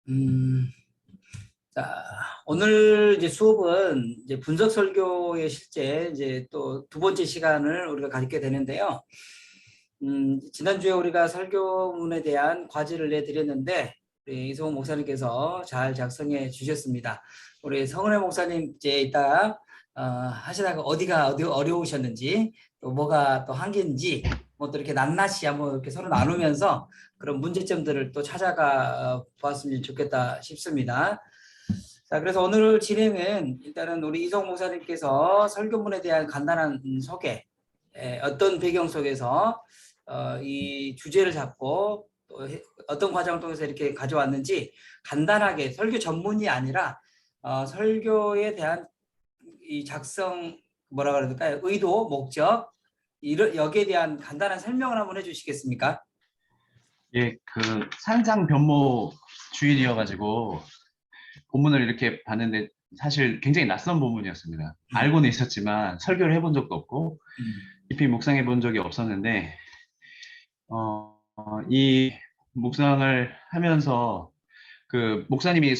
음, 자, 오늘 이제 수업은 이제 분석 설교의 실제 이제 또 두 번째 시간을 우리가 가지게 되는데요. 지난주에 우리가 설교문에 대한 과제를 내드렸는데, 우리 이성훈 목사님께서 잘 작성해 주셨습니다. 우리 성은혜 목사님 이제 이따 하시다가 어디 어려우셨는지, 또 뭐가 또 한계인지, 뭐 또 이렇게 낱낱이 한번 이렇게 서로 나누면서 그런 문제점들을 또 찾아가 보았으면 좋겠다 싶습니다. 자, 그래서 오늘 진행은 일단은 우리 이성 목사님께서 설교문에 대한 간단한 소개, 어떤 배경 속에서 이 주제를 잡고 또 어떤 과정을 통해서 이렇게 가져왔는지 간단하게 설교 전문이 아니라 설교에 대한 이 작성 뭐라 그래야 될까요? 의도, 목적 여기에 대한 간단한 설명을 한번 해주시겠습니까? 예, 산상 변모 주일이어가지고 본문을 이렇게 봤는데 사실 굉장히 낯선 본문이었습니다. 알고는 있었지만 설교를 해본 적도 없고 깊이 묵상해 본 적이 없었는데 이 묵상을 하면서 그 목사님이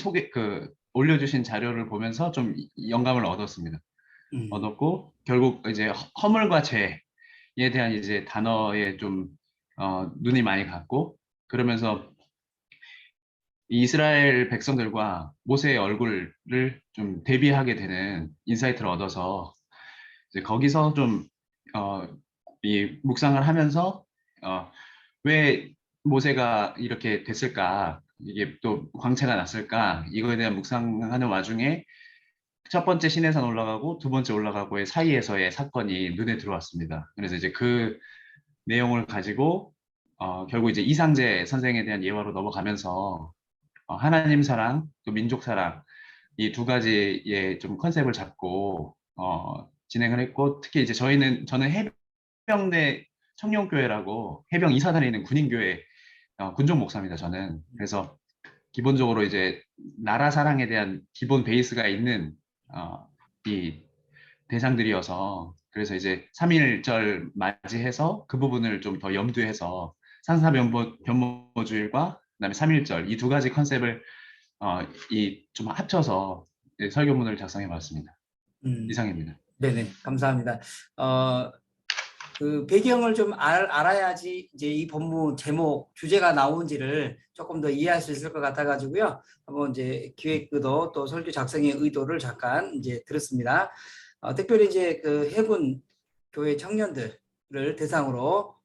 올려주신 자료를 보면서 좀 영감을 얻었습니다. 얻었고 결국 이제 허물과 죄에 대한 이제 단어에 좀 눈이 많이 갔고 그러면서 이스라엘 백성들과 모세의 얼굴을 좀 대비하게 되는 인사이트를 얻어서 이제 거기서 좀 이 묵상을 하면서 왜 모세가 이렇게 됐을까? 이게 또 광채가 났을까? 이거에 대한 묵상하는 와중에 첫 번째 시내산 올라가고 두 번째 올라가고의 사이에서의 사건이 눈에 들어왔습니다. 그래서 이제 그 내용을 가지고 결국 이제 이상재 선생에 대한 예화로 넘어가면서 하나님 사랑, 또 민족 사랑 이 두 가지의 좀 컨셉을 잡고 진행을 했고 특히 이제 저는 해병대 청룡교회라고 해병 이사단에 있는 군인교회 군종 목사입니다. 저는 그래서 기본적으로 이제 나라 사랑에 대한 기본 베이스가 있는 이 대상들이어서 그래서 이제 3.1절 맞이해서 그 부분을 좀 더 염두에 해서 변모주일과 그다음에 3.1절 이 두 가지 컨셉을 이 좀 합쳐서 설교문을 작성해 봤습니다. 이상입니다. 네네, 감사합니다. 그 배경을 좀 알아야지 이제 이 본문 제목 주제가 나온지를 조금 더 이해할 수 있을 것 같아가지고요. 한번 이제 기획 의도 또 설교 작성의 의도를 잠깐 이제 들었습니다. 특별히 이제 그 해군 교회 청년들을 대상으로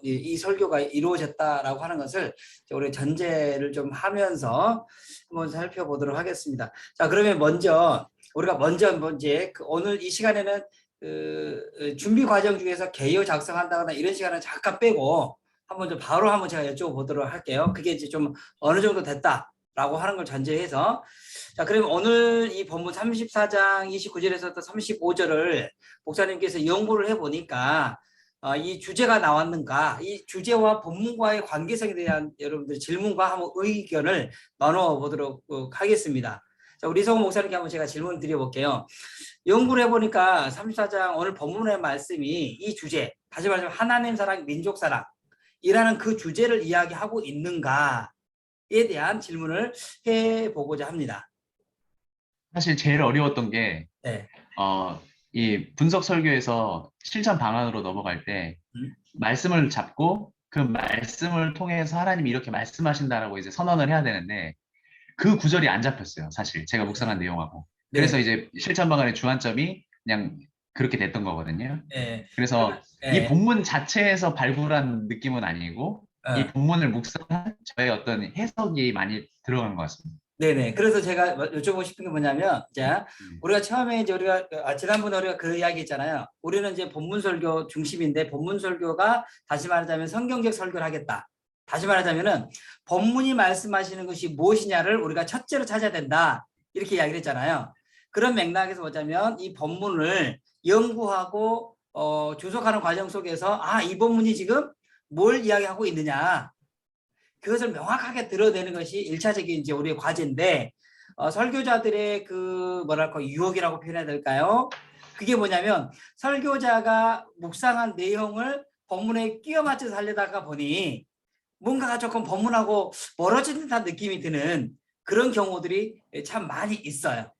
이 설교가 이루어졌다라고 하는 것을 우리 전제를 좀 하면서 한번 살펴보도록 하겠습니다. 자, 그러면 우리가 먼저 이제 오늘 이 시간에는 준비 과정 중에서 개요 작성한다거나 이런 시간은 잠깐 빼고 바로 한번 제가 여쭤보도록 할게요. 그게 이제 좀 어느 정도 됐다라고 하는 걸 전제해서 자, 그럼 오늘 이 본문 34장 29절에서 또 35절을 목사님께서 연구를 해보니까 이 주제가 나왔는가, 이 주제와 본문과의 관계성에 대한 여러분들 질문과 한번 의견을 나눠 보도록 하겠습니다. 자, 우리 성우 목사님께 한번 제가 질문 드려볼게요. 연구를 해보니까 34장 오늘 본문의 말씀이 이 주제, 다시 말하면 하나님 사랑, 민족 사랑이라는 그 주제를 이야기하고 있는가에 대한 질문을 해보고자 합니다. 사실 제일 어려웠던 게 네. 이 분석 설교에서 실전 방안으로 넘어갈 때 말씀을 잡고 그 말씀을 통해서 하나님이 이렇게 말씀하신다라고 이제 선언을 해야 되는데 그 구절이 안 잡혔어요. 사실 제가 묵상한 내용하고. 그래서 네. 이제 실전 방안의 주안점이 그냥 그렇게 됐던 거거든요. 네. 그래서 이 네. 본문 자체에서 발굴한 느낌은 아니고 이 본문을 묵상한 저의 어떤 해석이 많이 들어간 것 같습니다. 네네. 그래서 제가 여쭤보고 싶은 게 뭐냐면, 자, 음. 우리가 처음에 이제 지난번에 우리가 그 이야기 했잖아요. 우리는 이제 본문 설교 중심인데, 본문 설교가 다시 말하자면 성경적 설교를 하겠다. 다시 말하자면은, 본문이 말씀하시는 것이 무엇이냐를 우리가 첫째로 찾아야 된다. 이렇게 이야기를 했잖아요. 그런 맥락에서 보자면, 이 본문을 연구하고, 주석하는 과정 속에서, 이 본문이 지금 뭘 이야기하고 있느냐. 그것을 명확하게 드러내는 것이 일차적인 이제 우리의 과제인데, 설교자들의 그 뭐랄까 유혹이라고 표현해야 될까요? 그게 뭐냐면 설교자가 묵상한 내용을 본문에 끼워 맞춰서 하려다가 보니 뭔가가 조금 본문하고 멀어진 듯한 느낌이 드는 그런 경우들이 참 많이 있어요.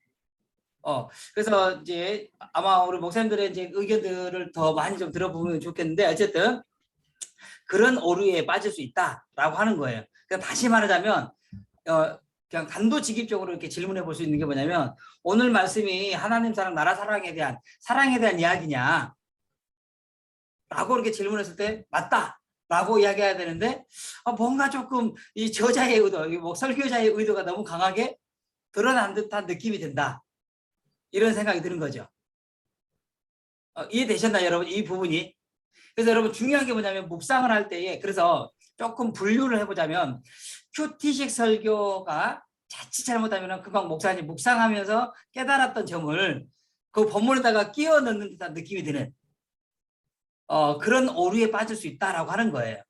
그래서 이제 아마 우리 목사님들의 이제 의견들을 더 많이 좀 들어보면 좋겠는데, 어쨌든 그런 오류에 빠질 수 있다라고 하는 거예요. 그러니까 다시 말하자면 그냥 단도직입적으로 이렇게 질문해 볼 수 있는 게 뭐냐면, 오늘 말씀이 하나님 사랑, 나라 사랑에 대한 이야기냐? 라고 이렇게 질문했을 때 맞다! 라고 이야기해야 되는데, 뭔가 조금 이 저자의 의도, 뭐 설교자의 의도가 너무 강하게 드러난 듯한 느낌이 든다. 이런 생각이 드는 거죠. 이해되셨나요, 여러분? 이 부분이. 그래서 여러분 중요한 게 뭐냐면, 묵상을 할 때에, 그래서 조금 분류를 해보자면, 큐티식 설교가 자칫 잘못하면 금방 목사님 묵상하면서 깨달았던 점을 그 본문에다가 끼워 넣는 듯한 느낌이 드는 그런 오류에 빠질 수 있다라고 하는 거예요.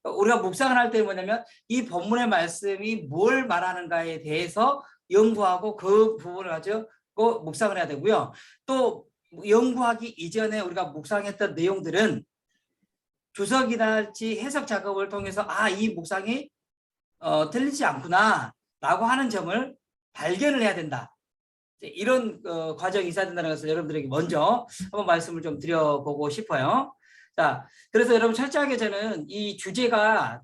우리가 묵상을 할 때 뭐냐면, 이 본문의 말씀이 뭘 말하는가에 대해서 연구하고 그 부분을 가지고 묵상을 해야 되고요. 또 연구하기 이전에 우리가 묵상했던 내용들은 주석이랄지 해석 작업을 통해서 이 묵상이 틀리지 않구나 라고 하는 점을 발견을 해야 된다. 이런 과정이 있어야 된다는 것을 여러분들에게 먼저 한번 말씀을 좀 드려보고 싶어요. 자, 그래서 여러분 철저하게 저는 이 주제가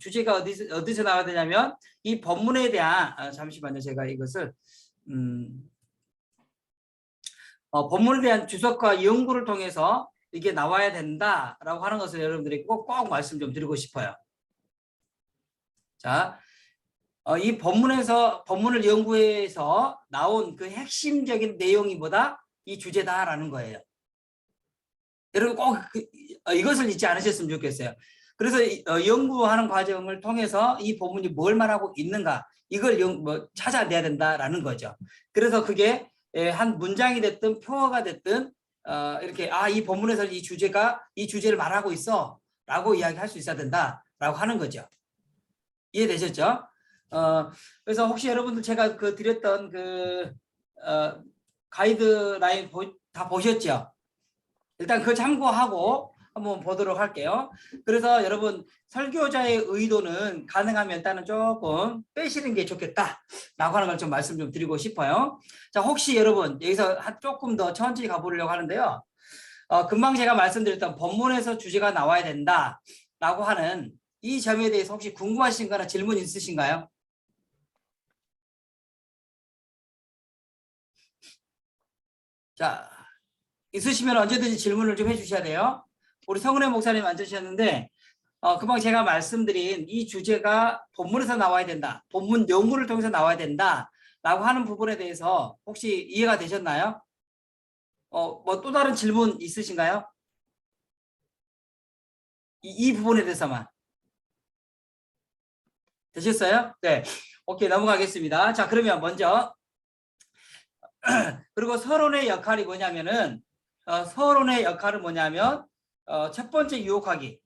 어디서 나와야 되냐면, 이 본문에 대한 잠시만요, 제가 이것을 본문에 대한 주석과 연구를 통해서 이게 나와야 된다라고 하는 것을 여러분들에게 꼭 말씀 좀 드리고 싶어요. 자, 이 본문을 연구해서 나온 그 핵심적인 내용이 뭐다? 이 주제다라는 거예요. 여러분 꼭 이것을 잊지 않으셨으면 좋겠어요. 그래서 연구하는 과정을 통해서 이 본문이 뭘 말하고 있는가, 이걸 찾아내야 된다라는 거죠. 그래서 그게 한 문장이 됐든 표어가 됐든 이렇게 이 본문에서 이 주제를 말하고 있어 라고 이야기할 수 있어야 된다라고 하는 거죠. 이해되셨죠? 그래서 혹시 여러분들 제가 드렸던 가이드라인 다 보셨죠? 일단 그거 참고하고 한번 보도록 할게요. 그래서 여러분 설교자의 의도는 가능하면 일단은 조금 빼시는 게 좋겠다라고 하는 걸 좀 말씀 좀 드리고 싶어요. 자, 혹시 여러분 여기서 조금 더 천천히 가보려고 하는데요. 금방 제가 말씀드렸던 본문에서 주제가 나와야 된다라고 하는 이 점에 대해서 혹시 궁금하신 거나 질문 있으신가요? 자, 있으시면 언제든지 질문을 좀 해주셔야 돼요. 우리 성은혜 목사님 앉으셨는데 금방 제가 말씀드린 이 주제가 본문에서 나와야 된다, 본문 연구를 통해서 나와야 된다 라고 하는 부분에 대해서 혹시 이해가 되셨나요? 뭐 또 다른 질문 있으신가요? 이 부분에 대해서만. 되셨어요? 네. 오케이, 넘어가겠습니다. 자, 그러면 먼저 그리고 서론의 역할이 뭐냐면은 서론의 역할은 뭐냐면 첫 번째 유혹하기.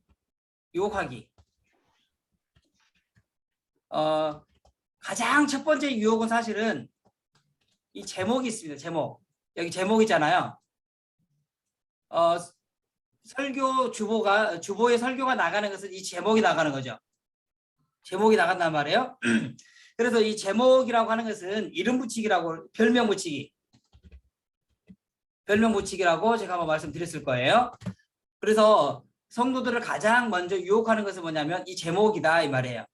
가장 첫 번째 유혹은 사실은 이 제목이 있습니다. 제목. 여기 제목이잖아요. 주보의 설교가 나가는 것은 이 제목이 나가는 거죠. 제목이 나간단 말이에요. 그래서 이 제목이라고 하는 것은 이름 붙이기라고, 별명 붙이기라고 제가 한번 말씀드렸을 거예요. 그래서 성도들을 가장 먼저 유혹하는 것은 뭐냐면 이 제목이다 이 말이에요.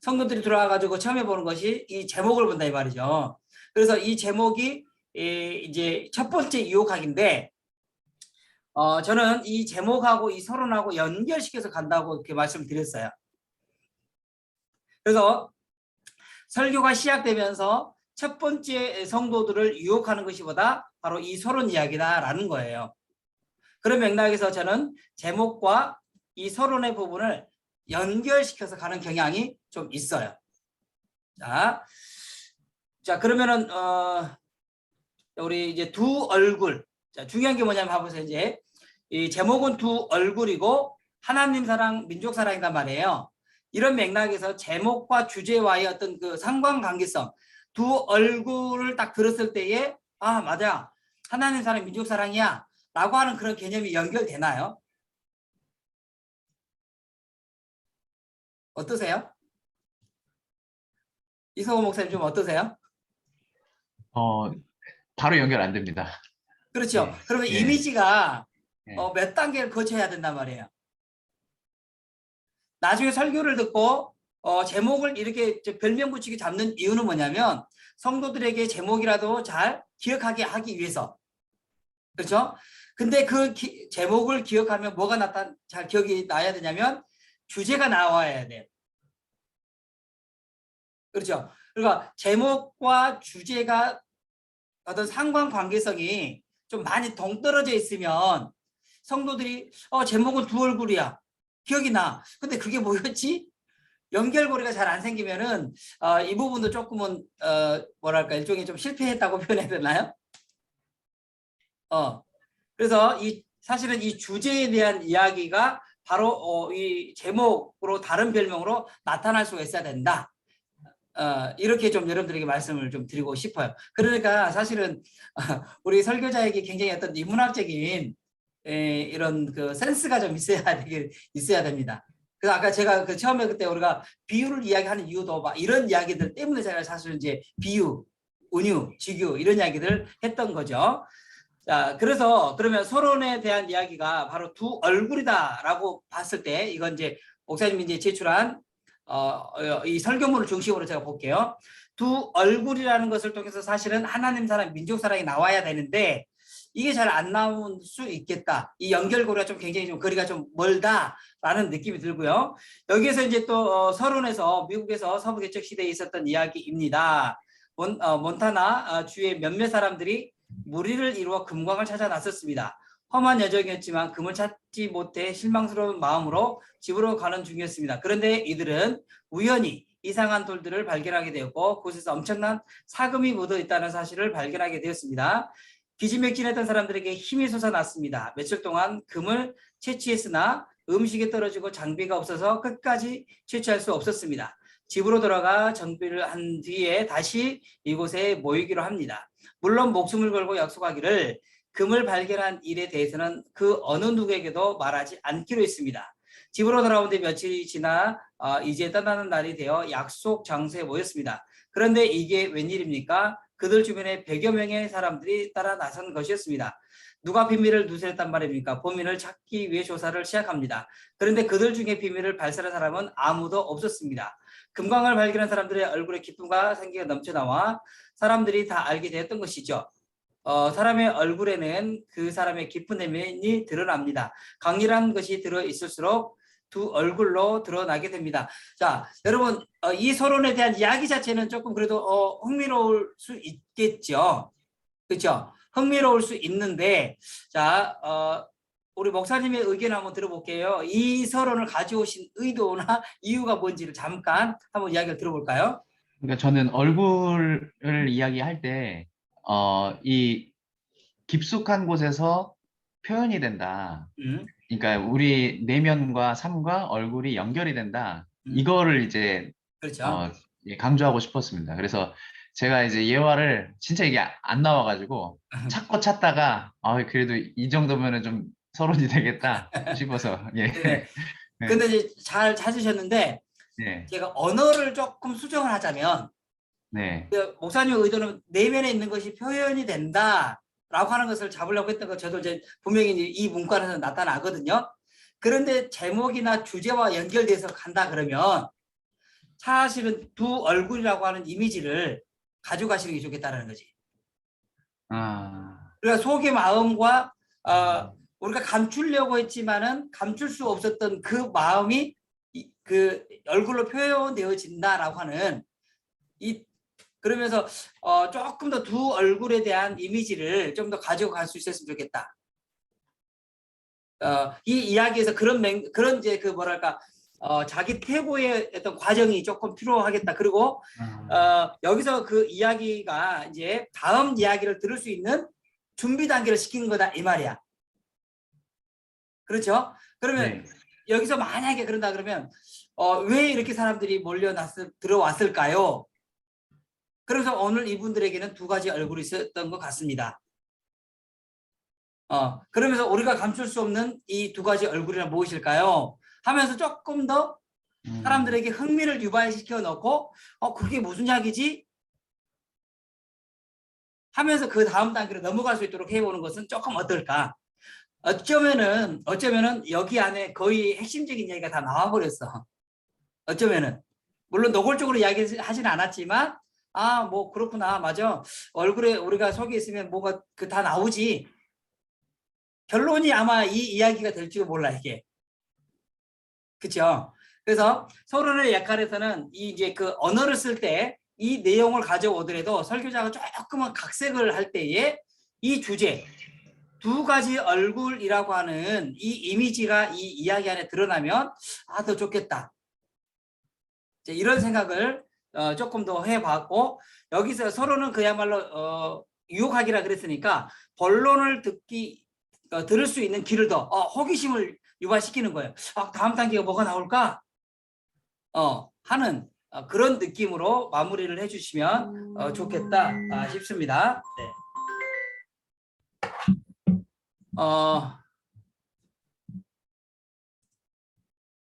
성도들이 들어와 가지고 처음에 보는 것이 이 제목을 본다 이 말이죠. 그래서 이 제목이 이제 첫 번째 유혹학인데, 저는 이 제목하고 이 서론하고 연결시켜서 간다고 이렇게 말씀드렸어요. 그래서 설교가 시작되면서 첫 번째 성도들을 유혹하는 것이보다 바로 이 서론 이야기다라는 거예요. 그런 맥락에서 저는 제목과 이 서론의 부분을 연결시켜서 가는 경향이 좀 있어요. 자 그러면은 우리 이제 두 얼굴. 자, 중요한 게 뭐냐면 봐보세요. 이제 이 제목은 두 얼굴이고 하나님 사랑, 민족 사랑이란 말이에요. 이런 맥락에서 제목과 주제와의 어떤 그 상관관계성, 두 얼굴을 딱 들었을 때에 맞아, 하나님 사랑, 민족 사랑이야 라고 하는 그런 개념이 연결되나요? 어떠세요? 이성호 목사님 좀 어떠세요? 바로 연결 안 됩니다. 그렇죠. 예, 그러면 예, 이미지가 예, 몇 단계를 거쳐야 된단 말이에요. 나중에 설교를 듣고 제목을 이렇게 별명 붙이기 잡는 이유는 뭐냐면 성도들에게 제목이라도 잘 기억하게 하기 위해서. 그렇죠? 근데 그 제목을 기억하면 뭐가 잘 기억이 나야 되냐면 주제가 나와야 돼요. 그렇죠? 그러니까 제목과 주제가 어떤 상관관계성이 좀 많이 동떨어져 있으면 성도들이 제목은 두 얼굴이야. 기억이 나. 근데 그게 뭐였지? 연결고리가 잘 안 생기면은 이 부분도 조금은 뭐랄까 일종의 좀 실패했다고 표현해야 되나요? 그래서 사실은 이 주제에 대한 이야기가 바로 이 제목으로 다른 별명으로 나타날 수가 있어야 된다. 이렇게 좀 여러분들에게 말씀을 좀 드리고 싶어요. 그러니까 사실은 우리 설교자에게 굉장히 어떤 인문학적인 이런 그 센스가 좀 있어야 됩니다. 그래서 아까 제가 그 처음에 그때 우리가 비유를 이야기하는 이유도 막 이런 이야기들 때문에 제가 사실 이제 비유, 은유, 직유 이런 이야기들을 했던 거죠. 자, 그래서 그러면 서론에 대한 이야기가 바로 두 얼굴이다라고 봤을 때 이건 이제 목사님이 이제 제출한 이 설교문을 중심으로 제가 볼게요. 두 얼굴이라는 것을 통해서 사실은 하나님 사랑, 민족 사랑이 나와야 되는데 이게 잘 안 나올 수 있겠다. 이 연결고리가 좀 굉장히 좀 거리가 좀 멀다라는 느낌이 들고요. 여기에서 이제 또 서론에서 미국에서 서부 개척 시대에 있었던 이야기입니다. 몬타나 주의 몇몇 사람들이 무리를 이루어 금광을 찾아 나섰습니다. 험한 여정이었지만 금을 찾지 못해 실망스러운 마음으로 집으로 가는 중이었습니다. 그런데 이들은 우연히 이상한 돌들을 발견하게 되었고 그곳에서 엄청난 사금이 묻어 있다는 사실을 발견하게 되었습니다. 기지맥진했던 사람들에게 힘이 솟아났습니다. 며칠 동안 금을 채취했으나 음식이 떨어지고 장비가 없어서 끝까지 채취할 수 없었습니다. 집으로 돌아가 정비를 한 뒤에 다시 이곳에 모이기로 합니다. 물론 목숨을 걸고 약속하기를 금을 발견한 일에 대해서는 그 어느 누구에게도 말하지 않기로 했습니다. 집으로 돌아온 뒤 며칠이 지나 이제 떠나는 날이 되어 약속 장소에 모였습니다. 그런데 이게 웬일입니까? 그들 주변에 100여 명의 사람들이 따라 나선 것이었습니다. 누가 비밀을 누설했단 말입니까? 범인을 찾기 위해 조사를 시작합니다. 그런데 그들 중에 비밀을 발설한 사람은 아무도 없었습니다. 금광을 발견한 사람들의 얼굴에 기쁨과 생기가 넘쳐나와 사람들이 다 알게 되었던 것이죠. 사람의 얼굴에는 그 사람의 깊은 내면이 드러납니다. 강렬한 것이 들어있을수록 두 얼굴로 드러나게 됩니다. 자, 여러분 이 서론에 대한 이야기 자체는 조금 그래도 흥미로울 수 있겠죠. 그렇죠? 흥미로울 수 있는데 자, 우리 목사님의 의견 한번 들어볼게요. 이 서론을 가져오신 의도나 이유가 뭔지를 잠깐 한번 이야기를 들어볼까요? 그러니까 저는 얼굴을 이야기할 때, 이 깊숙한 곳에서 표현이 된다. 음, 그러니까 우리 내면과 삶과 얼굴이 연결이 된다. 음, 이거를 이제 그렇죠. 어, 예, 강조하고 싶었습니다. 그래서 제가 이제 예화를 진짜 이게 안 나와가지고 찾다가 그래도 이 정도면은 좀 서론이 되겠다 싶어서 예, 네네. 네, 근데 이제 잘 찾으셨는데 네, 제가 언어를 조금 수정을 하자면 네, 목사님의 의도는 내면에 있는 것이 표현이 된다라고 하는 것을 잡으려고 했던 거 저도 이제 분명히 이 문과에서 나타나거든요. 그런데 제목이나 주제와 연결돼서 간다 그러면 사실은 두 얼굴이라고 하는 이미지를 가져가시는 게 좋겠다는 거지. 아, 그러니까 속의 마음과 우리가 감추려고 했지만은 감출 수 없었던 그 마음이 그 얼굴로 표현되어진다라고 하는 이 그러면서 조금 더 두 얼굴에 대한 이미지를 좀 더 가지고 갈 수 있었으면 좋겠다. 이 이야기에서 그런 이제 그 뭐랄까 자기 퇴보의 어떤 과정이 조금 필요하겠다. 그리고 아, 여기서 그 이야기가 이제 다음 이야기를 들을 수 있는 준비 단계를 시키는 거다 이 말이야. 그렇죠? 그러면 네, 여기서 만약에 그런다 그러면 왜 이렇게 사람들이 들어왔을까요? 그래서 오늘 이분들에게는 두 가지 얼굴이 있었던 것 같습니다. 그러면서 우리가 감출 수 없는 이 두 가지 얼굴이란 무엇일까요? 하면서 조금 더 사람들에게 흥미를 유발시켜 놓고 그게 무슨 약이지? 하면서 그 다음 단계로 넘어갈 수 있도록 해보는 것은 조금 어떨까? 어쩌면은 여기 안에 거의 핵심적인 얘기가 다 나와버렸어. 어쩌면은 물론 노골적으로 이야기하지는 않았지만 뭐 그렇구나, 맞아, 얼굴에 우리가 속에 있으면 뭐가 그 다 나오지. 결론이 아마 이 이야기가 될지도 몰라 이게. 그렇죠? 그래서 서론의 역할에서는 이제 그 언어를 쓸 때 이 내용을 가져오더라도 설교자가 조금은 각색을 할 때에 이 주제 두 가지 얼굴이라고 하는 이 이미지가 이 이야기 안에 드러나면 더 좋겠다. 이런 생각을 조금 더 해봤고, 여기서 서로는 그야말로 유혹하기라 그랬으니까 본론을 들을 수 있는 길을 더 호기심을 유발시키는 거예요. 다음 단계가 뭐가 나올까? 하는 그런 느낌으로 마무리를 해주시면 좋겠다 싶습니다. 네.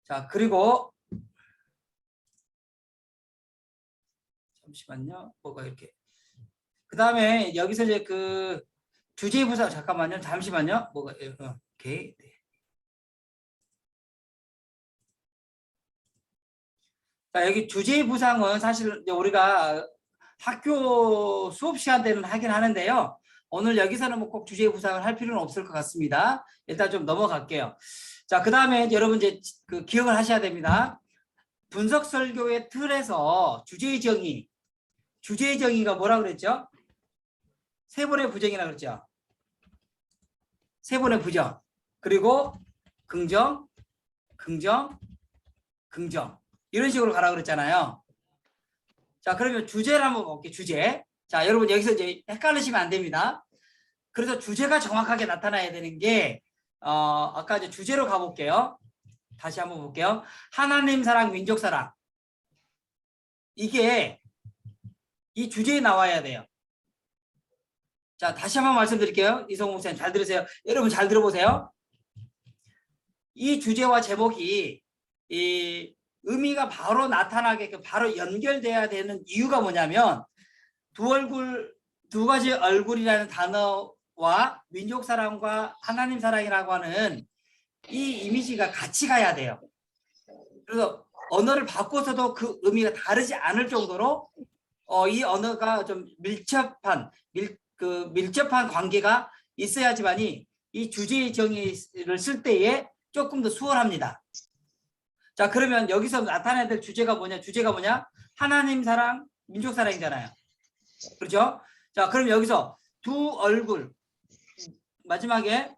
자, 그리고 잠시만요. 뭐가 이렇게. 그 다음에 여기서 이제 그 주제 부사, 잠깐만요. 잠시만요. 뭐가, 오케이. 네. 자, 여기 주제 부상은 사실 우리가 학교 수업 시간 때는 하긴 하는데요. 오늘 여기서는 뭐 꼭 주제 부상을 할 필요는 없을 것 같습니다. 일단 좀 넘어갈게요. 자, 그 다음에 여러분 이제 그 기억을 하셔야 됩니다. 분석 설교의 틀에서 주제의 정의가 뭐라 그랬죠? 세 번의 부정이라 그랬죠. 세 번의 부정. 그리고 긍정, 이런 식으로 가라 그랬잖아요. 자, 그러면 주제를 한번 볼게요. 주제. 자, 여러분 여기서 이제 헷갈리시면 안 됩니다. 그래서 주제가 정확하게 나타나야 되는 게 아까 이제 주제로 가볼게요. 다시 한번 볼게요. 하나님 사랑, 민족 사랑. 이게 이 주제에 나와야 돼요. 자, 다시 한번 말씀드릴게요. 이성우 목사님 잘 들으세요. 여러분 잘 들어보세요. 이 주제와 제목이 이 의미가 바로 나타나게 바로 연결돼야 되는 이유가 뭐냐면 두 가지 얼굴이라는 단어와 민족 사랑과 하나님 사랑이라고 하는 이 이미지가 같이 가야 돼요. 그래서 언어를 바꿔서도 그 의미가 다르지 않을 정도로 이 언어가 좀 밀접한 관계가 있어야지만이 이 주제의 정의를 쓸 때에 조금 더 수월합니다. 자, 그러면 여기서 나타내야 될 주제가 뭐냐? 하나님 사랑, 민족 사랑이잖아요. 그렇죠? 자, 그럼 여기서 두 얼굴, 마지막에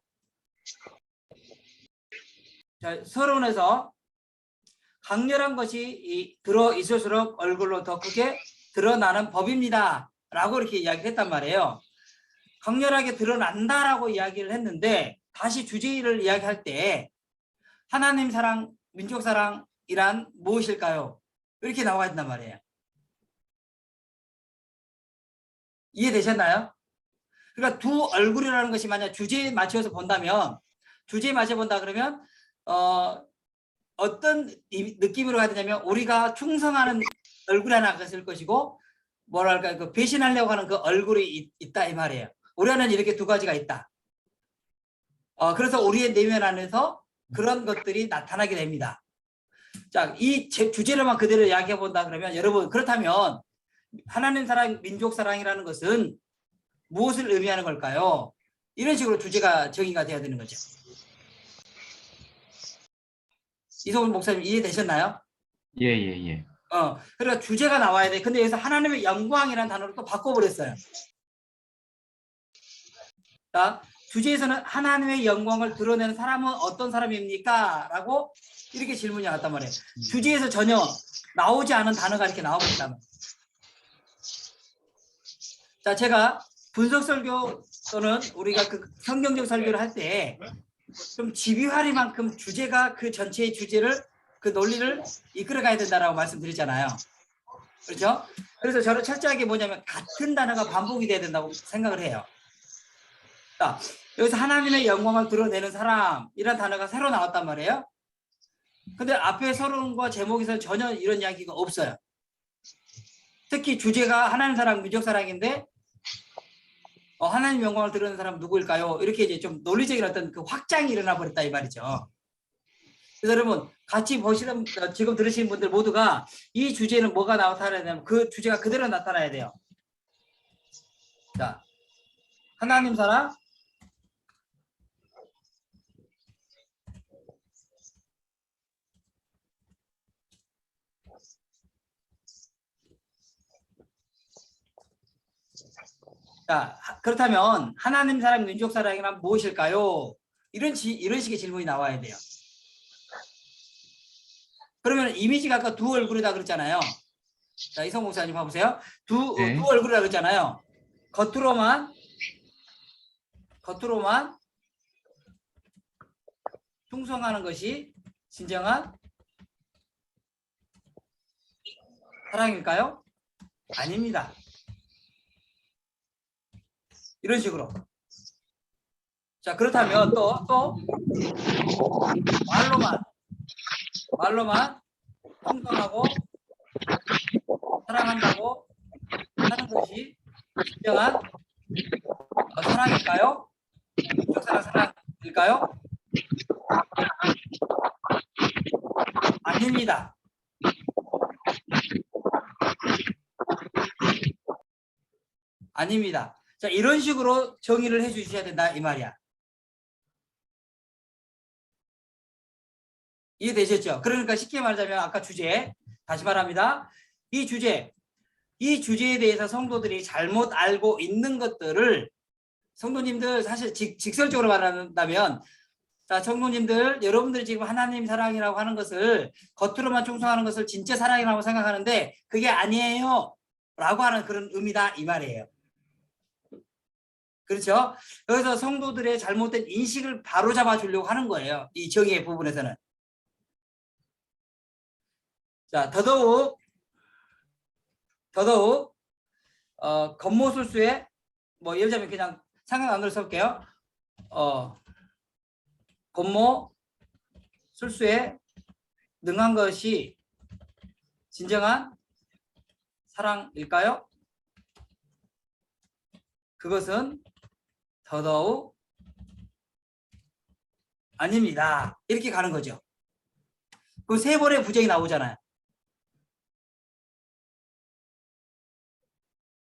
자, 서론에서 강렬한 것이 들어 있을수록 얼굴로 더 크게 드러나는 법입니다. 라고 이렇게 이야기를 했단 말이에요. 강렬하게 드러난다라고 이야기를 했는데 다시 주제를 이야기할 때 하나님 사랑, 민족 사랑이란 무엇일까요? 이렇게 나와 있단 말이에요. 이해되셨나요? 그러니까 두 얼굴이라는 것이 만약 주제에 맞춰서 본다면 그러면 어떤 느낌으로 가야 되냐면 우리가 충성하는 얼굴 하나가 있을 것이고 뭐랄까 그 배신하려고 하는 그 얼굴이 있다 이 말이에요. 우리 안에는 이렇게 두 가지가 있다. 그래서 우리의 내면 안에서 그런 것들이 나타나게 됩니다. 자, 이 주제로만 그대로 이야기해 본다 그러면 여러분 그렇다면 하나님 사랑, 민족 사랑이라는 것은 무엇을 의미하는 걸까요? 이런 식으로 주제가 정의가 돼야 되는 거죠. 이성훈 목사님 이해되셨나요? 예. 그러니까 주제가 나와야 돼. 근데 여기서 하나님의 영광이라는 단어를 또 바꿔버렸어요. 자, 주제에서는 하나님의 영광을 드러내는 사람은 어떤 사람입니까? 라고 이렇게 질문이 나왔단 말이에요. 주제에서 전혀 나오지 않은 단어가 이렇게 나와버렸단 말이에요. 자, 제가 분석 설교 또는 우리가 그 성경적 설교를 할 때 좀 집요하리만큼 주제가 그 전체의 주제를 그 논리를 이끌어가야 된다라고 말씀드렸잖아요. 그렇죠? 그래서 저는 철저하게 뭐냐면 같은 단어가 반복이 돼야 된다고 생각을 해요. 자, 여기서 하나님의 영광을 드러내는 사람 이런 단어가 새로 나왔단 말이에요. 근데 앞에 서론과 제목에서 전혀 이런 이야기가 없어요. 특히 주제가 하나님 사랑, 민족 사랑인데 하나님 영광을 드리는 사람 누구일까요? 이렇게 이제 좀 논리적인 어떤 그 확장이 일어나 버렸다 이 말이죠. 그래서 여러분 같이 보시는 지금 들으시는 분들 모두가 이 주제는 뭐가 나타나야 되냐면 그 주제가 그대로 나타나야 돼요. 자, 하나님 사랑, 자, 그렇다면 하나님 사랑, 민족 사랑이란 무엇일까요? 이런 식의 질문이 나와야 돼요. 그러면 이미지가 아까 두 얼굴이다 그랬잖아요. 자, 이성 목사님 봐보세요. 두 네. 얼굴이라 그랬잖아요. 겉으로만 충성하는 것이 진정한 사랑일까요? 아닙니다. 이런 식으로. 자, 그렇다면 또 말로만 충성하고 사랑한다고 하는 것이 진정한 사랑일까요? 민족 사랑일까요? 아닙니다. 아닙니다. 자, 이런 식으로 정의를 해 주셔야 된다 이 말이야. 이해되셨죠? 그러니까 쉽게 말하자면 아까 주제 다시 말합니다. 이 주제에 대해서 성도들이 잘못 알고 있는 것들을 성도님들 사실 직설적으로 말한다면 자, 성도님들 여러분들이 지금 하나님 사랑이라고 하는 것을 겉으로만 충성하는 것을 진짜 사랑이라고 생각하는데 그게 아니에요 라고 하는 그런 의미다 이 말이에요. 그렇죠? 그래서 성도들의 잘못된 인식을 바로잡아 주려고 하는 거예요. 이 정의의 부분에서는. 자, 더더욱 겉모술수에 뭐 예를 들자면 그냥 상관안으로 써볼게요. 겉모술수에 능한 것이 진정한 사랑일까요? 그것은 더더욱 아닙니다. 이렇게 가는 거죠. 그럼 세 번의 부정이 나오잖아요.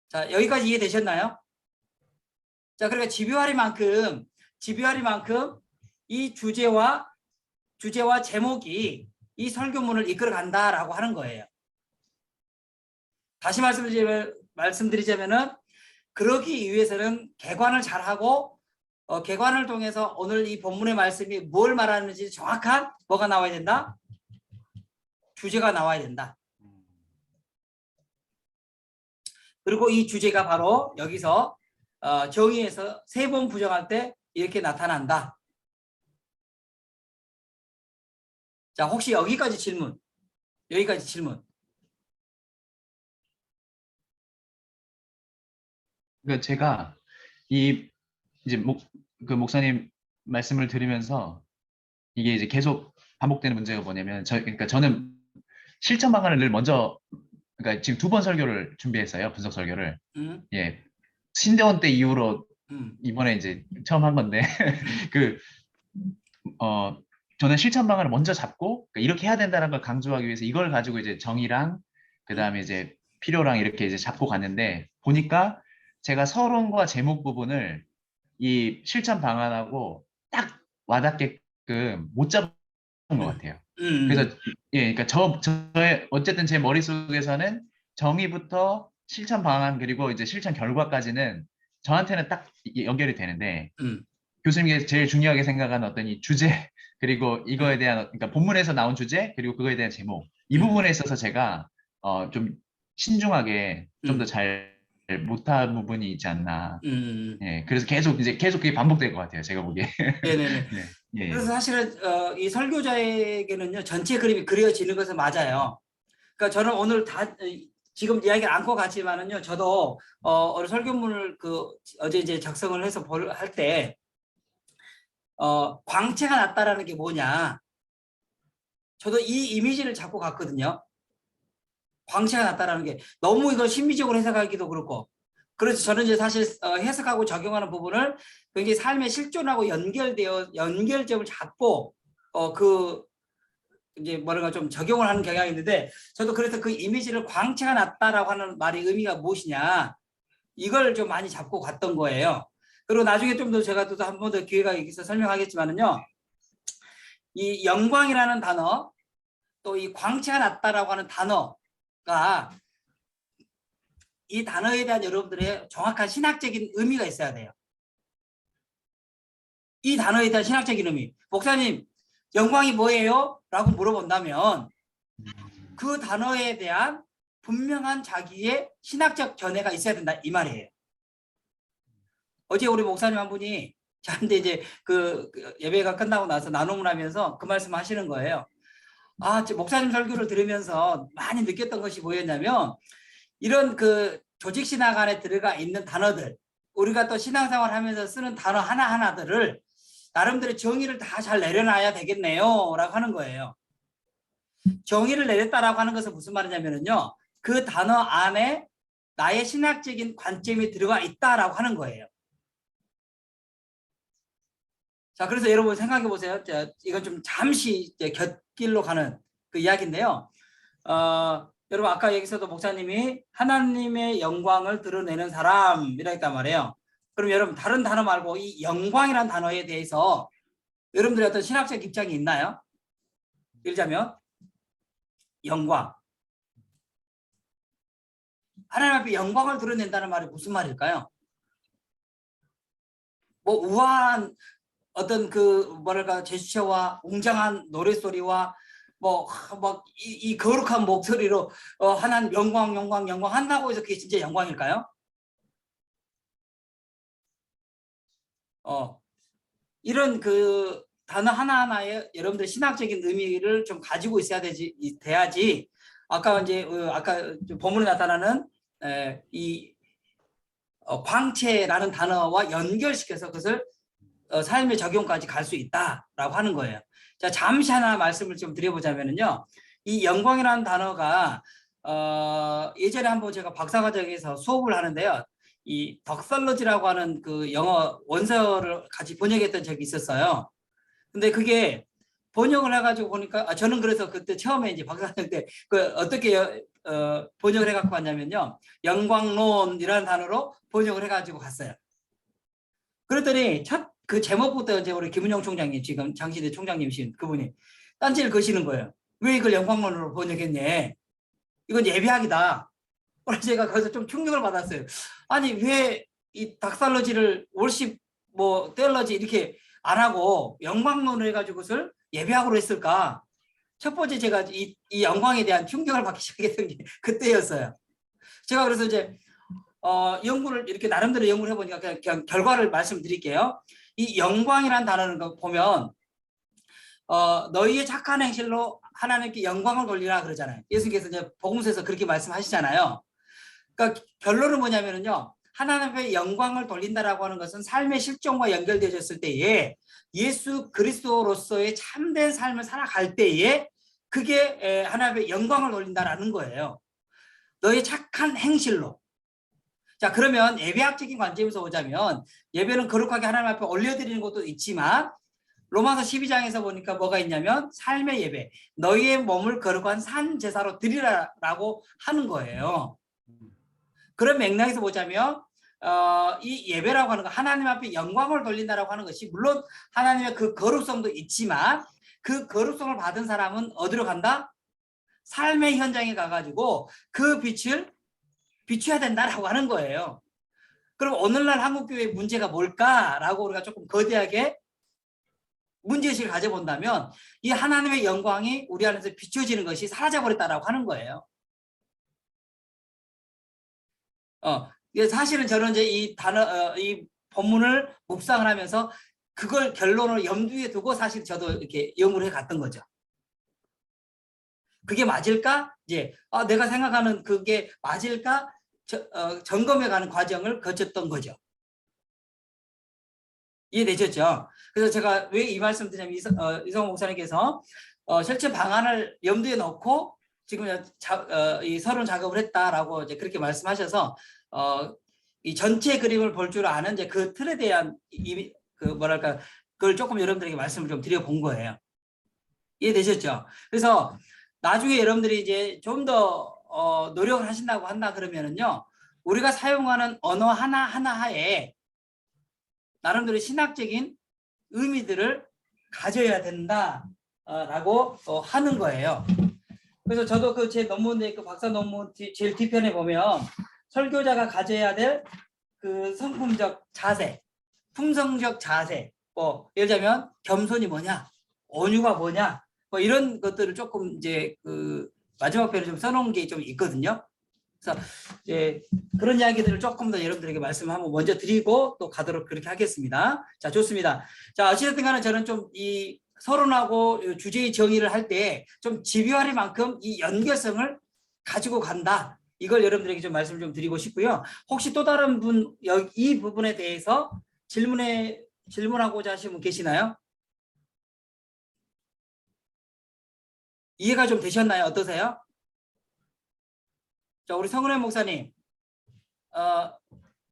자, 여기까지 이해되셨나요? 자, 그러니까 집요하리만큼 이 주제와 제목이 이 설교문을 이끌어 간다라고 하는 거예요. 다시 말씀드리자면은 그러기 위해서는 개관을 잘하고 개관을 통해서 오늘 이 본문의 말씀이 뭘 말하는지 정확한 뭐가 나와야 된다? 주제가 나와야 된다. 그리고 이 주제가 바로 여기서 정의에서 세 번 부정할 때 이렇게 나타난다. 자, 혹시 여기까지 질문. 그러니까 제가 이제 그 목사님 말씀을 들으면서 이게 이제 계속 반복되는 문제가 뭐냐면 그러니까 저는 실천 방안을 늘 먼저 그러니까 지금 2번 설교를 준비했어요. 분석 설교를. 예. 신대원 때 이후로 이번에 이제 처음 한 건데 그 저는 실천 방안을 먼저 잡고 그러니까 이렇게 해야 된다는 걸 강조하기 위해서 이걸 가지고 이제 정의랑 그다음에 이제 필요랑 이렇게 이제 잡고 갔는데 보니까 제가 서론과 제목 부분을 이 실천 방안하고 딱 와닿게끔 못 잡은 것 같아요. 그래서 예, 그러니까 저의 어쨌든 제 머릿속에서는 정의부터 실천 방안 그리고 이제 실천 결과까지는 저한테는 딱 연결이 되는데 교수님께서 제일 중요하게 생각하는 어떤 이 주제 그리고 이거에 대한 그러니까 본문에서 나온 주제 그리고 그거에 대한 제목 이 부분에 있어서 제가 좀 신중하게 좀 더 잘 못한 부분이 있지 않나. 예, 그래서 계속 그게 반복될 것 같아요. 제가 보기에. 네네네. 네, 예. 그래서 사실은 이 설교자에게는요 전체 그림이 그려지는 것은 맞아요. 그러니까 저는 오늘 지금 이야기를 안고 갔지만은요 저도 오늘 설교문을 어제 이제 작성을 해서 할 때 광채가 났다라는 게 뭐냐? 저도 이 이미지를 잡고 갔거든요. 광채가 났다라는 게 너무 이걸 신비적으로 해석하기도 그렇고, 그래서 저는 이제 사실 해석하고 적용하는 부분을 굉장히 삶의 실존하고 연결점을 잡고 그 이제 뭐랄까 좀 적용을 하는 경향이 있는데, 저도 그래서 그 이미지를 광채가 났다라고 하는 말의 의미가 무엇이냐, 이걸 좀 많이 잡고 갔던 거예요. 그리고 나중에 좀 더 제가 또 한 번 더 기회가 있어서 설명하겠지만은요, 이 영광이라는 단어, 또 이 광채가 났다라고 하는 단어가, 이 단어에 대한 여러분들의 정확한 신학적인 의미가 있어야 돼요. 이 단어에 대한 신학적인 의미. 목사님, 영광이 뭐예요? 라고 물어본다면 그 단어에 대한 분명한 자기의 신학적 견해가 있어야 된다, 이 말이에요. 어제 우리 목사님 한 분이 저한테 이제 그 예배가 끝나고 나서 나눔을 하면서 그 말씀 하시는 거예요. 목사님 설교를 들으면서 많이 느꼈던 것이 뭐였냐면, 이런 그 조직 신학 안에 들어가 있는 단어들, 우리가 또 신앙생활 하면서 쓰는 단어 하나하나들을 나름대로 정의를 다 잘 내려놔야 되겠네요 라고 하는 거예요. 정의를 내렸다라고 하는 것은 무슨 말이냐면요, 그 단어 안에 나의 신학적인 관점이 들어가 있다라고 하는 거예요. 자, 그래서 여러분 생각해 보세요. 이건 좀 잠시 곁길로 가는 그 이야기인데요. 여러분 아까 여기서도 목사님이 하나님의 영광을 드러내는 사람이라 했단 말이에요. 그럼 여러분 다른 단어 말고 이 영광이라는 단어에 대해서 여러분들의 어떤 신학적 입장이 있나요? 예를 영광. 하나님 앞에 영광을 드러낸다는 말이 무슨 말일까요? 뭐 우아한 어떤 그 뭐랄까 제스처와 웅장한 노랫소리와 이 거룩한 목소리로 하나님 영광 한다고 해서 그게 진짜 영광일까요? 이런 그 단어 하나하나에 여러분들 신학적인 의미를 좀 가지고 있어야 돼야지 아까 이제 아까 본문에 나타나는 이 광채라는 단어와 연결시켜서 그것을 삶의 적용까지 갈 수 있다라고 하는 거예요. 자, 잠시 하나 말씀을 좀 드려보자면요, 이 영광이라는 단어가 예전에 한번 제가 박사과정에서 수업을 하는데요, 이 덕설러지라고 하는 그 영어 원서를 같이 번역했던 적이 있었어요. 근데 그게 번역을 해가지고 보니까 저는 그래서 그때 처음에 이제 박사과정 때 그 어떻게 번역을 해갖고 왔냐면요, 영광론이라는 단어로 번역을 해가지고 갔어요. 그랬더니 그 제목부터 이제 우리 김은영 총장님, 지금 장시대 총장님이신 그분이 딴지를 거시는 거예요. 왜 이걸 영광론으로 번역했냐? 이건 예비학이다. 그래서 제가 거기서 좀 충격을 받았어요. 아니 왜 이 닥살러지를 월십 떼얼러지 이렇게 안 하고 영광론을 해가지고 그것을 예비학으로 했을까? 첫 번째 제가 이 영광에 대한 충격을 받기 시작했던 게 그때였어요. 제가 그래서 이제 연구를 이렇게 나름대로 연구를 해보니까 그냥 결과를 말씀드릴게요. 이 영광이라는 단어를 보면 너희의 착한 행실로 하나님께 영광을 돌리라 그러잖아요. 예수님께서 이제 복음서에서 그렇게 말씀하시잖아요. 그러니까 결론은 뭐냐면요, 하나님의 영광을 돌린다라고 하는 것은 삶의 실존과 연결되어졌을 때에 예수 그리스도로서의 참된 삶을 살아갈 때에 그게 하나님의 영광을 돌린다라는 거예요. 너의 착한 행실로. 자, 그러면 예배학적인 관점에서 보자면 예배는 거룩하게 하나님 앞에 올려드리는 것도 있지만, 로마서 12장에서 보니까 뭐가 있냐면 삶의 예배, 너희의 몸을 거룩한 산 제사로 드리라라고 하는 거예요. 그런 맥락에서 보자면 이 예배라고 하는 거, 하나님 앞에 영광을 돌린다라고 하는 것이 물론 하나님의 그 거룩성도 있지만, 그 거룩성을 받은 사람은 어디로 간다? 삶의 현장에 가가지고 그 빛을 비춰야 된다라고 하는 거예요. 그럼 오늘날 한국교회의 문제가 뭘까라고 우리가 조금 거대하게 문제의식을 가져본다면, 이 하나님의 영광이 우리 안에서 비춰지는 것이 사라져버렸다라고 하는 거예요. 사실은 저는 이제 이 본문을 묵상을 하면서 그걸 결론을 염두에 두고 사실 저도 이렇게 연구를 해 갔던 거죠. 그게 맞을까? 이제 내가 생각하는 그게 맞을까? 점검해 가는 과정을 거쳤던 거죠. 이해되셨죠? 그래서 제가 왜 이 말씀 드리냐면 이성호 목사님께서 실제 방안을 염두에 넣고 지금 이 서론 작업을 했다라고 이제 그렇게 말씀하셔서 이 전체 그림을 볼 줄 아는 이제 그 틀에 대한 그 뭐랄까 그걸 조금 여러분들에게 말씀을 좀 드려본 거예요. 이해되셨죠? 그래서 나중에 여러분들이 이제 좀 더 노력을 하신다고 한다 그러면은요, 우리가 사용하는 언어 하나하나에 나름대로 신학적인 의미들을 가져야 된다라고 하는 거예요. 그래서 저도 그 제 논문의 그 박사 논문 제일 뒤편에 보면 설교자가 가져야 될 그 성품적 자세, 품성적 자세, 뭐 예를 들자면 겸손이 뭐냐, 온유가 뭐냐, 뭐 이런 것들을 조금 이제 그 마지막 편에 좀 써놓은 게 좀 있거든요. 그래서 이제 그런 이야기들을 조금 더 여러분들에게 말씀 한번 먼저 드리고 또 가도록 그렇게 하겠습니다. 자, 좋습니다. 자, 어찌됐든 간에 저는 좀 이 서론하고 주제의 정의를 할 때 좀 집요하리만큼 이 연결성을 가지고 간다. 이걸 여러분들에게 좀 말씀 좀 드리고 싶고요. 혹시 또 다른 분, 이 부분에 대해서 질문하고자 하시는 분 계시나요? 이해가 좀 되셨나요? 어떠세요? 자, 우리 성은혜 목사님,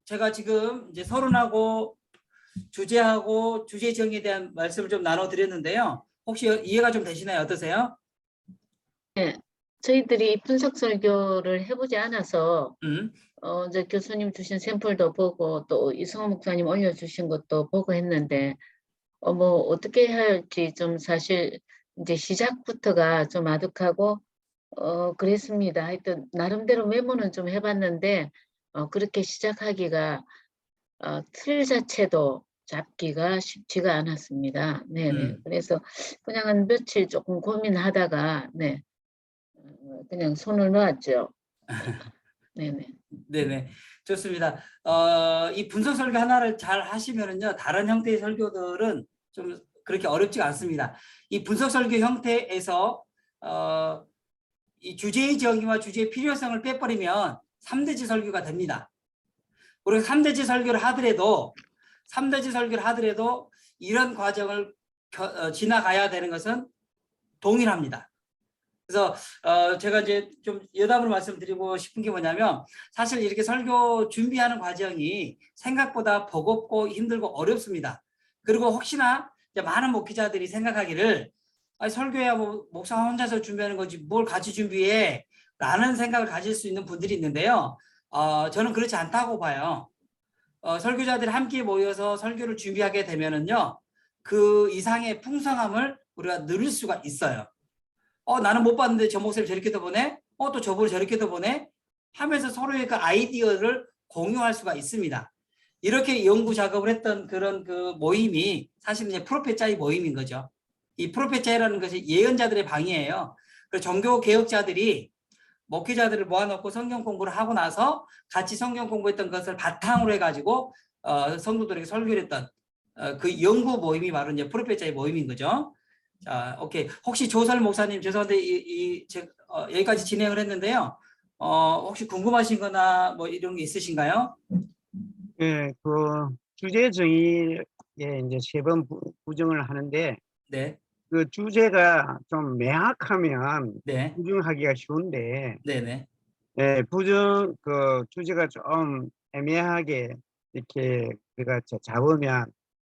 제가 지금 이제 서론하고 주제하고 주제 정의에 대한 말씀을 좀 나눠드렸는데요. 혹시 이해가 좀 되시나요? 어떠세요? 네, 저희들이 분석 설교를 해보지 않아서 음, 이제 교수님 주신 샘플도 보고 또 이성호 목사님 올려주신 것도 보고 했는데 뭐 어떻게 해야 할지 좀 사실 이제 시작부터가 좀 아득하고 그랬습니다. 하여튼 나름대로 메모는 좀 해봤는데 그렇게 시작하기가 틀 자체도 잡기가 쉽지가 않았습니다. 네네. 그래서 그냥 한 며칠 조금 고민하다가 네. 그냥 손을 놓았죠. 네네. 네네. 좋습니다. 이 분석 설교 하나를 잘 하시면은요, 다른 형태의 설교들은 좀 그렇게 어렵지가 않습니다. 이 분석 설교 형태에서, 이 주제의 정의와 주제의 필요성을 빼버리면 3대지 설교가 됩니다. 우리가 3대지 설교를 하더라도, 3대지 설교를 하더라도 이런 과정을 지나가야 되는 것은 동일합니다. 그래서 제가 이제 좀 여담으로 말씀드리고 싶은 게 뭐냐면 사실 이렇게 설교 준비하는 과정이 생각보다 버겁고 힘들고 어렵습니다. 그리고 혹시나 이제 많은 목회자들이 생각하기를 설교야 뭐 목사 혼자서 준비하는 거지 뭘 같이 준비해 라는 생각을 가질 수 있는 분들이 있는데요. 저는 그렇지 않다고 봐요. 설교자들이 함께 모여서 설교를 준비하게 되면은요, 그 이상의 풍성함을 우리가 누릴 수가 있어요. 나는 못 봤는데 저 목사님 저렇게도 보네? 또 저분을 저렇게도 보네? 하면서 서로의 그 아이디어를 공유할 수가 있습니다. 이렇게 연구 작업을 했던 그런 그 모임이 사실은 이제 프로페자의 모임인 거죠. 이 프로페자라는 것이 예언자들의 방이에요. 그 종교 개혁자들이 목회자들을 모아놓고 성경 공부를 하고 나서 같이 성경 공부했던 것을 바탕으로 해가지고 성도들에게 설교를 했던 그 연구 모임이 바로 이제 프로페자의 모임인 거죠. 자, 오케이. 혹시 조설 목사님 죄송한데 여기까지 진행을 했는데요. 혹시 궁금하신 거나 뭐 이런 게 있으신가요? 예, 그 주제 정의에 이제 3번 부정을 하는데 네. 그 주제가 좀 명확하면 네. 부정하기가 쉬운데 네네. 예, 그 주제가 좀 애매하게 이렇게 우리가 잡으면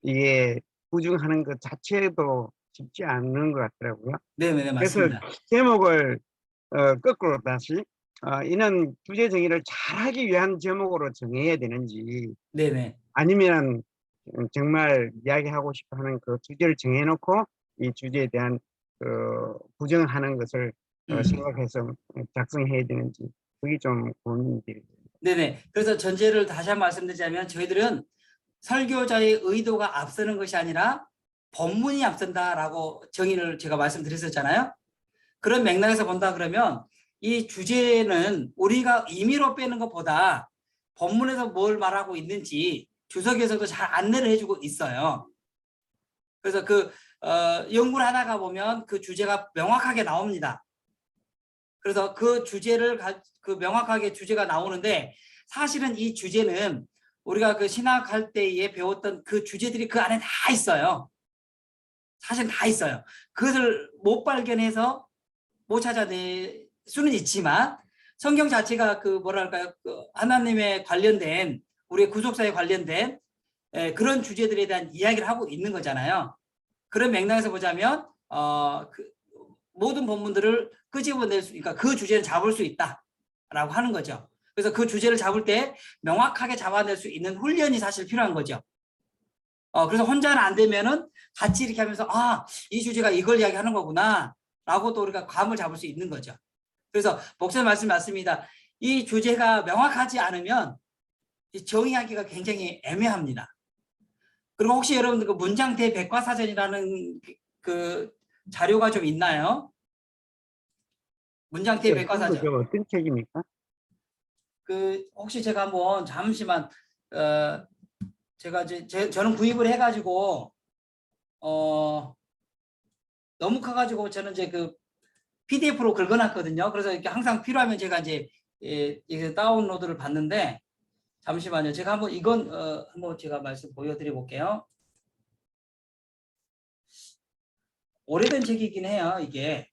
이게 부정하는 것 자체도 쉽지 않은 것 같더라고요. 네네, 그래서 맞습니다. 제목을 거꾸로 다시 이는 주제 정의를 잘하기 위한 제목으로 정해야 되는지 네네. 아니면 정말 이야기하고 싶어 하는 그 주제를 정해놓고 이 주제에 대한 부정하는 것을 생각해서 작성해야 되는지 그게 좀 고민이 네네. 그래서 전제를 다시 한번 말씀드리자면 저희들은 설교자의 의도가 앞서는 것이 아니라 본문이 앞선다라고 정의를 제가 말씀드렸었잖아요. 그런 맥락에서 본다 그러면 이 주제는 우리가 임의로 빼는 것보다 본문에서 뭘 말하고 있는지 주석에서도 잘 안내를 해주고 있어요. 그래서 연구를 하다가 보면 그 주제가 명확하게 나옵니다. 그래서 그 주제를 명확하게 주제가 나오는데 사실은 이 주제는 우리가 그 신학할 때에 배웠던 그 주제들이 그 안에 다 있어요. 사실 다 있어요. 그것을 못 발견해서 못 찾아낼 수는 있지만 성경 자체가 그 뭐랄까요, 그 하나님의 관련된 우리의 구속사에 관련된 그런 주제들에 대한 이야기를 하고 있는 거잖아요. 그런 맥락에서 보자면 그 모든 본문들을 끄집어낼 수, 그러니까 그 주제를 잡을 수 있다라고 하는 거죠. 그래서 그 주제를 잡을 때 명확하게 잡아낼 수 있는 훈련이 사실 필요한 거죠. 그래서 혼자는 안 되면은 같이 이렇게 하면서 이 주제가 이걸 이야기하는 거구나 라고 또 우리가 감을 잡을 수 있는 거죠. 그래서 목사님 말씀 맞습니다. 이 주제가 명확하지 않으면 정의하기가 굉장히 애매합니다. 그리고 혹시 여러분들 그 문장대 백과사전이라는 그 자료가 좀 있나요? 문장대 백과사전. 저 어떤 책입니까? 그 혹시 제가 한번 잠시만 제가 이제 저는 구입을 해가지고 너무 커가지고 저는 이제 그 PDF로 긁어놨거든요. 그래서 이렇게 항상 필요하면 제가 이제 이게 다운로드를 받는데 잠시만요. 제가 한번 이건 한번 제가 말씀 보여드려 볼게요. 오래된 책이긴 해요, 이게.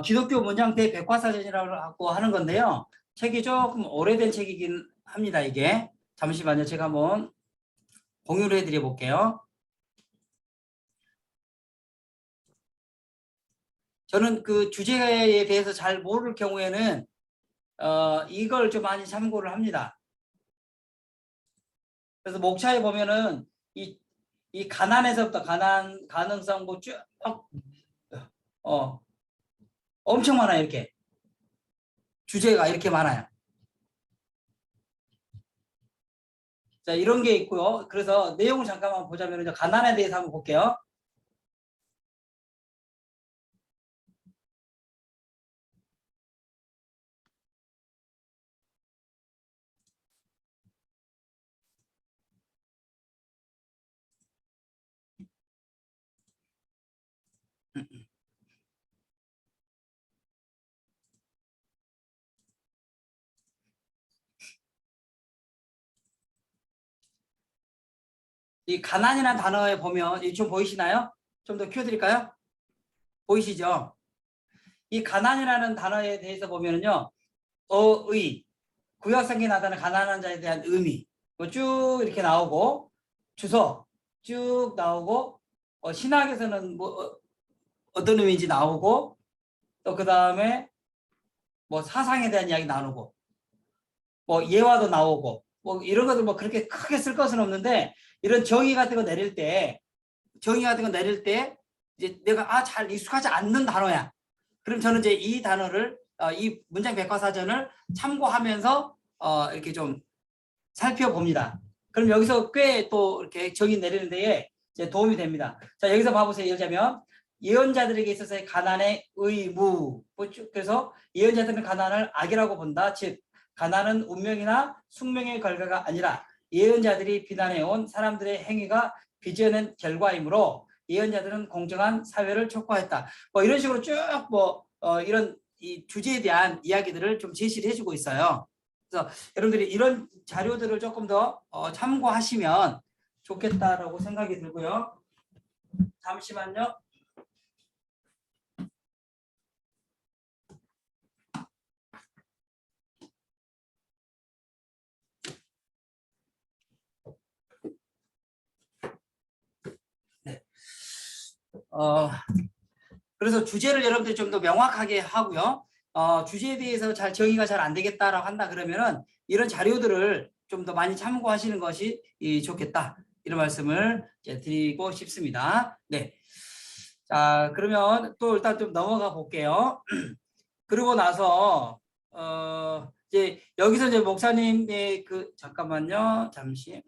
기독교 문장대 백과사전이라고 하는 건데요. 책이 조금 오래된 책이긴 합니다, 이게. 잠시만요. 제가 한번 공유를 해드려 볼게요. 저는 그 주제에 대해서 잘 모를 경우에는 이걸 좀 많이 참고를 합니다. 그래서 목차에 보면은 이 가난에서부터 가능성 뭐 쭉 엄청 많아요. 이렇게 주제가 이렇게 많아요. 자, 이런 게 있고요. 그래서 내용을 잠깐만 보자면 이제 가난에 대해서 한번 볼게요. 이 가난이라는 단어에 보면 좀 보이시나요? 좀 더 키워드릴까요? 보이시죠? 이 가난이라는 단어에 대해서 보면은요, 구약성경에 나타나는 가난한 자에 대한 의미, 쭉 이렇게 나오고, 주소 쭉 나오고, 신학에서는 뭐 어떤 의미인지 나오고, 또 그 다음에 뭐 사상에 대한 이야기 나누고, 뭐 예화도 나오고, 뭐 이런 것들 뭐 그렇게 크게 쓸 것은 없는데, 이런 정의 같은 거 내릴 때 이제 내가 잘 익숙하지 않는 단어야. 그럼 저는 이제 이 단어를 이 문장 백과사전을 참고하면서 이렇게 좀 살펴봅니다. 그럼 여기서 꽤 또 이렇게 정의 내리는 데에 이제 도움이 됩니다. 자, 여기서 봐보세요. 예를 들자면 예언자들에게 있어서의 가난의 의무. 그래서 예언자들은 가난을 악이라고 본다. 즉 가난은 운명이나 숙명의 결과가 아니라 예언자들이 비난해온 사람들의 행위가 빚어낸 결과이므로 예언자들은 공정한 사회를 촉구했다. 뭐 이런 식으로 쭉 이런 이 주제에 대한 이야기들을 좀 제시를 해주고 있어요. 그래서 여러분들이 이런 자료들을 조금 더 참고하시면 좋겠다라고 생각이 들고요. 잠시만요. 네. 그래서 주제를 여러분들이 좀 더 명확하게 하고요. 주제에 대해서 정의가 잘 안 되겠다라고 한다 그러면은 이런 자료들을 좀 더 많이 참고하시는 것이 좋겠다. 이런 말씀을 이제 드리고 싶습니다. 네. 자, 그러면 또 일단 좀 넘어가 볼게요. 그러고 나서 이제 여기서 이제 목사님의 잠깐만요. 잠시.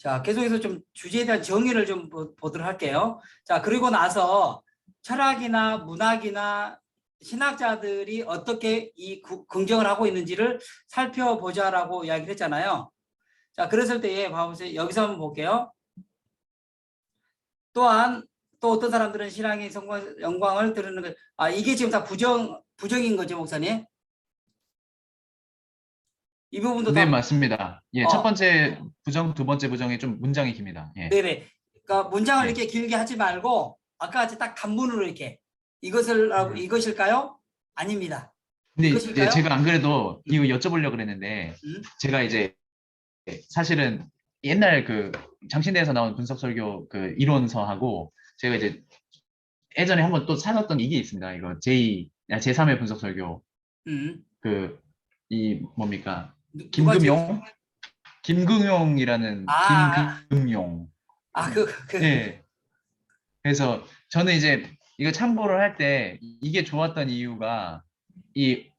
자, 계속해서 좀 주제에 대한 정의를 좀 보도록 할게요. 자, 그리고 나서 철학이나 문학이나 신학자들이 어떻게 이 긍정을 하고 있는지를 살펴보자라고 이야기를 했잖아요. 자, 그랬을 때에 봐보세요. 여기서 한번 볼게요. 또한 또 어떤 사람들은 신앙의 영광을 드러내는 것. 아, 이게 지금 다 부정인 거죠, 목사님? 이 부분도 네, 다 맞습니다. 예, 첫 어, 번째 부정, 두 번째 부정이 좀 문장이 깁니다. 예. 네네. 그러니까 문장을 네. 이렇게 길게 하지 말고 아까 같이 딱 단문으로 이렇게 이것일까요? 아닙니다. 근데 이제 이것일까요? 제가 안 그래도 이거 여쭤보려고 그랬는데 음? 제가 이제 사실은 옛날 그 장신대에서 나온 분석설교 그 이론서하고 제가 이제 예전에 한번 또 찾았던 이게 있습니다. 이거 제3의 분석설교 음. 그 이 뭡니까? 누가 김금용이라는 아, 김금용. 그, 예. 그래서 저는 이제 이거 참고를 할 때 이게 좋았던 이유가 이게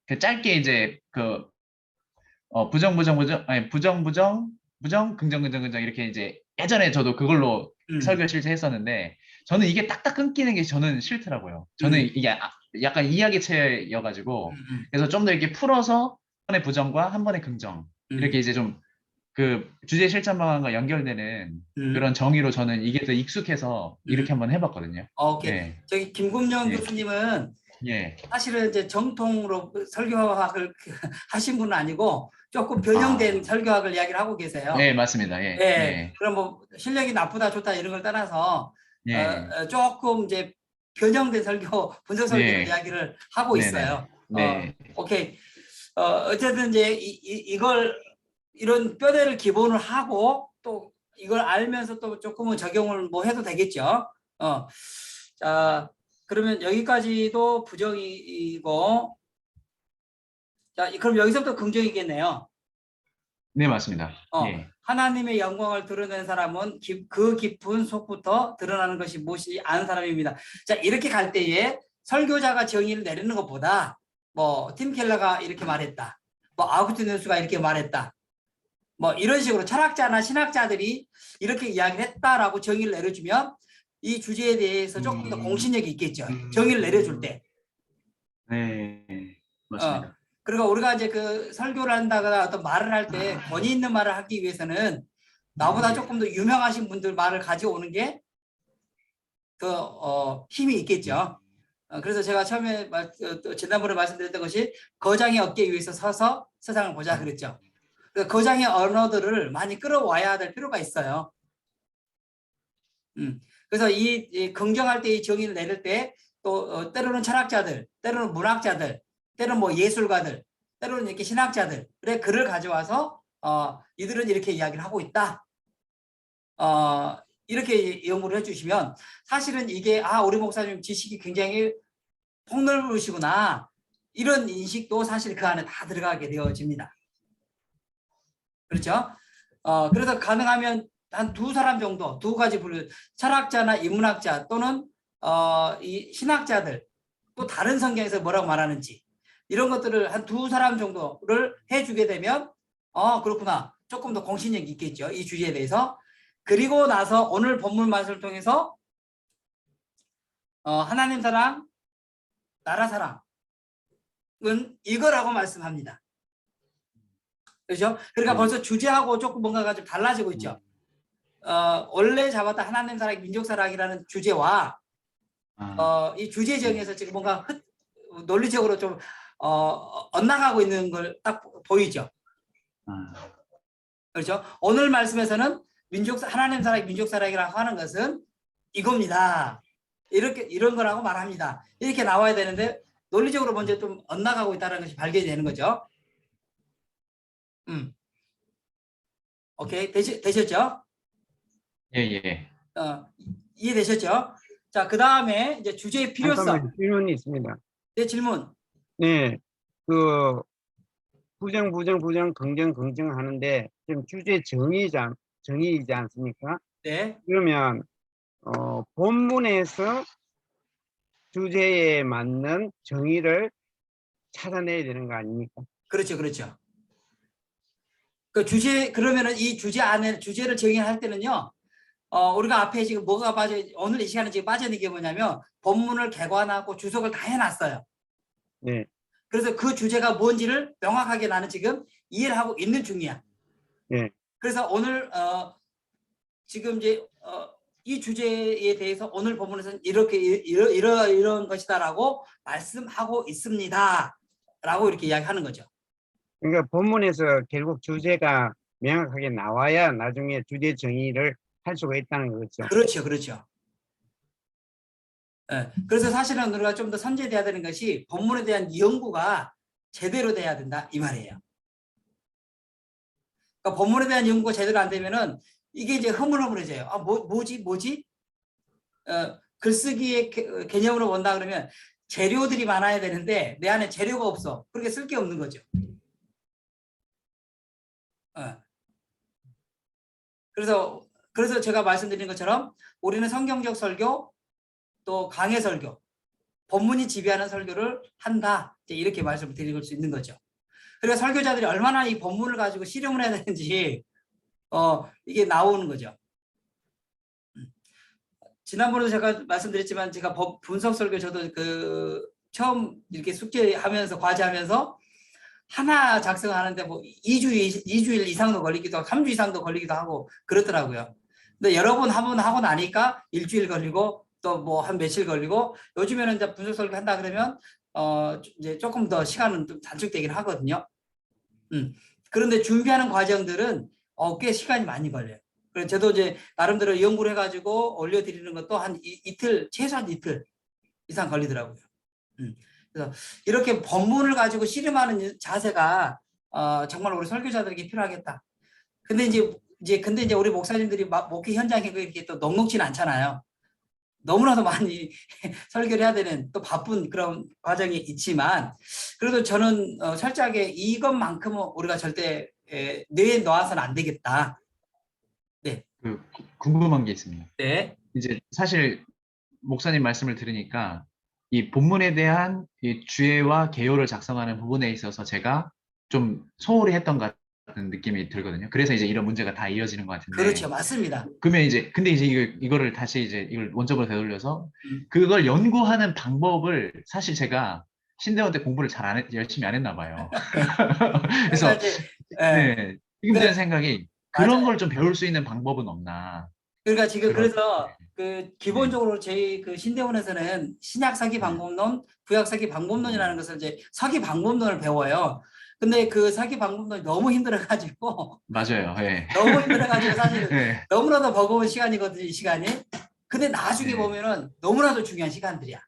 그 짧게 이제 그 부정 긍정 이렇게 이제 예전에 저도 그걸로 설교 실제했었는데 저는 이게 딱딱 끊기는 게 저는 싫더라고요. 저는 이게 약간 이야기체여가지고 그래서 좀 더 이렇게 풀어서 한 번의 부정과 한 번의 긍정 이렇게 이제 좀 그 주제 실천 방안과 연결되는 그런 정의로 저는 이게 더 익숙해서 이렇게 한번 해봤거든요. 오케이. 예. 저기 김금영 예. 교수님은 예. 사실은 이제 정통으로 설교학을 하신 분은 아니고 조금 변형된 설교학을 이야기를 하고 계세요. 네, 맞습니다. 예. 예. 예. 그럼 뭐 실력이 나쁘다 좋다 이런 걸 떠나서 예. 조금 이제 변형된 설교, 분석 설교를 네. 이야기를 하고 네네. 있어요. 네. 오케이. 어쨌든 이제 이걸 이런 뼈대를 기본으로 하고 또 이걸 알면서 또 조금은 적용을 뭐 해도 되겠죠. 자, 그러면 여기까지도 부정이고, 자, 그럼 여기서부터 긍정이겠네요. 네, 맞습니다. 예. 하나님의 영광을 드러낸 사람은 그 깊은 속부터 드러나는 것이 무엇이 아는 사람입니다. 자, 이렇게 갈 때에 설교자가 정의를 내리는 것보다 뭐 팀 켈러가 이렇게 말했다. 뭐 아우구스티누스가 이렇게 말했다. 뭐 이런 식으로 철학자나 신학자들이 이렇게 이야기를 했다라고 정의를 내려주면 이 주제에 대해서 조금 더 공신력이 있겠죠. 정의를 내려줄 때. 네, 맞습니다. 그리고 우리가 이제 그 설교를 한다거나 어떤 말을 할 때 권위 있는 말을 하기 위해서는 나보다 조금 더 유명하신 분들 말을 가져오는 게 더 힘이 있겠죠. 그래서 제가 처음에 지난번에 말씀드렸던 것이 거장의 어깨 위에서 서서 세상을 보자 그랬죠. 거장의 언어들을 많이 끌어와야 될 필요가 있어요. 그래서 이 긍정할 때 이 정의를 내릴 때 또 때로는 철학자들, 때로는 문학자들, 때로는 뭐 예술가들, 때로는 이렇게 신학자들의 글을 가져와서 이들은 이렇게 이야기를 하고 있다. 이렇게 연구를 해주시면 사실은 이게 우리 목사님 지식이 굉장히 폭넓으시구나 이런 인식도 사실 그 안에 다 들어가게 되어집니다. 그렇죠? 그래서 가능하면 한 두 사람 정도, 두 가지 분류, 철학자나 인문학자 또는 이 신학자들 또 다른 성경에서 뭐라고 말하는지 이런 것들을 한 두 사람 정도를 해주게 되면 그렇구나 조금 더 공신력이 있겠죠. 이 주제에 대해서. 그리고 나서 오늘 본문 말씀을 통해서 하나님 사랑, 나라 사랑은 이거라고 말씀합니다. 그렇죠? 그러니까 벌써 주제하고 조금 뭔가가 좀 달라지고 있죠. 원래 잡았던 하나님 사랑, 민족 사랑이라는 주제와 이 주제 정에서 지금 뭔가 논리적으로 좀 엇나가고 있는 걸 딱 보이죠. 그렇죠? 오늘 말씀에서는 하나님 사랑, 민족 사랑이라고 하는 것은 이겁니다. 이런 거라고 말합니다. 이렇게 나와야 되는데 논리적으로 먼저 좀 엇나가고 있다는 것이 발견이 되는 거죠. 오케이. 되셨죠? 예. 이해되셨죠? 자, 그 다음에 이제 주제의 필요성. 잠깐만 질문이 있습니다. 네, 질문. 네, 그 부정, 긍정 하는데 지금 주제 정의이지 않습니까? 네, 그러면 본문에서 주제에 맞는 정의를 찾아내야 되는 거 아닙니까? 그렇죠. 그 주제 그러면은 이 주제 안에 주제를 정의할 때는요. 우리가 앞에 지금 뭐가 빠져 오늘 이 시간에 지금 빠져있는 게 뭐냐면 본문을 개관하고 주석을 다 해놨어요. 네. 그래서 그 주제가 뭔지를 명확하게 나는 지금 이해를 하고 있는 중이야. 네. 그래서 오늘 지금 이제 이 주제에 대해서 오늘 본문에서는 이렇게 이런 것이다라고 말씀하고 있습니다라고 이렇게 이야기하는 거죠. 그러니까 본문에서 결국 주제가 명확하게 나와야 나중에 주제 정의를 할 수가 있다는 거죠. 그렇죠, 그렇죠. 예, 그래서 사실은 우리가 좀 더 선제돼야 되는 것이 본문에 대한 연구가 제대로 돼야 된다 이 말이에요. 그러니까 본문에 대한 연구가 제대로 안 되면은 이게 이제 흐물흐물해져요. 아, 뭐지? 글쓰기의 개념으로 본다 그러면 재료들이 많아야 되는데 내 안에 재료가 없어. 그렇게 쓸 게 없는 거죠. 그래서 제가 말씀드린 것처럼 우리는 성경적 설교 또 강해 설교, 본문이 지배하는 설교를 한다. 이렇게 말씀을 드릴 수 있는 거죠. 그리고 설교자들이 얼마나 이 본문을 가지고 실험을 해야 되는지 이게 나오는 거죠. 지난번에도 제가 말씀드렸지만 제가 분석 설교 저도 처음 이렇게 숙제하면서 과제하면서 하나 작성하는데 뭐 2주일 이상도 걸리기도 하고 3주 이상도 걸리기도 하고 그렇더라고요. 근데 여러 번 한 번 하고 나니까 일주일 걸리고 또 뭐 한 며칠 걸리고 요즘에는 이제 분석 설교 한다 그러면 이제 조금 더 시간은 좀 단축되긴 하거든요. 그런데 준비하는 과정들은 꽤 시간이 많이 걸려요. 그래서 저도 이제 나름대로 연구를 해가지고 올려드리는 것도 한 이틀, 최소한 이틀 이상 걸리더라고요. 그래서 이렇게 본문을 가지고 씨름하는 자세가 정말 우리 설교자들에게 필요하겠다. 근데 이제 우리 목사님들이 목회 현장에 이렇게 또 넉넉지는 않잖아요. 너무나도 많이 설교를 해야 되는 또 바쁜 그런 과정이 있지만 그래도 저는 철저하게 이것만큼은 우리가 절대 뇌에 넣어서는 안 되겠다. 네. 궁금한 게 있습니다. 네. 이제 사실 목사님 말씀을 들으니까 이 본문에 대한 이 주제와 개요를 작성하는 부분에 있어서 제가 좀 소홀히 했던 것 같은 느낌이 들거든요. 그래서 이제 이런 문제가 다 이어지는 것 같은데. 그렇죠, 맞습니다. 그러면 근데 이제 이거를 다시 이걸 원점으로 되돌려서 그걸 연구하는 방법을 사실 제가 신대원 때 공부를 열심히 안 했나 봐요. 그래서 네, 지금 든 생각이 그런 맞아요. 걸 좀 배울 수 있는 방법은 없나. 그러니까 지금 그런- 그래서 기본적으로 저희 신대원에서는 신약 사기 방법론, 구약 사기 방법론이라는 것을 이제 사기 방법론을 배워요. 근데 그 사기 방법론이 너무 힘들어가지고 맞아요. 예. 너무 힘들어가지고 사실은 예. 너무나도 버거운 시간이거든요, 이 시간이. 근데 나중에 네. 보면은 너무나도 중요한 시간들이야.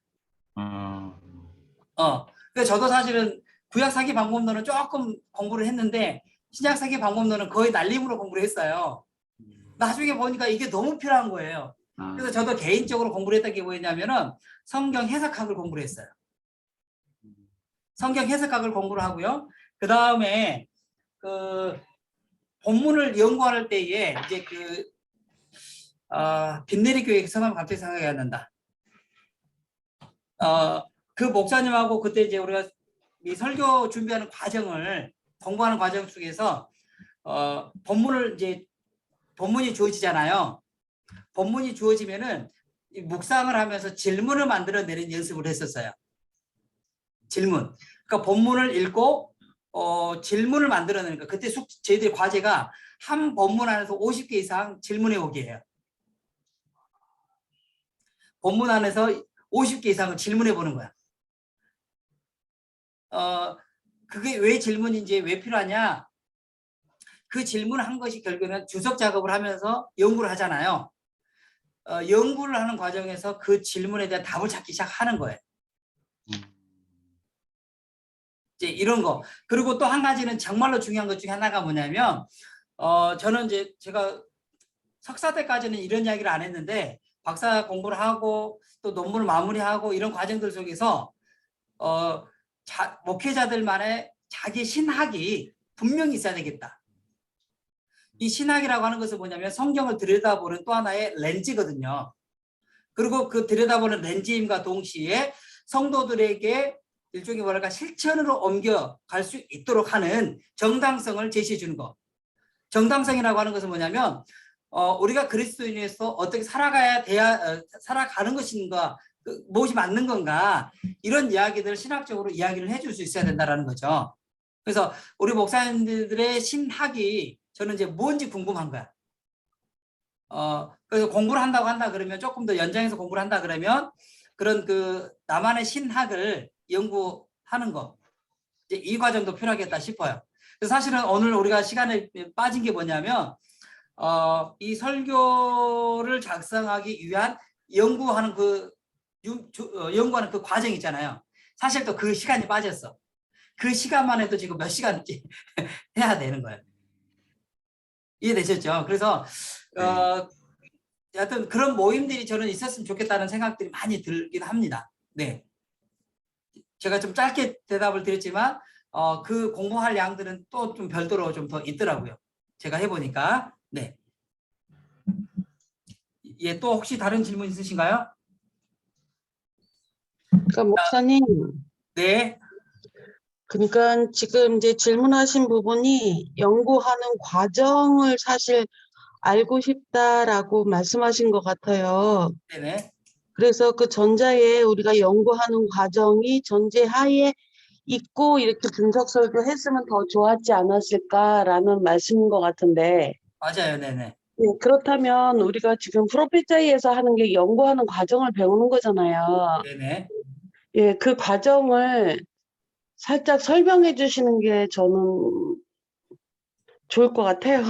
어, 근데 저도 사실은 구약 사기 방법론은 조금 공부를 했는데 신약 사기 방법론은 거의 날림으로 공부를 했어요. 나중에 보니까 이게 너무 필요한 거예요. 그래서 저도 개인적으로 공부를 했던 게 뭐였냐면은 성경 해석학을 공부를 했어요. 성경 해석학을 공부를 하고요. 그 다음에 본문을 연구할 때에 이제 빈내리 교회 성함 갑자기 생각이 안 난다. 그 목사님하고 그때 이제 우리가 이 설교 준비하는 과정을 공부하는 과정 속에서 본문이 주어지잖아요. 본문이 주어지면은 묵상을 하면서 질문을 만들어내는 연습을 했었어요. 질문. 그러니까 본문을 읽고 질문을 만들어내는 거. 그때 저희들의 과제가 한 본문 안에서 50개 이상 질문해 오기예요. 본문 안에서 50개 이상을 질문해 보는 거야. 그게 왜 질문인지 왜 필요하냐? 그 질문한 것이 결국에는 주석 작업을 하면서 연구를 하잖아요. 연구를 하는 과정에서 그 질문에 대한 답을 찾기 시작하는 거예요. 이제 이런 거. 그리고 또 한 가지는 정말로 중요한 것 중에 하나가 뭐냐면, 저는 이제 제가 석사 때까지는 이런 이야기를 안 했는데, 박사 공부를 하고 또 논문을 마무리하고 이런 과정들 속에서, 목회자들만의 자기 신학이 분명히 있어야 되겠다. 이 신학이라고 하는 것은 뭐냐면 성경을 들여다보는 또 하나의 렌즈거든요. 그리고 그 들여다보는 렌즈임과 동시에 성도들에게 일종의 뭐랄까 실천으로 옮겨갈 수 있도록 하는 정당성을 제시해 주는 거. 정당성이라고 하는 것은 뭐냐면 우리가 그리스도인으로서 어떻게 살아가는 것인가, 무엇이 맞는 건가, 이런 이야기들을 신학적으로 이야기를 해줄 수 있어야 된다라는 거죠. 그래서 우리 목사님들의 신학이 저는 이제 뭔지 궁금한 거야. 그래서 공부를 한다 그러면, 조금 더 연장해서 공부를 한다 그러면 그런 그 나만의 신학을 연구하는 거, 이제 이 과정도 필요하겠다 싶어요. 그래서 사실은 오늘 우리가 시간에 빠진 게 뭐냐면 이 설교를 작성하기 위한 연구하는 연구하는 그 과정 있잖아요. 사실 또 그 시간이 빠졌어. 그 시간만 해도 지금 몇 시간째 해야 되는 거예요. 이해되셨죠? 그래서 여하튼 그런 모임들이 저는 있었으면 좋겠다는 생각들이 많이 들긴 합니다. 네. 제가 좀 짧게 대답을 드렸지만 그 공부할 양들은 또 좀 별도로 좀 더 있더라고요. 제가 해보니까. 네. 예, 또 혹시 다른 질문 있으신가요? 그러니까 목사님, 네. 그러니까 지금 이제 질문하신 부분이 연구하는 과정을 사실 알고 싶다라고 말씀하신 것 같아요. 네네. 그래서 그 전자에 우리가 연구하는 과정이 전제하에 있고 이렇게 분석 설교했으면 더 좋았지 않았을까라는 말씀인 것 같은데, 맞아요. 네네. 예, 그렇다면 우리가 지금 프로필자이에서 하는 게 연구하는 과정을 배우는 거잖아요. 네네. 예, 그 과정을 살짝 설명해 주시는 게 저는 좋을 것 같아요.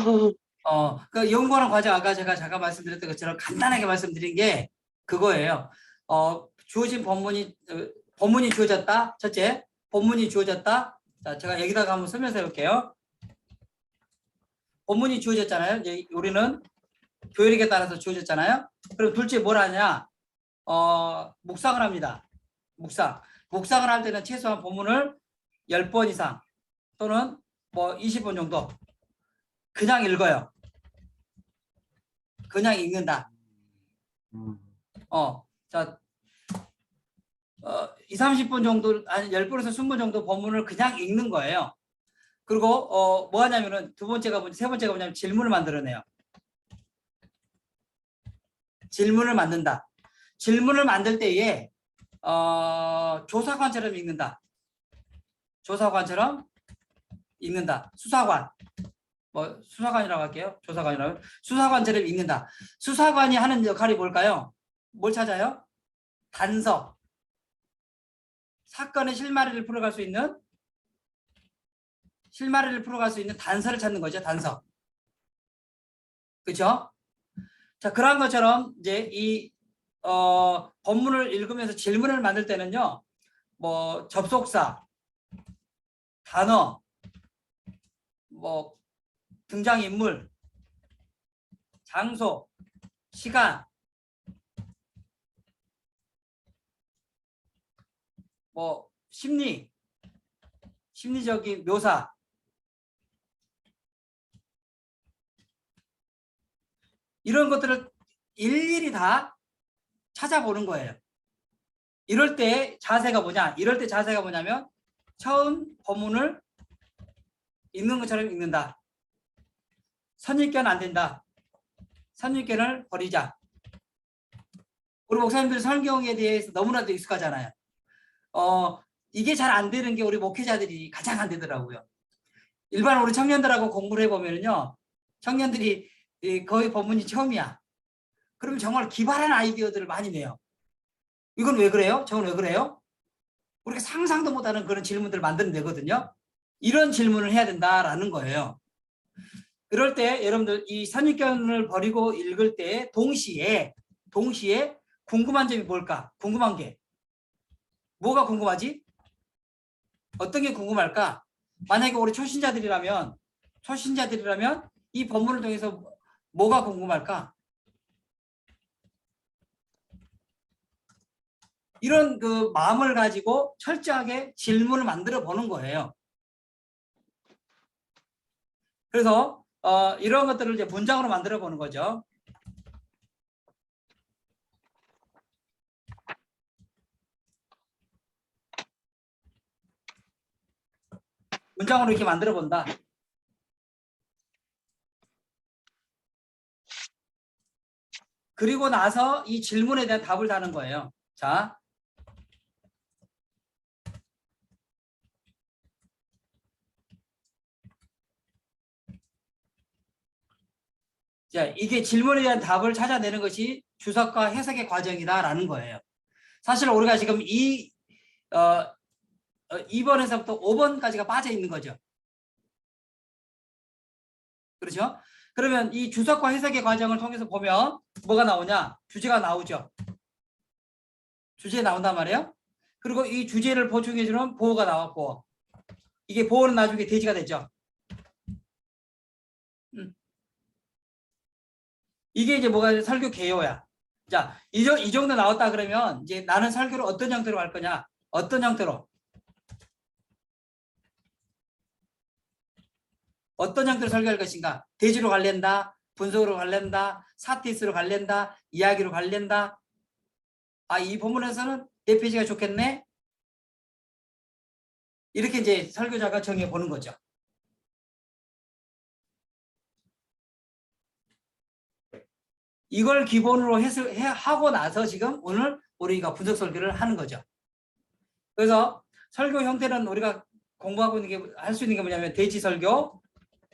그 연구하는 과정, 아까 제가 잠깐 말씀드렸던 것처럼 간단하게 말씀드린 게 그거예요. 주어진 본문이 주어졌다. 첫째, 본문이 주어졌다. 자, 제가 여기다가 한번 설명해 볼게요. 본문이 주어졌잖아요. 이제 우리는 교회력에 따라서 주어졌잖아요. 그럼 둘째 뭘 하냐? 묵상을 합니다. 묵상을 할 때는 최소한 본문을 10번 이상 또는 뭐 20번 정도 그냥 읽어요. 그냥 읽는다. 자, 2, 30분 정도, 아니 10분에서 20분 정도 본문을 그냥 읽는 거예요. 그리고 뭐 하냐면은 세 번째가 뭐냐면 질문을 만들어내요. 질문을 만든다. 질문을 만들 때에 조사관처럼 읽는다. 조사관처럼 읽는다. 수사관. 뭐 수사관이라고 할게요. 조사관이라고. 수사관처럼 읽는다. 수사관이 하는 역할이 뭘까요? 뭘 찾아요? 단서. 사건의 실마리를 풀어갈 수 있는 단서를 찾는 거죠. 단서. 그렇죠? 자, 그런 것처럼 이제 이 본문을 읽으면서 질문을 만들 때는요. 뭐 접속사, 단어, 뭐 등장인물, 장소, 시간, 뭐 심리적인 묘사, 이런 것들을 일일이 다 찾아보는 거예요. 이럴 때 자세가 뭐냐면 처음 본문을 읽는 것처럼 읽는다. 선입견 안 된다. 선입견을 버리자. 우리 목사님들 성경에 대해서 너무나도 익숙하잖아요. 이게 잘 안 되는 게 우리 목회자들이 가장 안 되더라고요. 일반 우리 청년들하고 공부를 해보면요. 청년들이 거의 본문이 처음이야. 그러면 정말 기발한 아이디어들을 많이 내요. 이건 왜 그래요? 저건 왜 그래요? 우리가 상상도 못하는 그런 질문들을 만들어내거든요. 이런 질문을 해야 된다라는 거예요. 그럴 때 여러분들 이 선입견을 버리고 읽을 때 동시에 궁금한 점이 뭘까? 궁금한 게 뭐가 궁금하지? 어떤 게 궁금할까? 만약에 우리 초신자들이라면 이 본문을 통해서 뭐가 궁금할까? 이런 그 마음을 가지고 철저하게 질문을 만들어 보는 거예요. 그래서 이런 것들을 이제 문장으로 만들어 보는 거죠. 문장으로 이렇게 만들어 본다. 그리고 나서 이 질문에 대한 답을 다는 거예요. 자, 이게 질문에 대한 답을 찾아내는 것이 주석과 해석의 과정이다라는 거예요. 사실 우리가 지금 2번에서부터 5번까지가 빠져 있는 거죠. 그렇죠? 그러면 이 주석과 해석의 과정을 통해서 보면 뭐가 나오냐? 주제가 나오죠. 주제 나온단 말이에요. 그리고 이 주제를 보충해주는 보어가 나왔고, 이게 보어는 나중에 대지가 됐죠. 이게 이제 뭐가 설교 개요야. 자, 이 정도 나왔다 그러면 이제 나는 설교를 어떤 형태로 할 거냐? 어떤 형태로? 어떤 형태로 설교할 것인가? 대지로 관련다, 분석으로 관련다, 사티스로 관련다, 이야기로 관련다. 아, 이 본문에서는 내 페이지가 좋겠네. 이렇게 이제 설교자가 정해 보는 거죠. 이걸 기본으로 하고 나서 지금 오늘 우리가 분석 설교를 하는 거죠. 그래서 설교 형태는 우리가 공부하고 있는 게 할 수 있는 게 뭐냐면 대지 설교,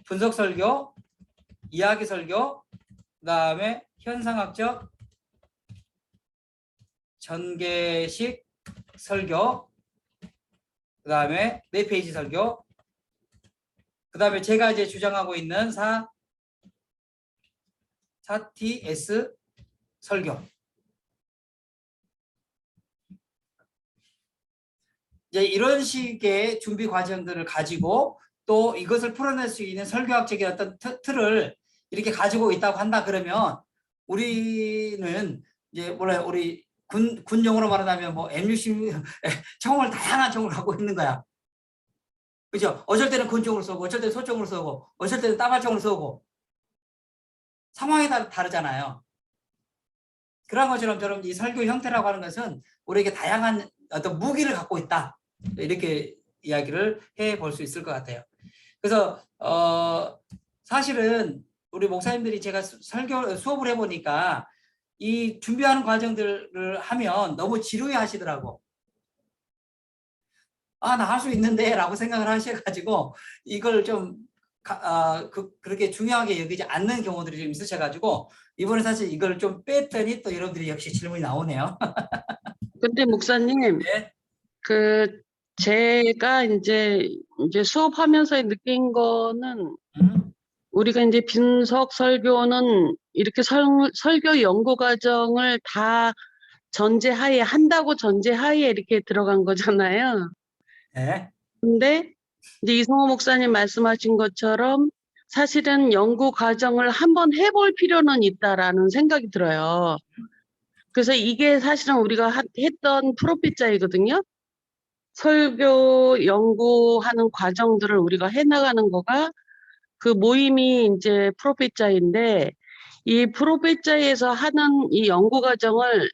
분석 설교, 이야기 설교, 그다음에 현상학적 전개식 설교, 그다음에 네 페이지 설교, 그다음에 제가 이제 주장하고 있는 4TS 설교. 이제 이런 식의 준비 과정들을 가지고 또 이것을 풀어낼 수 있는 설교학적인 어떤 틀을 이렇게 가지고 있다고 한다 그러면 우리는 이제 몰라요. 우리 군용어로 말하자면 뭐 M60 총을 다양한 총을 갖고 있는 거야. 그죠? 어쩔 때는 군총으로 쏘고, 어쩔 때는 소총으로 쏘고, 어쩔 때는 따발총으로 쏘고. 상황이 다르잖아요. 그런 것처럼 이 설교 형태라고 하는 것은 우리에게 다양한 어떤 무기를 갖고 있다. 이렇게 이야기를 해볼 수 있을 것 같아요. 그래서 사실은 우리 목사님들이 제가 수업을 해보니까 이 준비하는 과정들을 하면 너무 지루해 하시더라고. 아, 나 할 수 있는데 라고 생각을 하셔가지고 이걸 좀 그렇게 중요하게 여기지 않는 경우들이 좀 있으셔가지고 이번에 사실 이걸 좀 뺐더니 또 여러분들이 역시 질문이 나오네요. 근데 목사님, 네. 제가 이제 수업하면서 느낀 거는 우리가 이제 분석 설교는 이렇게 설교 연구 과정을 다 전제하에 한다고 전제하에 이렇게 들어간 거잖아요. 네. 근데 이제 이성호 목사님 말씀하신 것처럼 사실은 연구 과정을 한번 해볼 필요는 있다라는 생각이 들어요. 그래서 이게 사실은 우리가 했던 프로필자이거든요. 설교 연구하는 과정들을 우리가 해나가는 거가 그 모임이 이제 프로필자인데 이 프로필자에서 하는 이 연구 과정을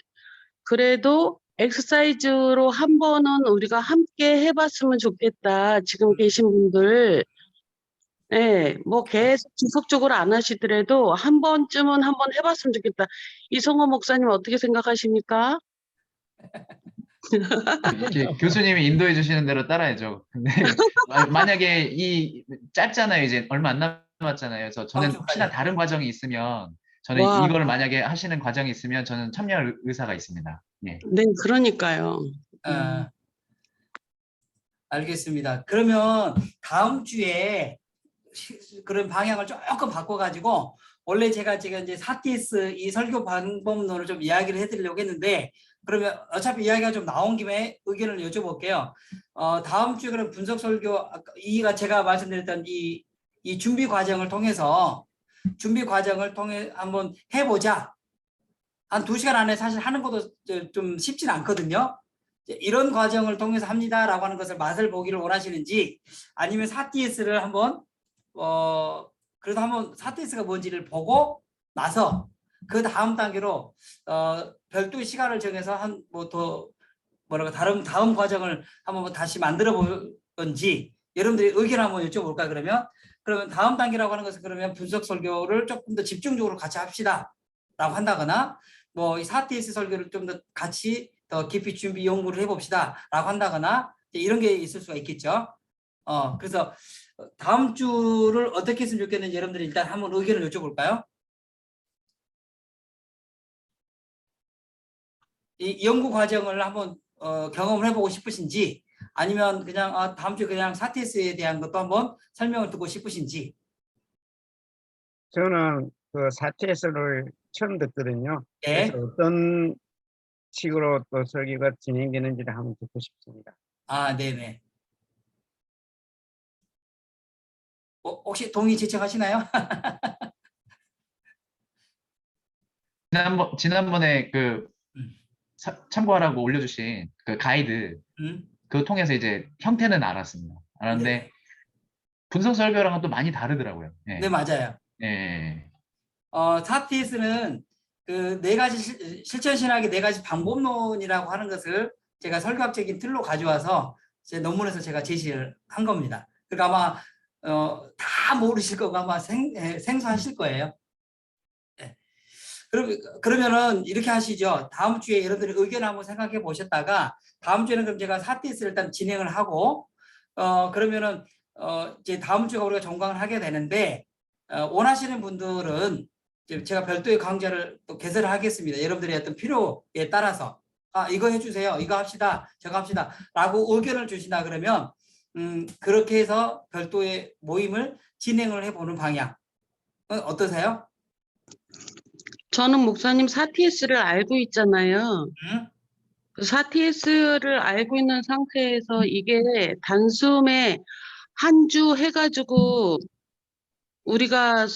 그래도 엑서사이즈로 한 번은 우리가 함께 해봤으면 좋겠다. 지금 계신 분들. 예, 뭐 계속 지속적으로 안 하시더라도 한 번쯤은 한번 해봤으면 좋겠다. 이성호 목사님 어떻게 생각하십니까? 이렇게 교수님이 인도해 주시는 대로 따라야죠. 근데 만약에 이 짧잖아요. 이제 얼마 안 남았잖아요. 그래서 저는 다음 혹시나 주까지. 다른 과정이 있으면 저는 와. 이걸 만약에 하시는 과정이 있으면 저는 참여할 의사가 있습니다. 예. 네, 그러니까요. 알겠습니다. 그러면 다음 주에 그런 방향을 조금 바꿔가지고 원래 제가 지금 이제 4TS 이 설교 방법론을 좀 이야기를 해드리려고 했는데 그러면 어차피 이야기가 좀 나온 김에 의견을 여쭤볼게요. 다음 주에 그럼 분석 설교 이가 제가 말씀드렸던 이 준비 과정을 통해서 한번 해보자. 한 2시간 안에 사실 하는 것도 좀 쉽진 않거든요. 이런 과정을 통해서 합니다라고 하는 것을 맛을 보기를 원하시는지 아니면 4TS를 한번 그래도 한번 4TS가 뭔지를 보고 나서 그 다음 단계로 별도의 시간을 정해서 한 뭐 더 다음 과정을 한번 다시 만들어 볼 건지 여러분들이 의견 한번 여쭤볼까 그러면 다음 단계라고 하는 것은 그러면 분석 설교를 조금 더 집중적으로 같이 합시다. 한다거나 뭐 이 4TS 설교를 좀 더 같이 더 깊이 준비 연구를 해봅시다라고 한다거나 이런 게 있을 수가 있겠죠. 그래서 다음 주를 어떻게 했으면 좋겠는지 여러분들이 일단 한번 의견을 여쭤볼까요? 이 연구 과정을 한번 경험을 해보고 싶으신지 아니면 그냥 다음 주에 그냥 4TS에 대한 것도 한번 설명을 듣고 싶으신지. 저는 그 4TS를 처음 듣거든요. 그래서 네. 어떤 식으로 또 설교가 진행되는지를 한번 듣고 싶습니다. 네네. 혹시 동의 제청하시나요? 지난번에 그 음, 참고하라고 올려주신 그 가이드 음, 그거 통해서 이제 형태는 알았습니다. 네. 알았는데 분석 설교랑은 또 많이 다르더라고요. 네, 예. 맞아요. 예. 4TS는 그 네 가지 실천 신학의 네 가지 방법론이라고 하는 것을 제가 설교학적인 틀로 가져와서 제 논문에서 제가 제시를 한 겁니다. 그러니까 아마 다 모르실 거고 아마 생소하실 거예요. 예. 그러면은 이렇게 하시죠. 다음 주에 여러분들이 의견 한번 생각해 보셨다가 다음 주에는 그럼 제가 4TS를 일단 진행을 하고 그러면은 이제 다음 주가 우리가 종강을 하게 되는데 원하시는 분들은 이제 제가 별도의 강좌를 또 개설을 하겠습니다. 여러분들의 어떤 필요에 따라서 이거 해주세요. 이거 합시다. 저거 합시다. 라고 의견을 주시나 그러면 그렇게 해서 별도의 모임을 진행을 해보는 방향. 어떠세요? 저는 목사님 4TS를 알고 있잖아요. 음? 4TS를 알고 있는 상태에서 이게 단숨에 한 주 해가지고 우리가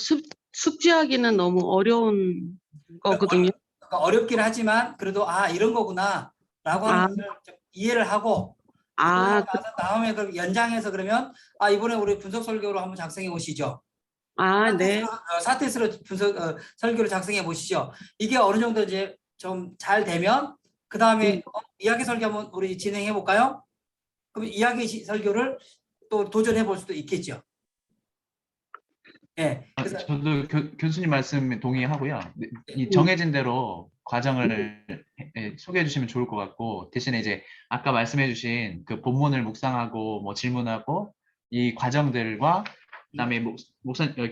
숙지하기는 너무 어려운 거거든요. 그러니까 어렵긴 하지만 그래도 이런 거구나 라고 하는 아, 것을 좀 이해를 하고 이해를 아, 하고 나서 다음에 그럼 연장해서 그러면 이번에 우리 분석 설교로 한번 작성해 보시죠. 네. 사테스로 분석 설교를 작성해 보시죠. 이게 어느 정도 이제 좀 잘 되면 그 다음에 이야기 설교 한번 우리 진행해 볼까요? 그럼 이야기 설교를 또 도전해 볼 수도 있겠죠. 예. 그래서 저도 교수님 말씀에 동의하고요. 이 음, 정해진 대로 과정을 소개해 주시면 좋을 것 같고, 대신에 이제 아까 말씀해 주신 그 본문을 묵상하고 뭐 질문하고 이 과정들과 그다음에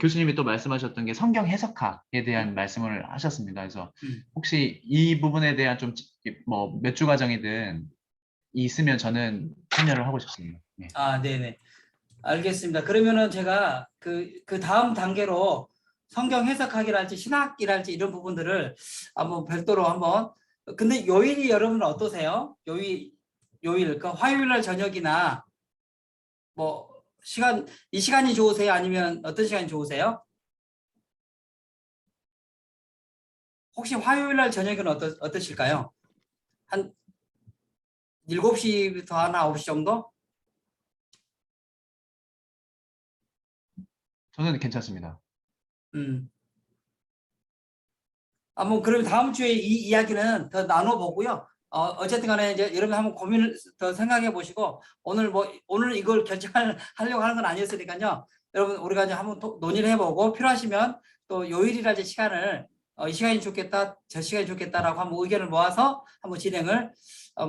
교수님이 또 말씀하셨던 게 성경 해석학에 대한 말씀을 하셨습니다. 그래서 음. 혹시 이 부분에 대한 좀 뭐 몇 주 과정이든 있으면 저는 참여를 하고 싶습니다. 예. 네네. 알겠습니다. 그러면은 제가 그 다음 단계로 성경 해석학이랄지 신학이랄지 이런 부분들을 한번 별도로 한번 근데 요일이 여러분은 어떠세요? 요일 그 화요일 날 저녁이나 뭐 이 시간이 좋으세요? 아니면 어떤 시간이 좋으세요? 혹시 화요일 날 저녁은 어떠실까요? 한 7시부터 한 9시 정도? 저는 괜찮습니다. 음. 뭐 그러면 다음 주에 이 이야기는 더 나눠보고요. 어쨌든 간에 이제 여러분 한번 고민을 더 생각해 보시고 오늘 이걸 결정하려고 하는 건 아니었으니까요. 여러분 우리가 이제 한번 논의를 해보고 필요하시면 또 요일이라든지 시간을 이 시간이 좋겠다, 저 시간이 좋겠다라고 한번 의견을 모아서 한번 진행을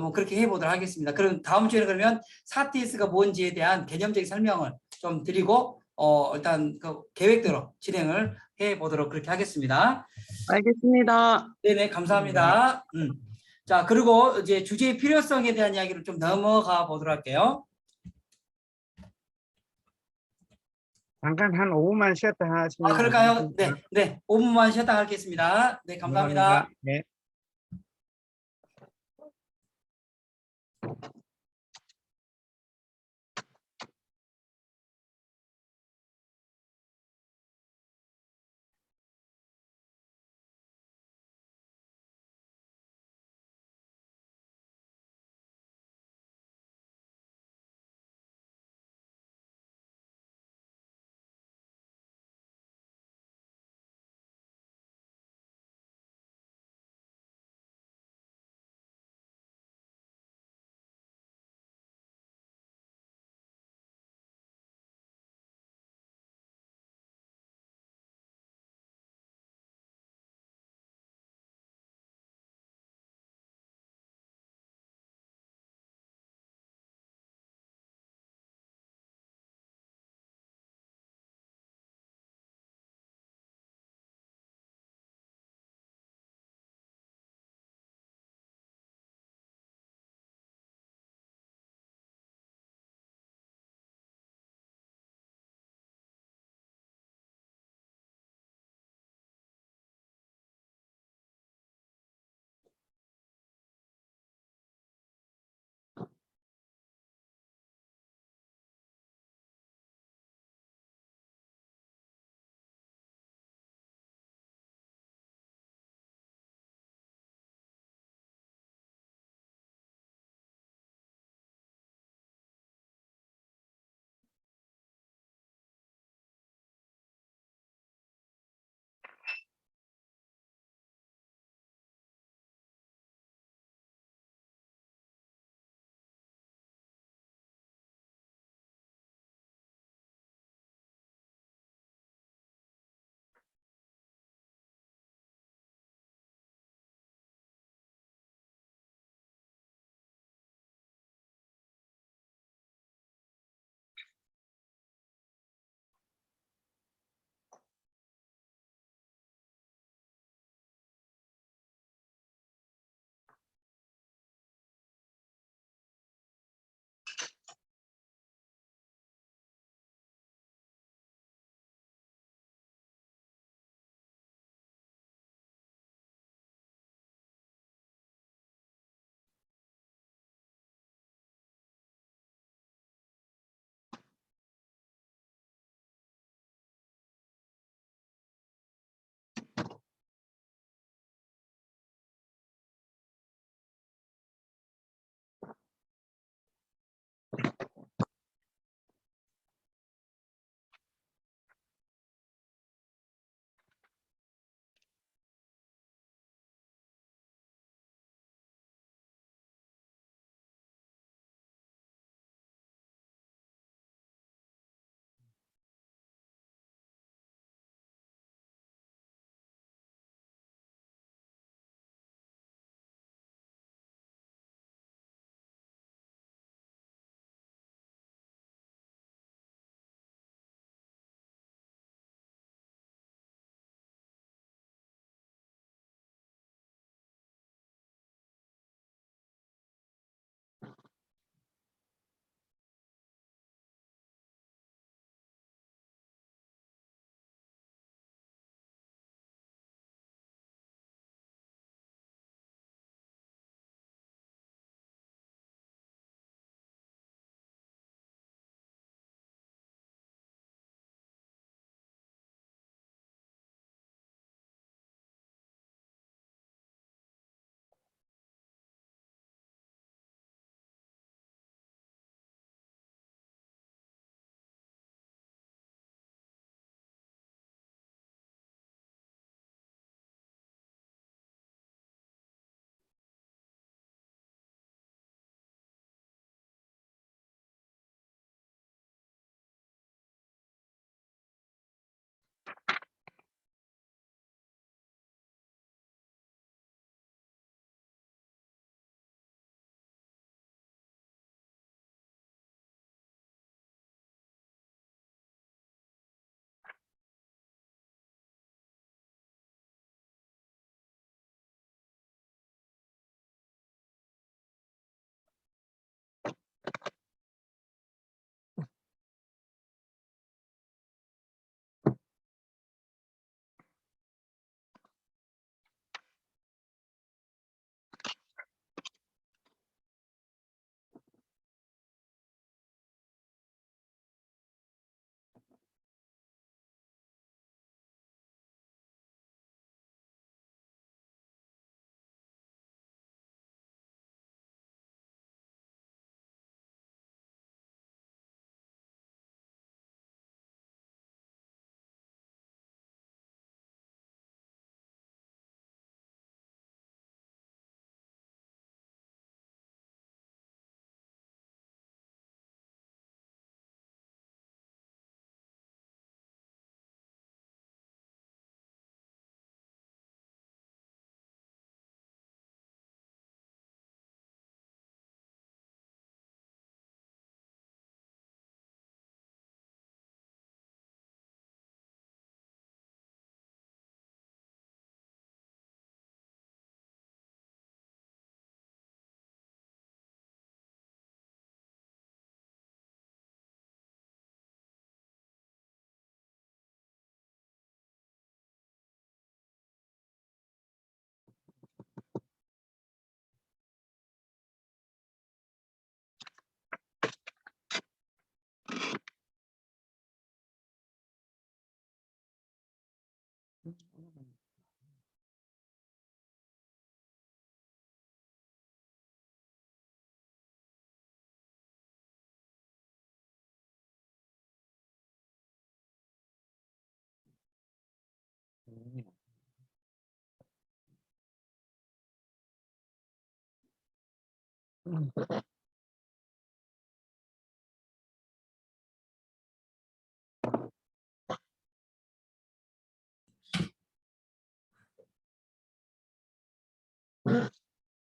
뭐 그렇게 해보도록 하겠습니다. 그럼 다음 주에는 그러면 사티스가 뭔지에 대한 개념적인 설명을 좀 드리고 일단 그 계획대로 진행을 해보도록 그렇게 하겠습니다. 알겠습니다. 네네, 감사합니다. 자, 그리고 이제 주제의 필요성에 대한 이야기를 좀 넘어가 보도록 할게요. 잠깐 한 5분만 쉬었다 하시면 안 그럴까요? 되겠습니까? 네, 네, 5분만 쉬었다 하겠습니다. 네, 감사합니다. 감사합니다. 네.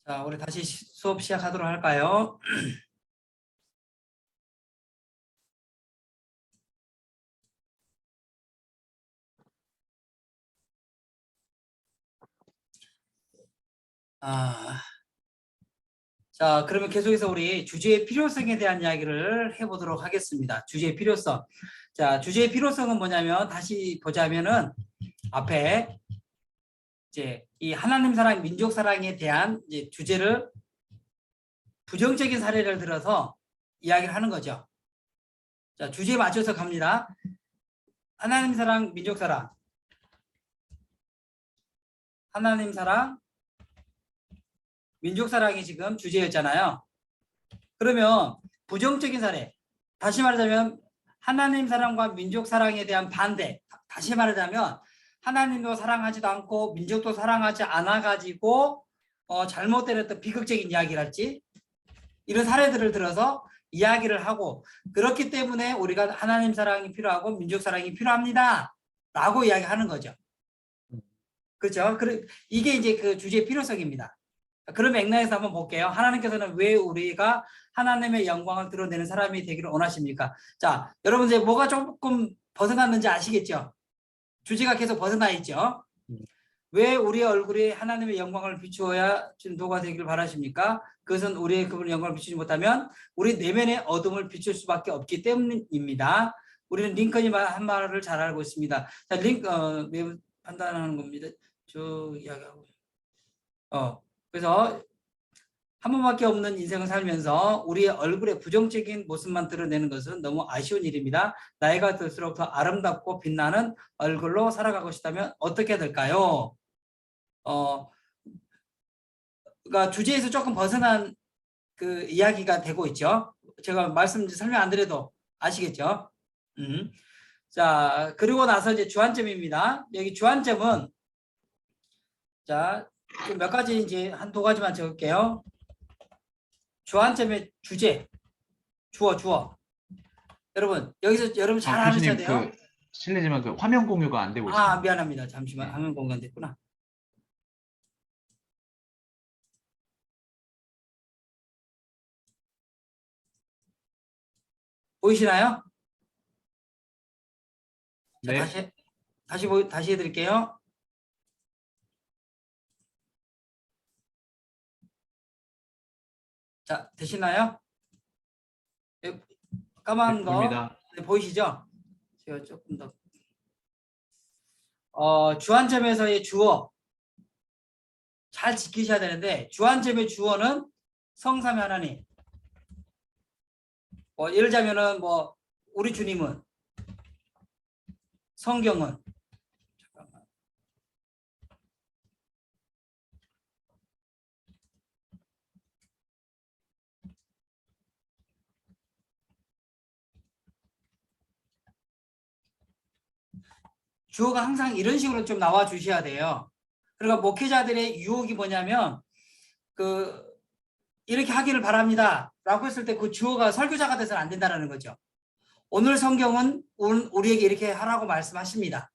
자, 우리 다시 수업 시작하도록 할까요? 자, 그러면 계속해서 우리 주제의 필요성에 대한 이야기를 해보도록 하겠습니다. 주제의 필요성. 자, 주제의 필요성은 뭐냐면 다시 보자면은 앞에 이제 이 하나님 사랑, 민족 사랑에 대한 이제 주제를 부정적인 사례를 들어서 이야기를 하는 거죠. 자, 주제에 맞춰서 갑니다. 하나님 사랑, 민족 사랑. 하나님 사랑, 민족 사랑이 지금 주제였잖아요. 그러면 부정적인 사례, 다시 말하자면 하나님 사랑과 민족 사랑에 대한 반대, 다시 말하자면 하나님도 사랑하지도 않고 민족도 사랑하지 않아 가지고 잘못된 어떤 비극적인 이야기랄지 이런 사례들을 들어서 이야기를 하고, 그렇기 때문에 우리가 하나님 사랑이 필요하고 민족 사랑이 필요합니다 라고 이야기하는 거죠. 그렇죠? 이게 이제 그 주제의 필요성입니다. 그런 맥락에서 한번 볼게요. 하나님께서는 왜 우리가 하나님의 영광을 드러내는 사람이 되기를 원하십니까? 자, 여러분 이제 뭐가 조금 벗어났는지 아시겠죠? 주제가 계속 벗어나 있죠. 왜 우리의 얼굴이 하나님의 영광을 비추어야 진도가 되기를 바라십니까? 그것은 우리의 그분의 영광을 비추지 못하면 우리 내면의 어둠을 비출 수밖에 없기 때문입니다. 우리는 링컨이 한 말을 잘 알고 있습니다. 자, 매우 판단하는 겁니다. 저 이야기하고. 그래서 한 번밖에 없는 인생을 살면서 우리의 얼굴의 부정적인 모습만 드러내는 것은 너무 아쉬운 일입니다. 나이가 들수록 더 아름답고 빛나는 얼굴로 살아가고 싶다면 어떻게 될까요? 그러니까 주제에서 조금 벗어난 그 이야기가 되고 있죠. 제가 설명 안 드려도 아시겠죠? 자, 그리고 나서 이제 주안점입니다. 여기 주안점은 자, 몇 가지 이제 한 두 가지만 적을게요. 주안점의 주제, 주어. 여러분 여기서 여러분 잘 알으셔야 돼요. 실례지만 그 화면 공유가 안 되고 있습니다. 미안합니다. 잠시만. 화면 공유됐구나. 보이시나요? 네. 자, 다시 해드릴게요. 자, 되시나요? 까만 거 보입니다. 네, 보이시죠? 제가 조금 더 주안점에서의 주어 잘 지키셔야 되는데, 주안점의 주어는 성삼위 하나님. 예를 들자면은 우리 주님은, 성경은, 잠깐만. 주어가 항상 이런 식으로 좀 나와 주셔야 돼요. 그러니까 목회자들의 유혹이 뭐냐면 이렇게 하기를 바랍니다 라고 했을 때 그 주어가 설교자가 돼서는 안 된다는 거죠. 오늘 성경은 우리에게 이렇게 하라고 말씀하십니다.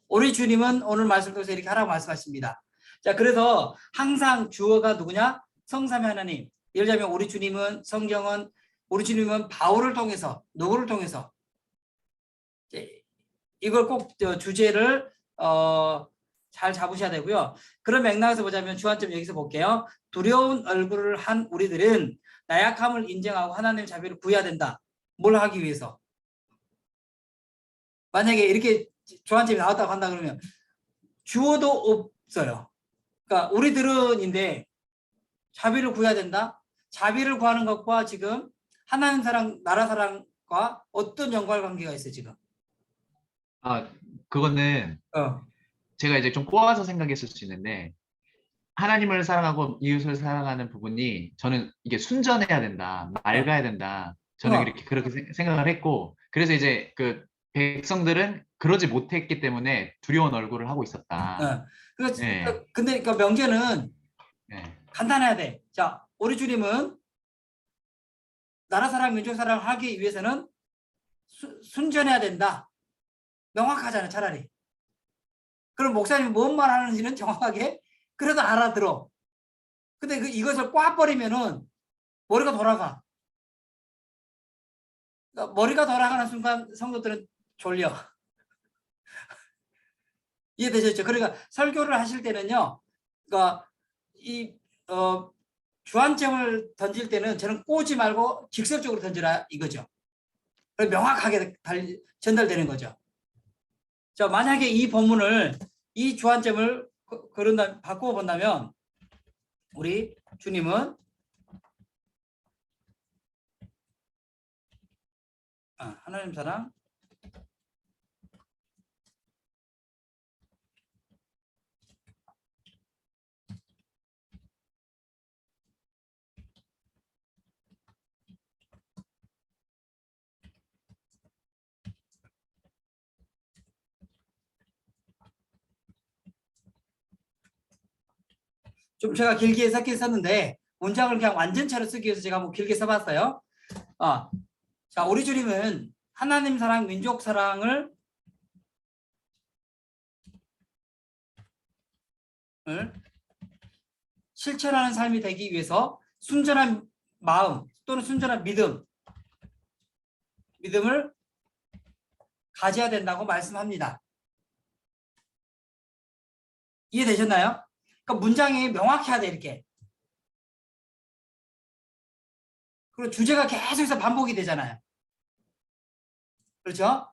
우리 주님은 오늘 말씀 통해서 이렇게 하라고 말씀하십니다. 자, 그래서 항상 주어가 누구냐? 성삼위 하나님. 예를 들자면 우리 주님은, 성경은, 우리 주님은 바울을 통해서, 누구를 통해서 이걸 꼭 주제를 잘 잡으셔야 되고요. 그런 맥락에서 보자면 주안점 여기서 볼게요. 두려운 얼굴을 한 우리들은 나약함을 인정하고 하나님의 자비를 구해야 된다. 뭘 하기 위해서? 만약에 이렇게 주안점이 나왔다고 한다 그러면 주어도 없어요. 그러니까 우리들은인데 자비를 구해야 된다. 자비를 구하는 것과 지금 하나님 사랑, 나라 사랑과 어떤 연관관계가 있어요 지금? 그거는 제가 이제 좀 꼬아서 생각했을 수 있는데, 하나님을 사랑하고 이웃을 사랑하는 부분이 저는 이게 순전해야 된다, 맑아야 된다. 저는 그렇게 생각을 했고, 그래서 이제 그 백성들은 그러지 못했기 때문에 두려운 얼굴을 하고 있었다. 근데 그러니까 명제는 네. 간단해야 돼. 자, 우리 주님은 나라 사랑, 민족 사랑을 하기 위해서는 순전해야 된다. 명확하잖아요, 차라리. 그럼 목사님이 뭔 말 하는지는 정확하게 그래도 알아들어. 근데 이것을 꽉 버리면은 머리가 돌아가. 그러니까 머리가 돌아가는 순간 성도들은 졸려. 이해되셨죠? 그러니까 설교를 하실 때는요, 그러니까 주안점을 던질 때는 저는 꼬지 말고 직설적으로 던지라 이거죠. 명확하게 전달되는 거죠. 자, 만약에 이 본문을 이 주안점을 바꾸어 본다면 우리 주님은 하나님 사랑, 좀 제가 길게 섞여 썼는데 문장을 그냥 완전체로 쓰기 위해서 제가 한번 길게 써봤어요. 자, 우리 주님은 하나님 사랑, 민족 사랑을 실천하는 삶이 되기 위해서 순전한 마음 또는 순전한 믿음을 가져야 된다고 말씀합니다. 이해되셨나요? 그러니까 문장이 명확해야 돼, 이렇게. 그리고 주제가 계속해서 반복이 되잖아요. 그렇죠?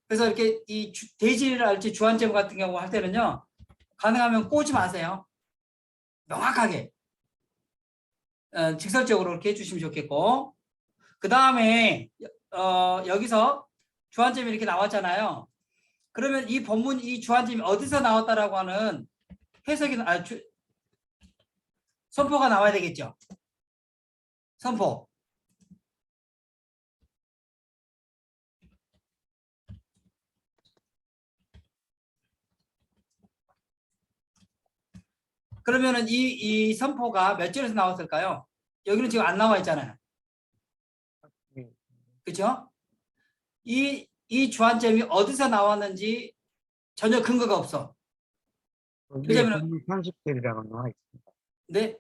그래서 이렇게 이 대지를 할지 주안점 같은 경우 할 때는요, 가능하면 꼬지 마세요. 명확하게. 직설적으로 이렇게 해주시면 좋겠고, 그 다음에 여기서 주안점이 이렇게 나왔잖아요. 그러면 이 본문, 이 주안점이 어디서 나왔다라고 하는 해석이, 선포가 나와야 되겠죠. 선포. 그러면은 이 선포가 몇 절에서 나왔을까요? 여기는 지금 안 나와 있잖아요. 그렇죠? 이 주안점이 어디서 나왔는지 전혀 근거가 없어. 위에 왜냐면은- 본문 30절이라고 나와 있습니다. 네?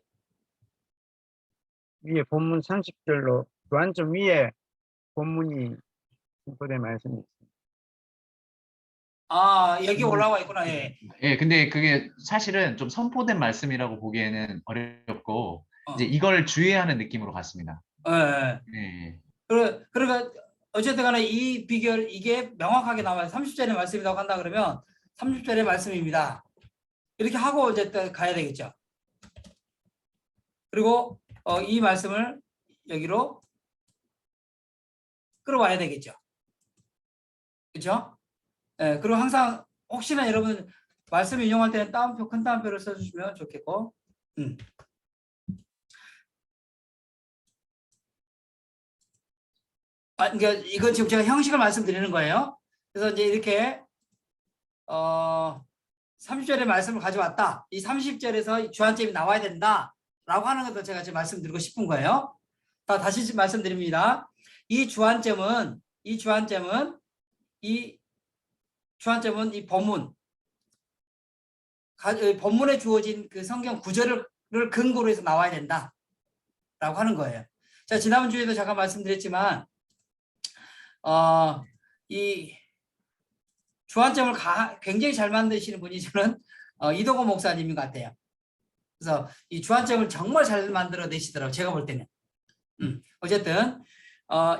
위에 본문 30절로 주안점 위에 본문이 선포된 말씀이 있습니다. 여기 올라와 있구나. 예. 예, 근데 그게 사실은 좀 선포된 말씀이라고 보기에는 어렵고 이제 어. 이걸 주의하는 느낌으로 갔습니다. 예. 예. 그러니까 어쨌든 간에 이 비결, 이게 명확하게 나와요. 30절의 말씀이라고 한다 그러면 30절의 말씀입니다. 이렇게 하고 이제 또 가야 되겠죠. 그리고 이 말씀을 여기로 끌어와야 되겠죠. 그렇죠? 예, 그리고 항상 혹시나 여러분 말씀 인용할 때는 따옴표, 큰 따옴표를 써주시면 좋겠고, 그러니까 이건 지금 제가 형식을 말씀드리는 거예요. 그래서 이제 이렇게 30절의 말씀을 가져왔다. 이 30절에서 주안점이 나와야 된다라고 하는 것도 제가 지금 말씀드리고 싶은 거예요. 다시 말씀드립니다. 이 주안점은 이 본문에 주어진 그 성경 구절을 근거로 해서 나와야 된다라고 하는 거예요. 자, 지난 주에도 잠깐 말씀드렸지만 이 주안점을 굉장히 잘 만드시는 분이 저는 이동호 목사님인 것 같아요. 그래서 이 주안점을 정말 잘 만들어 내시더라고요. 제가 볼 때는. 어쨌든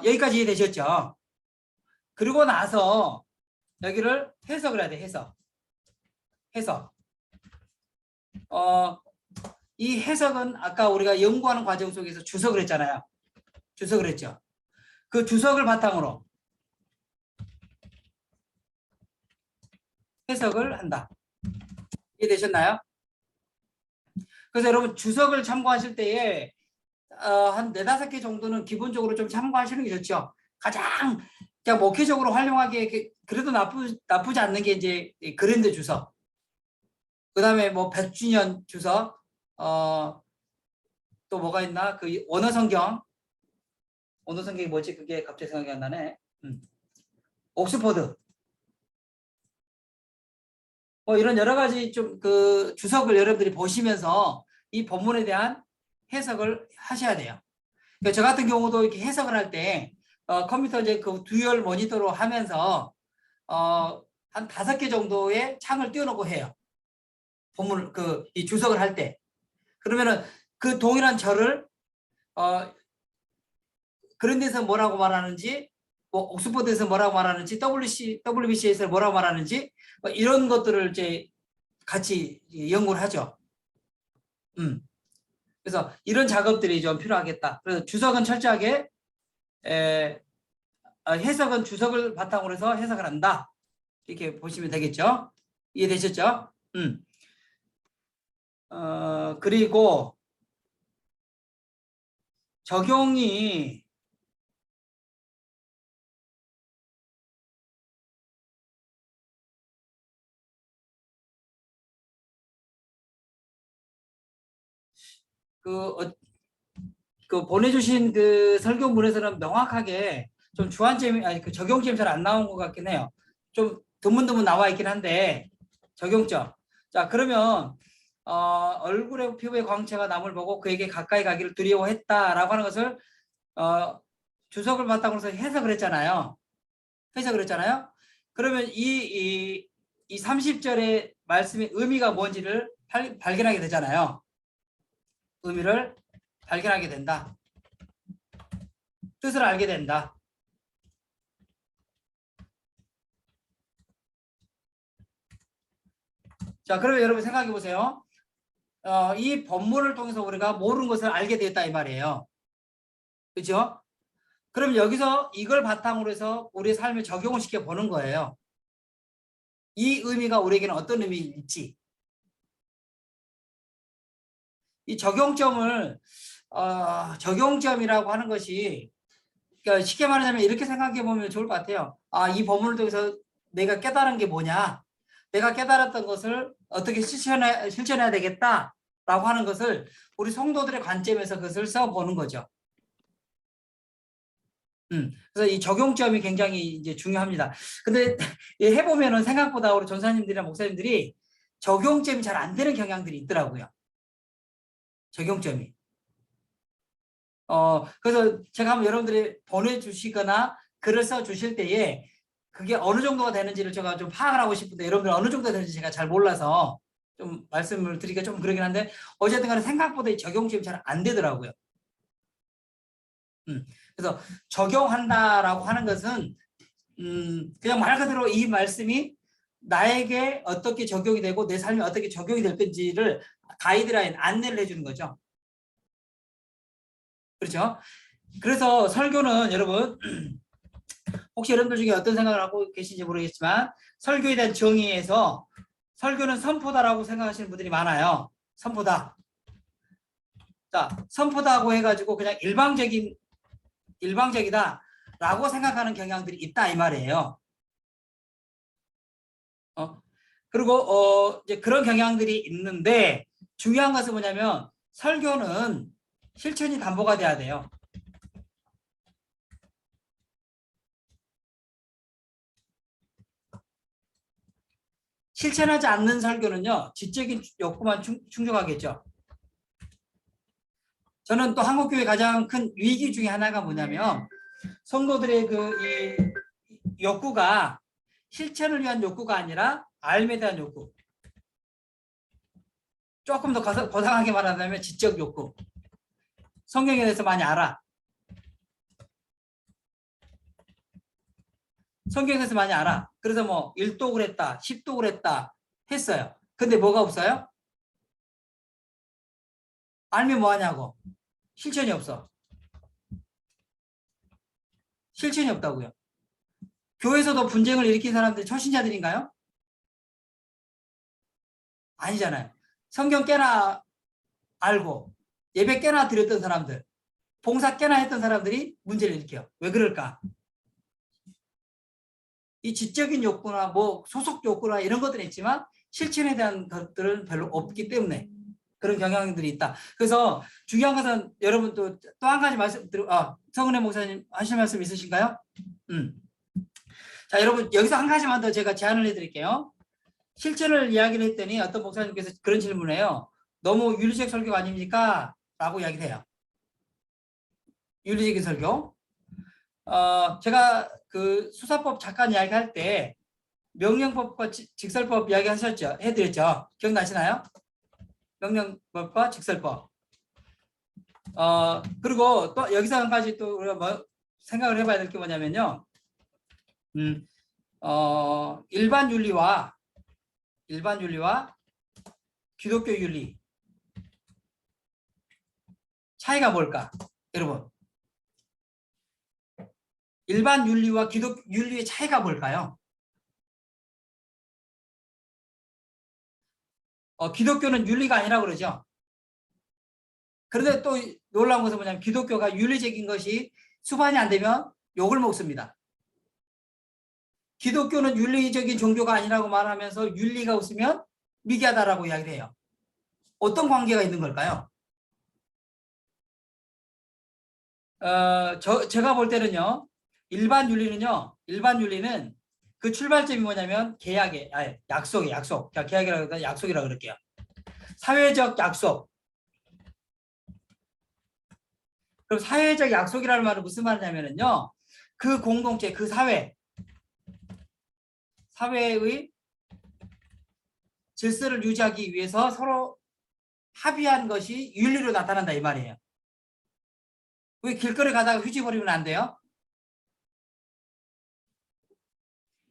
여기까지 이해되셨죠? 그리고 나서 여기를 해석을 해야 돼. 해석. 이 해석은 아까 우리가 연구하는 과정 속에서 주석을 했잖아요. 주석을 했죠. 그 주석을 바탕으로 해석을 한다. 이해되셨나요? 그래서 여러분 주석을 참고하실 때에 한 4-5개 정도는 기본적으로 좀 참고하시는 게 좋죠. 가장 그냥 목회적으로 활용하기에 그래도 나쁘지 않는 게 이제 그랜드 주석. 그 다음에 뭐 100주년 주석, 또 뭐가 있나? 그 원어성경, 원어 성경이 뭐지? 그게 갑자기 생각이 안 나네. 옥스퍼드. 뭐 이런 여러 가지 좀 그 주석을 여러분들이 보시면서 이 본문에 대한 해석을 하셔야 돼요. 그러니까 저 같은 경우도 이렇게 해석을 할 때 컴퓨터 이제 그 듀얼 모니터로 하면서 한 5개 정도의 창을 띄워놓고 해요. 본문 이 주석을 할 때. 그러면은 그 동일한 절을 그런 데서 뭐라고 말하는지, 뭐 옥스퍼드에서 뭐라고 말하는지, WBC에서 뭐라고 말하는지 뭐 이런 것들을 이제 같이 연구를 하죠. 그래서 이런 작업들이 좀 필요하겠다. 그래서 주석은 철저하게 해석은 주석을 바탕으로 해서 해석을 한다. 이렇게 보시면 되겠죠. 이해되셨죠? 그리고 적용이 그 보내주신 그 설교문에서는 명확하게 좀 주안점이 아니 그 적용점이 잘 안 나온 것 같긴 해요. 좀 드문드문 나와 있긴 한데 적용점. 자 그러면 얼굴의 피부의 광채가 남을 보고 그에게 가까이 가기를 두려워했다라고 하는 것을 주석을 바탕으로 해서 해석을 했잖아요. 그러면 이 30절의 말씀의 의미가 뭔지를 발견하게 되잖아요. 의미를 발견하게 된다. 뜻을 알게 된다. 자, 그러면 여러분 생각해 보세요. 이 본문을 통해서 우리가 모르는 것을 알게 되었다 이 말이에요. 그렇죠? 그럼 여기서 이걸 바탕으로 해서 우리의 삶에 적용을 시켜 보는 거예요. 이 의미가 우리에게는 어떤 의미일지. 이 적용점이라고 하는 것이 그러니까 쉽게 말하자면 이렇게 생각해 보면 좋을 것 같아요. 이 본문을 통해서 내가 깨달은 게 뭐냐? 내가 깨달았던 것을 어떻게 실천해야 되겠다라고 하는 것을 우리 성도들의 관점에서 그것을 써보는 거죠. 그래서 이 적용점이 굉장히 이제 중요합니다. 근데 해보면은 생각보다 우리 전사님들이나 목사님들이 적용점이 잘 안 되는 경향들이 있더라고요. 적용점이. 그래서 제가 한번 여러분들이 보내주시거나 글을 써주실 때에 그게 어느 정도가 되는지를 제가 좀 파악을 하고 싶은데 여러분들 어느 정도 되는지 제가 잘 몰라서 좀 말씀을 드리기가 좀 그러긴 한데 어쨌든 간에 생각보다 이 적용점이 잘 안 되더라고요. 그래서 적용한다라고 하는 것은 그냥 말 그대로 이 말씀이 나에게 어떻게 적용이 되고 내 삶에 어떻게 적용이 될 건지를 가이드라인, 안내를 해주는 거죠. 그렇죠? 그래서 설교는 여러분 혹시 여러분들 중에 어떤 생각을 하고 계신지 모르겠지만 설교에 대한 정의에서 설교는 선포다라고 생각하시는 분들이 많아요. 선포다. 자, 선포다고 해가지고 그냥 일방적이다라고 생각하는 경향들이 있다 이 말이에요. 그리고 이제 그런 경향들이 있는데 중요한 것은 뭐냐면 설교는 실천이 담보가 돼야 돼요. 실천하지 않는 설교는요, 지적인 욕구만 충족하겠죠. 저는 또 한국교회 가장 큰 위기 중에 하나가 뭐냐면 성도들의 이 욕구가 실천을 위한 욕구가 아니라 알에 대한 욕구. 조금 더 거창하게 말하자면 지적 욕구. 성경에 대해서 많이 알아. 성경에 대해서 많이 알아. 그래서 뭐 1도 그랬다, 10도 그랬다 했어요. 근데 뭐가 없어요? 알면 뭐하냐고. 실천이 없어. 실천이 없다고요. 교회에서도 분쟁을 일으킨 사람들이 초신자들인가요? 아니잖아요. 성경 꽤나 알고 예배 꽤나 드렸던 사람들, 봉사 꽤나 했던 사람들이 문제를 일으켜요. 왜 그럴까? 이 지적인 욕구나 뭐 소속 욕구나 이런 것들은 있지만 실천에 대한 것들은 별로 없기 때문에 그런 경향들이 있다. 그래서 중요한 것은 여러분 또 한 가지 말씀 성은혜 목사님 하실 말씀 있으신가요? 자, 여러분 여기서 한 가지만 더 제가 제안을 해드릴게요. 실천을 이야기를 했더니 어떤 목사님께서 그런 질문을 해요. 너무 윤리적 설교 아닙니까? 라고 이야기를 해요. 윤리적인 설교. 제가 그 수사법 잠깐 이야기할 때 명령법과 직설법 이야기 하셨죠? 해드렸죠? 기억나시나요? 명령법과 직설법. 그리고 또 여기서 한 가지 또 우리가 뭐 생각을 해봐야 될 게 뭐냐면요. 일반 윤리와 기독교 윤리 차이가 뭘까? 여러분. 일반 윤리와 기독교 윤리의 차이가 뭘까요? 기독교는 윤리가 아니라고 그러죠. 그런데 또 놀라운 것은 뭐냐면 기독교가 윤리적인 것이 수반이 안 되면 욕을 먹습니다. 기독교는 윤리적인 종교가 아니라고 말하면서 윤리가 없으면 미개하다라고 이야기를 해요. 어떤 관계가 있는 걸까요? 제가 볼 때는요. 일반 윤리는 그 출발점이 뭐냐면 약속이에요. 약속. 계약이라고 약속이라고 그럴게요. 사회적 약속. 그럼 사회적 약속이라는 말은 무슨 말이냐면요. 그 공동체, 그 사회의 질서를 유지하기 위해서 서로 합의한 것이 윤리로 나타난다 이 말이에요. 왜 길거리 가다가 휴지 버리면 안 돼요?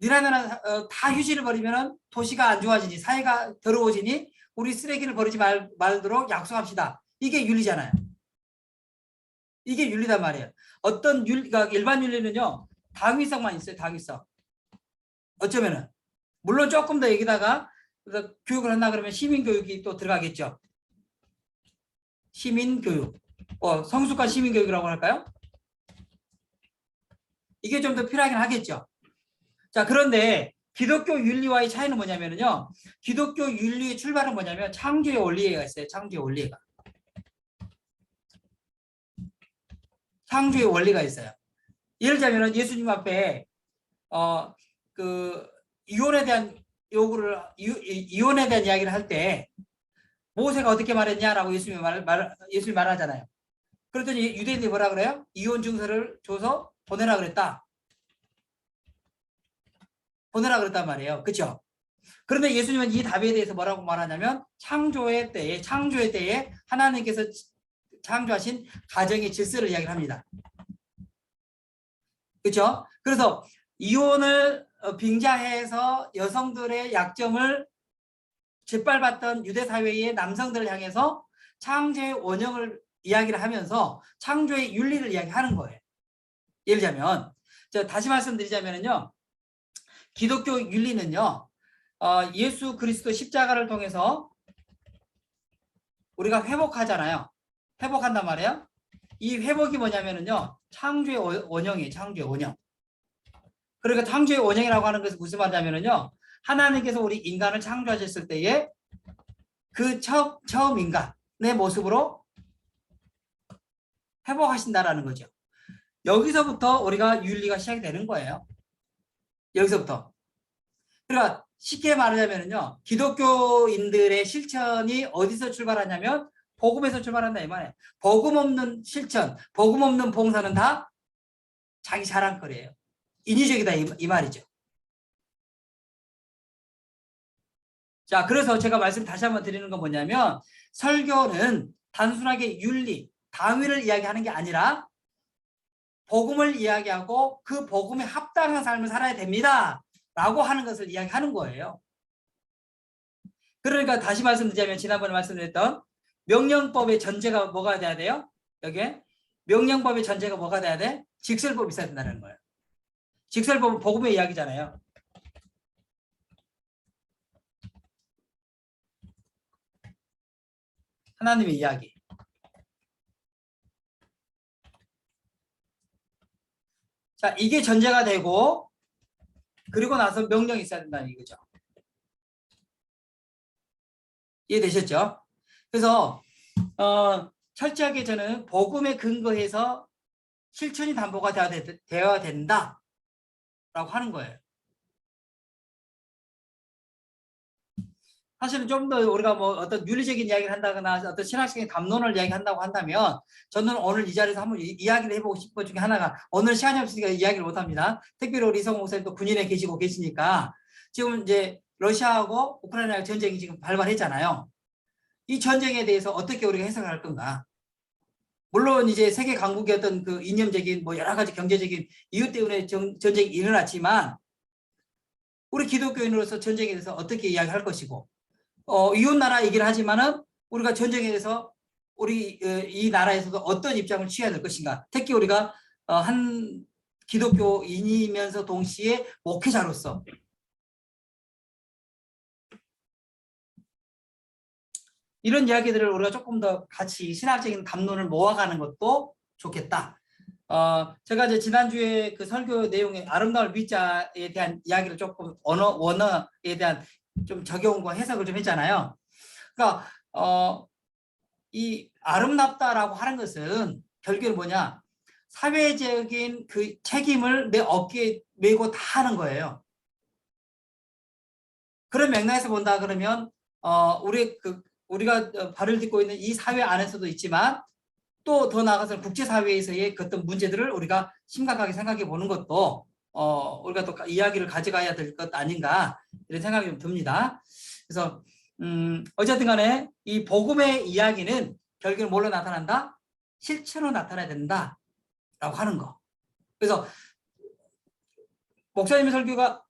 니나는 다 휴지를 버리면 도시가 안 좋아지니 사회가 더러워지니 우리 쓰레기를 버리지 말도록 약속합시다. 이게 윤리잖아요. 이게 윤리단 말이에요. 어떤 윤리가 일반 윤리는요. 당위성만 있어요. 당위성. 어쩌면은 물론 조금 더 여기다가 교육을 한다 그러면 시민교육이 또 들어가겠죠. 시민교육. 성숙한 시민교육이라고 할까요? 이게 좀 더 필요하긴 하겠죠. 자, 그런데 기독교 윤리와의 차이는 뭐냐면요. 기독교 윤리의 출발은 뭐냐면 창조의 원리가 있어요. 창조의 원리가. 창조의 원리가 있어요. 예를 들자면 예수님 앞에 이혼에 대한 이야기를 할 때 모세가 어떻게 말했냐라고 예수님이 말하잖아요. 그랬더니 유대인들이 뭐라 그래요? 이혼 증서를 줘서 보내라 그랬다. 보내라 그랬단 말이에요. 그렇죠? 그런데 예수님은 이 답에 대해서 뭐라고 말하냐면 창조의 때에 하나님께서 창조하신 가정의 질서를 이야기를 합니다. 그렇죠? 그래서 이혼을 빙자해서 여성들의 약점을 짓밟았던 유대 사회의 남성들을 향해서 창조의 원형을 이야기를 하면서 창조의 윤리를 이야기하는 거예요. 예를 들자면 다시 말씀드리자면요. 기독교 윤리는요. 예수 그리스도 십자가를 통해서 우리가 회복하잖아요. 회복한단 말이에요. 이 회복이 뭐냐면요. 창조의 원형이에요. 창조의 원형. 그러니까 창조의 원형이라고 하는 것은 무슨 말이냐면요. 하나님께서 우리 인간을 창조하셨을 때에 그 처음 인간의 모습으로 회복하신다라는 거죠. 여기서부터 우리가 윤리가 시작이 되는 거예요. 여기서부터. 그러니까 쉽게 말하자면요. 기독교인들의 실천이 어디서 출발하냐면 복음에서 출발한다 이 말이에요. 복음 없는 실천, 복음 없는 봉사는 다 자기 자랑거리예요. 인위적이다 이 말이죠. 자, 그래서 제가 말씀 다시 한번 드리는 건 뭐냐면 설교는 단순하게 윤리, 당위를 이야기하는 게 아니라 복음을 이야기하고 그 복음에 합당한 삶을 살아야 됩니다. 라고 하는 것을 이야기하는 거예요. 그러니까 다시 말씀드리자면 지난번에 말씀드렸던 명령법의 전제가 뭐가 돼야 돼요? 여기에 명령법의 전제가 뭐가 돼야 돼? 직설법이 있어야 된다는 거예요. 직설법은 복음의 이야기잖아요. 하나님의 이야기. 자, 이게 전제가 되고 그리고 나서 명령이 있어야 된다는 이거죠. 이해되셨죠? 그래서 철저하게 저는 복음에 근거해서 실천이 담보가 되어야 된다라고 하는 거예요. 사실은 좀 더 우리가 뭐 어떤 윤리적인 이야기를 한다거나 어떤 신학적인 담론을 이야기한다고 한다면 저는 오늘 이 자리에서 한번 이야기를 해보고 싶은 것 중에 하나가, 오늘 시간이 없으니까 이야기를 못합니다. 특별히 우리 이성호 목사님도 군인에 계시고 계시니까 지금 이제 러시아하고 우크라이나 전쟁이 지금 발발했잖아요. 이 전쟁에 대해서 어떻게 우리가 해석할 건가? 물론 이제 세계 강국의 어떤 그 이념적인 뭐 여러 가지 경제적인 이유 때문에 전쟁이 일어났지만 우리 기독교인으로서 전쟁에 대해서 어떻게 이야기할 것이고, 이웃 나라 얘기를 하지만은 우리가 전쟁에 대해서 우리 이 나라에서도 어떤 입장을 취해야 될 것인가? 특히 우리가 한 기독교인이면서 동시에 목회자로서 이런 이야기들을 우리가 조금 더 같이 신학적인 담론을 모아가는 것도 좋겠다. 제가 이제 지난주에 그 설교 내용의 아름다울 미자에 대한 이야기를 조금 원어에 대한 좀 적용과 해석을 좀 했잖아요. 그러니까 이 아름답다라고 하는 것은 결국은 뭐냐? 사회적인 그 책임을 내 어깨에 메고 다 하는 거예요. 그런 맥락에서 본다 그러면 우리가 발을 딛고 있는 이 사회 안에서도 있지만 또 더 나아가서 국제사회에서의 그 어떤 문제들을 우리가 심각하게 생각해 보는 것도 우리가 또 이야기를 가져가야 될 것 아닌가, 이런 생각이 좀 듭니다. 그래서 어쨌든 간에 이 복음의 이야기는 결국은 뭘로 나타난다? 실체로 나타나야 된다라고 하는 거. 그래서 목사님의 설교가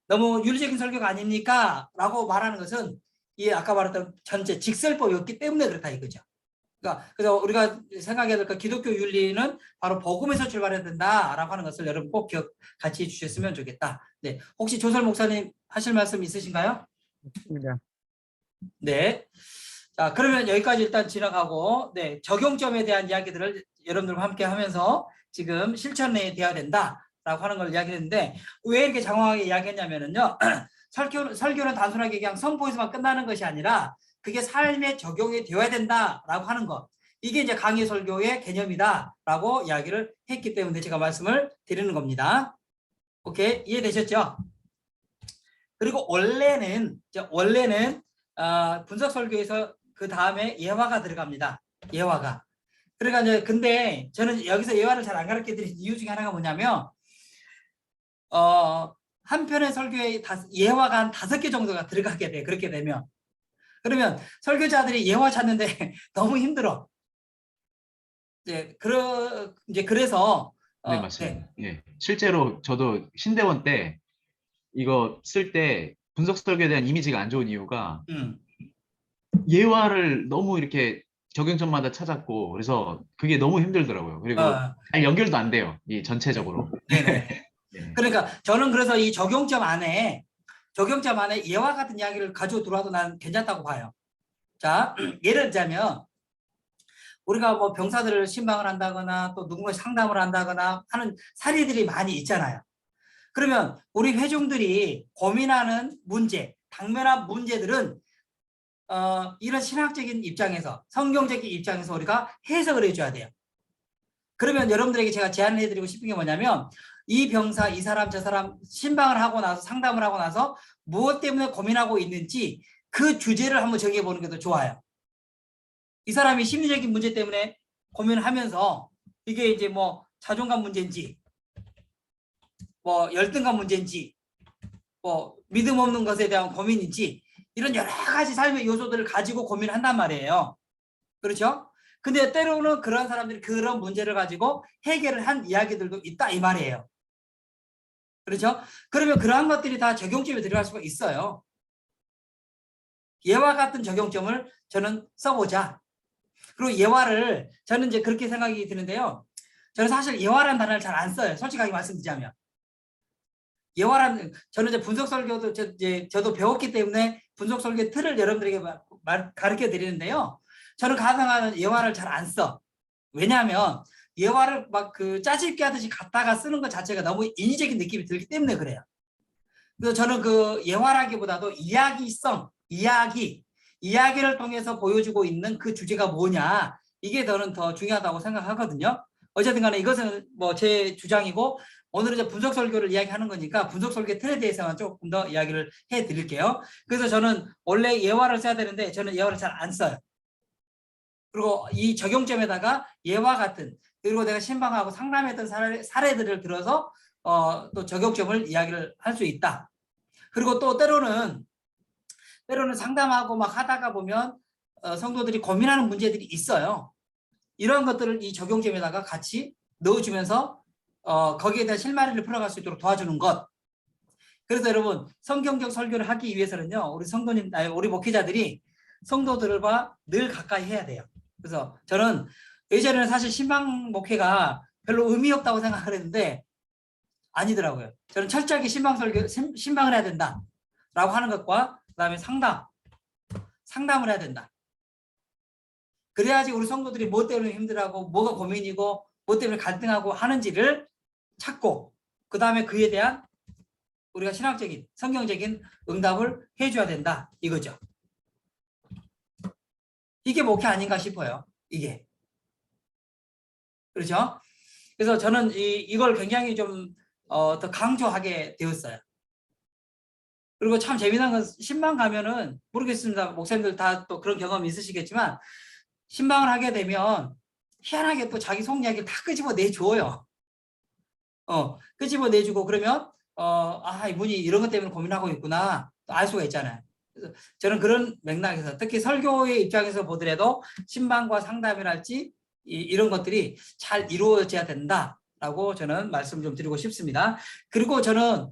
너무 윤리적인 설교가 아닙니까? 라고 말하는 것은 이 아까 말했던 전체 직설법이었기 때문에 그렇다 이거죠. 그러니까 그래서 우리가 생각해야 될 그 기독교 윤리는 바로 복음에서 출발해야 된다라고 하는 것을 여러분 꼭 같이 해주셨으면 좋겠다. 네, 혹시 조설 목사님 하실 말씀 있으신가요? 맞습니다. 네. 자, 그러면 여기까지 일단 지나가고, 네, 적용점에 대한 이야기들을 여러분들과 함께 하면서 지금 실천이 되어야 된다라고 하는 걸 이야기했는데, 왜 이렇게 장황하게 이야기했냐면은요, 설교는 단순하게 그냥 선포에서만 끝나는 것이 아니라 그게 삶에 적용이 되어야 된다라고 하는 것. 이게 이제 강의 설교의 개념이다라고 이야기를 했기 때문에 제가 말씀을 드리는 겁니다. 오케이, 이해되셨죠? 그리고 원래는 분석 설교에서 그 다음에 예화가 들어갑니다. 예화가. 그러니까 이제 근데 저는 여기서 예화를 잘 안 가르쳐 드린 이유 중에 하나가 뭐냐면 한 편의 설교에 예화가 한 5개 정도가 들어가게 돼. 그렇게 되면. 그러면 설교자들이 예화 찾는데 너무 힘들어. 이제 그래서 네, 맞습니다. 예. 실제로 저도 신대원 때 이거 쓸 때 분석 설교에 대한 이미지가 안 좋은 이유가 예화를 너무 이렇게 적용점마다 찾았고, 그래서 그게 너무 힘들더라고요. 그리고 잘 연결도 안 돼요. 이 전체적으로. 네네. 네. 그러니까 저는 그래서 이 적용점 안에 예화 같은 이야기를 가지고 들어와도 난 괜찮다고 봐요. 자, 예를 들자면 우리가 뭐 병사들을 신방을 한다거나 또 누군가 상담을 한다거나 하는 사례들이 많이 있잖아요. 그러면 우리 회중들이 고민하는 문제, 당면한 문제들은 이런 신학적인 입장에서, 성경적인 입장에서 우리가 해석을 해줘야 돼요. 그러면 여러분들에게 제가 제안을 해드리고 싶은 게 뭐냐면, 이 병사, 이 사람, 저 사람 신방을 하고 나서, 상담을 하고 나서 무엇 때문에 고민하고 있는지 그 주제를 한번 정해보는 게 더 좋아요. 이 사람이 심리적인 문제 때문에 고민을 하면서 이게 이제 뭐 자존감 문제인지, 뭐 열등감 문제인지, 뭐 믿음 없는 것에 대한 고민인지, 이런 여러 가지 삶의 요소들을 가지고 고민을 한단 말이에요. 그렇죠? 근데 때로는 그런 사람들이 그런 문제를 가지고 해결을 한 이야기들도 있다 이 말이에요. 그렇죠? 그러면 그러한 것들이 다 적용점에 들어갈 수가 있어요. 예화 같은 적용점을 저는 써보자. 그리고 예화를 저는 이제 그렇게 생각이 드는데요. 저는 사실 예화라는 단어를 잘 안 써요. 솔직하게 말씀드리자면. 예화라는, 저는 이제 분석 설교도 저도 배웠기 때문에 분석 설교의 틀을 여러분들에게 가르쳐 드리는데요. 저는 가능한 예화를 잘 안 써. 왜냐하면 예화를 막 그 짜집기 하듯이 갖다가 쓰는 것 자체가 너무 인위적인 느낌이 들기 때문에 그래요. 그래서 저는 그 예화라기보다도 이야기성, 이야기, 이야기를 통해서 보여주고 있는 그 주제가 뭐냐, 이게 저는 더 중요하다고 생각하거든요. 어쨌든 간에 이것은 뭐 제 주장이고, 오늘은 이제 분석 설교를 이야기하는 거니까 분석 설교 틀에 대해서만 조금 더 이야기를 해 드릴게요. 그래서 저는 원래 예화를 써야 되는데 저는 예화를 잘 안 써요. 그리고 이 적용점에다가 예와 같은, 그리고 내가 신방하고 상담했던 사례들을 들어서 또 적용점을 이야기를 할 수 있다. 그리고 또 때로는 상담하고 막 하다가 보면 성도들이 고민하는 문제들이 있어요. 이런 것들을 이 적용점에다가 같이 넣어주면서 거기에 대한 실마리를 풀어갈 수 있도록 도와주는 것. 그래서 여러분, 성경적 설교를 하기 위해서는요, 우리 성도님, 우리 목회자들이 성도들과 늘 가까이 해야 돼요. 그래서 저는 예전에는 사실 신방 목회가 별로 의미 없다고 생각을 했는데 아니더라고요. 저는 철저하게 신방을 해야 된다라고 하는 것과 그다음에 상담을 해야 된다. 그래야지 우리 성도들이 뭐 때문에 힘들어하고 뭐가 고민이고 뭐 때문에 갈등하고 하는지를 찾고, 그다음에 그에 대한 우리가 신학적인 성경적인 응답을 해줘야 된다, 이거죠. 이게 목회 아닌가 싶어요. 이게. 그렇죠? 그래서 저는 이걸 굉장히 좀 더 강조하게 되었어요. 그리고 참 재미난 건, 신방 가면은 모르겠습니다. 목사님들 다 또 그런 경험이 있으시겠지만, 신방을 하게 되면 희한하게 또 자기 속 이야기를 다 끄집어 내줘요. 끄집어 내주고, 그러면 이분이 이런 것 때문에 고민하고 있구나, 또 알 수가 있잖아요. 그래서 저는 그런 맥락에서, 특히 설교의 입장에서 보더라도 신방과 상담이랄지 이런 것들이 잘 이루어져야 된다라고 저는 말씀 좀 드리고 싶습니다. 그리고 저는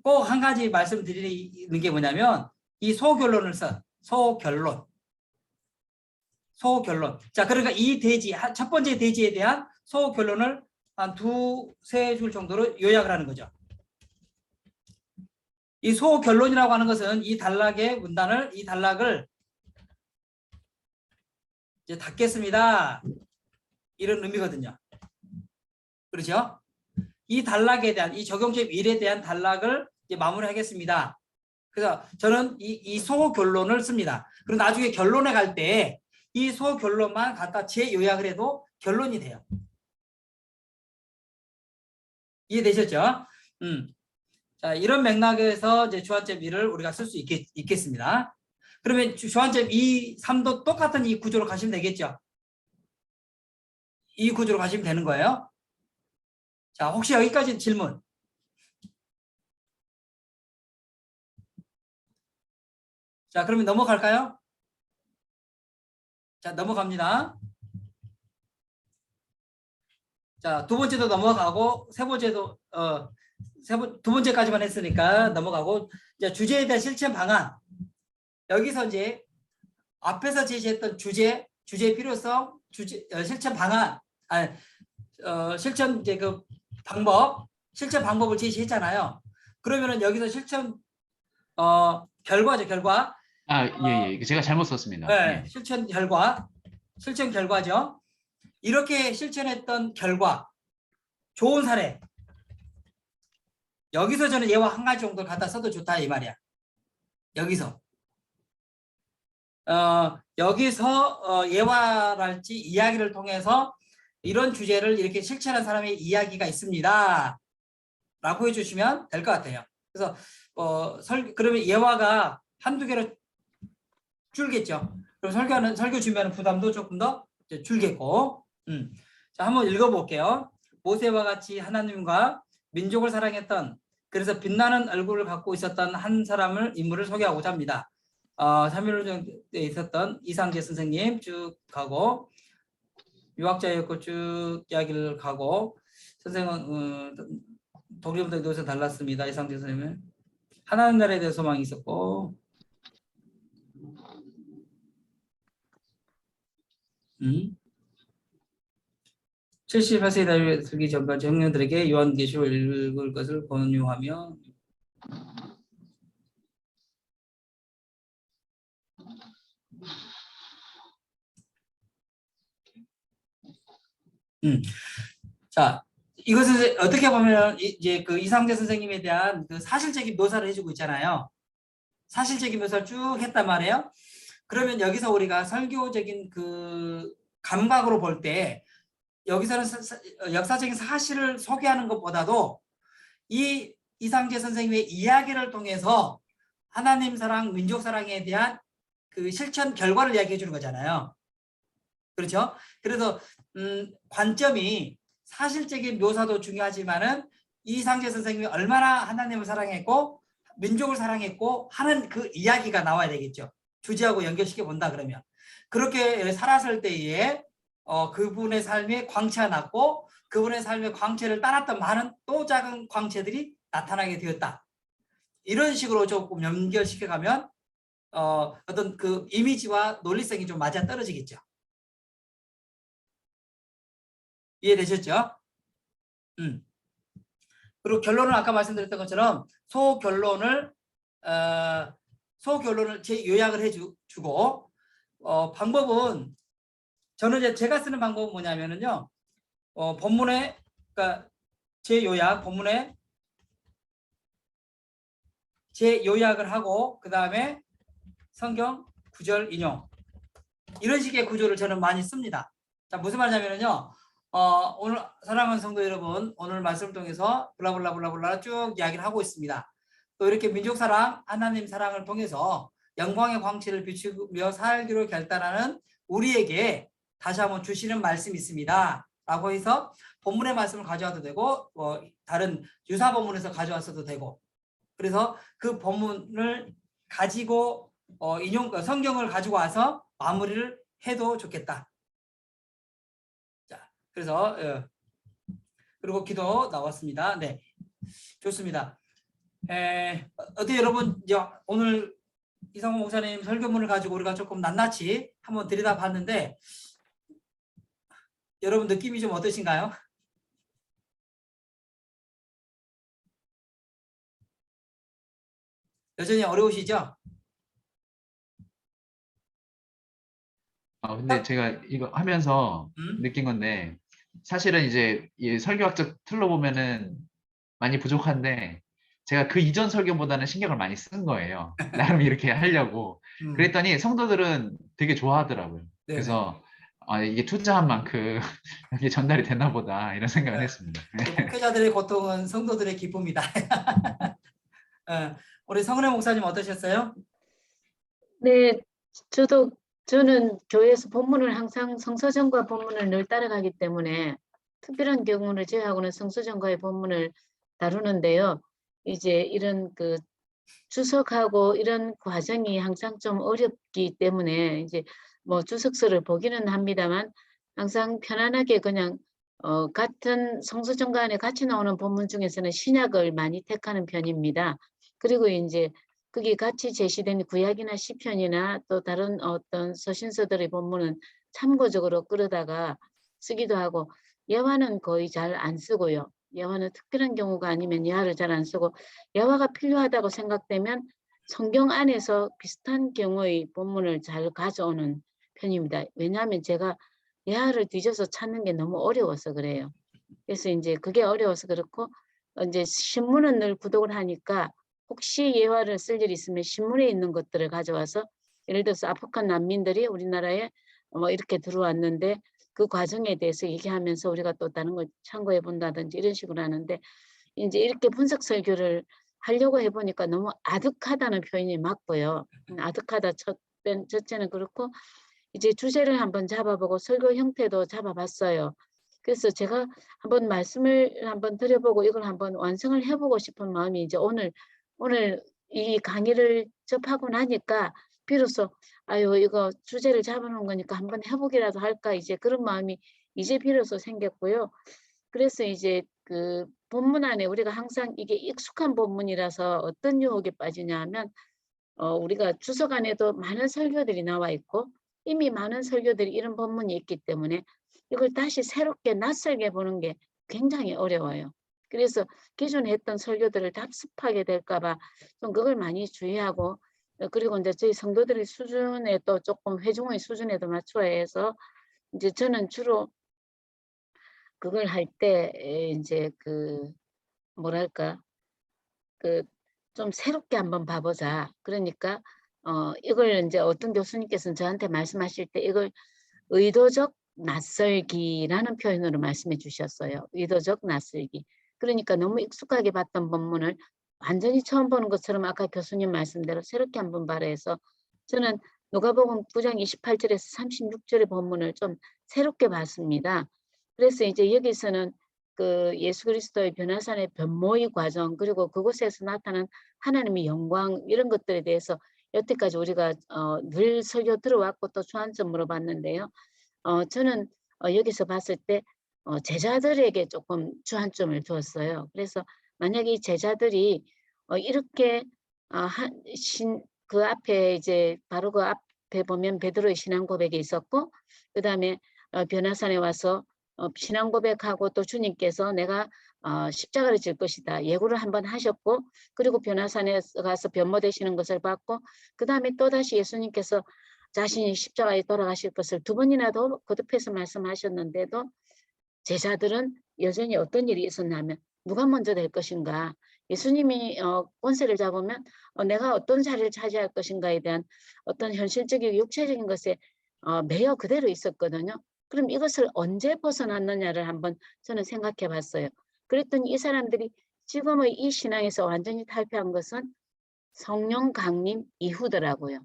꼭 한 가지 말씀드리는 게 뭐냐면, 이 소결론을 써. 소결론. 자, 그러니까 이 대지, 첫 번째 대지에 대한 소결론을 한 2-3줄 정도로 요약을 하는 거죠. 이 소결론이라고 하는 것은 이 단락을 이제 닫겠습니다, 이런 의미거든요. 그렇죠? 이 단락에 대한, 이 적용점 1에 대한 단락을 이제 마무리하겠습니다. 그래서 저는 이 소결론을 씁니다. 그리고 나중에 결론에 갈 때 이 소결론만 갖다 재요약을 해도 결론이 돼요. 이해되셨죠? 자, 이런 맥락에서 이제 주안점 1을 우리가 쓸 수 있겠습니다. 그러면 주안점 2, 3도 똑같은 이 구조로 가시면 되겠죠? 이 구조로 가시면 되는 거예요. 자, 혹시 여기까지 질문? 자, 그러면 넘어갈까요? 자, 넘어갑니다. 자, 두 번째도 넘어가고, 세 번째도, 두 번째까지만 했으니까 넘어가고, 이제 주제에 대한 실천 방안. 여기서 이제 앞에서 제시했던 주제의 필요성, 실천 방안, 실천 이제 그 실천 방법을 제시했잖아요. 그러면은 여기서 실천, 결과죠, 결과. 예. 제가 잘못 썼습니다. 네, 예. 실천 결과죠. 이렇게 실천했던 결과, 좋은 사례. 여기서 저는 예화 한 가지 정도 갖다 써도 좋다, 이 말이야. 여기서 예화랄지 이야기를 통해서 이런 주제를 이렇게 실천한 사람의 이야기가 있습니다, 라고 해주시면 될 것 같아요. 그래서 그러면 예화가 한두 개로 줄겠죠. 그럼 설교 준비하는 부담도 조금 더 줄겠고. 자, 한번 읽어볼게요. 모세와 같이 하나님과 민족을 사랑했던, 그래서 빛나는 얼굴을 갖고 있었던 한 인물을 소개하고자 합니다. 3.15전에 있었던 이상재 선생님 쭉 가고, 유학자였고 쭉 이야기를 가고, 선생은 독립운동에 대해서 달랐습니다. 이상재 선생님은 하나님 나라에 대해 소망이 있었고, 78세 나이에 들기 전까지 청년들에게 요한계시록을 읽을 것을 권유하며, 자, 이것은 어떻게 보면 이제 그 이상재 선생님에 대한 그 사실적인 묘사를 해주고 있잖아요. 사실적인 묘사를 쭉 했단 말이에요. 그러면 여기서 우리가 설교적인 그 감각으로 볼 때 여기서는 역사적인 사실을 소개하는 것보다도 이 이상재 선생님의 이야기를 통해서 하나님 사랑, 민족 사랑에 대한 그 실천 결과를 이야기해 주는 거잖아요. 그렇죠? 그래서 관점이 사실적인 묘사도 중요하지만은 이상재 선생님이 얼마나 하나님을 사랑했고 민족을 사랑했고 하는 그 이야기가 나와야 되겠죠. 주제하고 연결시켜 본다 그러면 그렇게 살았을 때에 그분의 삶에 광채가 났고 그분의 삶의 광채를 따랐던 많은 또 작은 광채들이 나타나게 되었다. 이런 식으로 조금 연결시켜 가면 어떤 그 이미지와 논리성이 좀 맞아 떨어지겠죠. 이해되셨죠? 그리고 결론은 아까 말씀드렸던 것처럼 소결론을 제 요약을 해주고 방법은 저는 이제 제가 쓰는 방법은 뭐냐면은요. 본문에 그러니까 제 요약 본문에 제 요약을 하고 그 다음에 성경 구절 인용 이런 식의 구조를 저는 많이 씁니다. 자 무슨 말이냐면요. 오늘 사랑하는 성도 여러분 오늘 말씀을 통해서 블라블라블라블라 쭉 이야기를 하고 있습니다. 또 이렇게 민족 사랑 하나님 사랑을 통해서 영광의 광채를 비추며 살기로 결단하는 우리에게 다시 한번 주시는 말씀이 있습니다. 라고 해서 본문의 말씀을 가져와도 되고 다른 유사 본문에서 가져왔어도 되고 그래서 그 본문을 가지고 성경을 가지고 와서 마무리를 해도 좋겠다. 자, 그래서 그리고 기도 나왔습니다. 네, 좋습니다. 어떻게 여러분 오늘 이상호 목사님 설교문을 가지고 우리가 조금 낱낱이 한번 들여다봤는데 여러분 느낌이 좀 어떠신가요? 여전히 어려우시죠? 근데 제가 이거 하면서 느낀 건데 사실은 이제 이 설교학적 틀로 보면은 많이 부족한데 제가 그 이전 설교보다는 신경을 많이 쓴 거예요. 나름 이렇게 하려고. 그랬더니 성도들은 되게 좋아하더라고요. 네네. 그래서 이게 투자한 만큼 이게 전달이 되나 보다 이런 생각을 했습니다. 목회자들의 고통은 성도들의 기쁨이다. 우리 성은혜 목사님 어떠셨어요? 네, 저는 교회에서 본문을 항상 성서전과 본문을 늘 따라가기 때문에 특별한 경우를 제외하고는 성서전과의 본문을 다루는데요. 이제 이런 그 주석하고 이런 과정이 항상 좀 어렵기 때문에 이제 뭐 주석서를 보기는 합니다만 항상 편안하게 그냥 같은 성서전과 안에 같이 나오는 본문 중에서는 신약을 많이 택하는 편입니다. 그리고 이제 거기 같이 제시된 구약이나 시편이나 또 다른 어떤 서신서들의 본문은 참고적으로 끌어다가 쓰기도 하고 예화는 거의 잘 안 쓰고요. 예화는 특별한 경우가 아니면 예화를 잘 안 쓰고 예화가 필요하다고 생각되면 성경 안에서 비슷한 경우의 본문을 잘 가져오는 편입니다. 왜냐하면 제가 예화를 뒤져서 찾는 게 너무 어려워서 그래요. 그래서 이제 그게 어려워서 그렇고 이제 신문은 늘 구독을 하니까 혹시 예화를 쓸 일이 있으면 신문에 있는 것들을 가져와서 예를 들어서 아프간 난민들이 우리나라에 뭐 이렇게 들어왔는데 그 과정에 대해서 얘기하면서 우리가 또 다른 걸 참고해 본다든지 이런 식으로 하는데 이제 이렇게 분석 설교를 하려고 해보니까 너무 아득하다는 표현이 맞고요. 아득하다 첫째는 그렇고 이제 주제를 한번 잡아보고 설교 형태도 잡아봤어요. 그래서 제가 한번 말씀을 한번 드려보고 이걸 한번 완성을 해보고 싶은 마음이 이제 오늘 이 강의를 접하고 나니까 비로소 아유 이거 주제를 잡아놓은 거니까 한번 해보기라도 할까 이제 그런 마음이 이제 비로소 생겼고요. 그래서 이제 그 본문 안에 우리가 항상 이게 익숙한 본문이라서 어떤 유혹에 빠지냐 하면 우리가 주석 안에도 많은 설교들이 나와 있고 이미 많은 설교들이 이런 본문이 있기 때문에 이걸 다시 새롭게 낯설게 보는 게 굉장히 어려워요. 그래서 기존에 했던 설교들을 답습하게 될까 봐 좀 그걸 많이 주의하고 그리고 이제 저희 성도들의 수준에 또 조금 회중의 수준에도 맞춰야 해서 이제 저는 주로 그걸 할 때 이제 그 뭐랄까 그 좀 새롭게 한번 봐보자. 그러니까 이걸 이제 어떤 교수님께서는 저한테 말씀하실 때 이걸 의도적 낯설기라는 표현으로 말씀해 주셨어요. 의도적 낯설기. 그러니까 너무 익숙하게 봤던 본문을 완전히 처음 보는 것처럼 아까 교수님 말씀대로 새롭게 한번 발해서 저는 누가복음 9장 28절에서 36절의 본문을 좀 새롭게 봤습니다. 그래서 이제 여기서는 그 예수 그리스도의 변화산의 변모의 과정 그리고 그곳에서 나타난 하나님의 영광 이런 것들에 대해서 여태까지 우리가 늘 설교 들어왔고 또 주안점 물어봤는데요. 저는 여기서 봤을 때 제자들에게 조금 주안점을 두었어요. 그래서 만약에 이 제자들이 이렇게 그 앞에 이제 바로 그 앞에 보면 베드로의 신앙 고백이 있었고 그 다음에 변화산에 와서 신앙 고백하고 또 주님께서 내가 십자가를 질 것이다 예고를 한번 하셨고 그리고 변화산에 가서 변모되시는 것을 봤고 그 다음에 또다시 예수님께서 자신이 십자가에 돌아가실 것을 두 번이나 더 거듭해서 말씀하셨는데도 제자들은 여전히 어떤 일이 있었냐면 누가 먼저 될 것인가 예수님이 권세를 잡으면 내가 어떤 자리를 차지할 것인가에 대한 어떤 현실적인 육체적인 것에 매여 그대로 있었거든요. 그럼 이것을 언제 벗어났느냐를 한번 저는 생각해 봤어요. 그랬더니 이 사람들이 지금의 이 신앙에서 완전히 탈피한 것은 성령 강림 이후더라고요.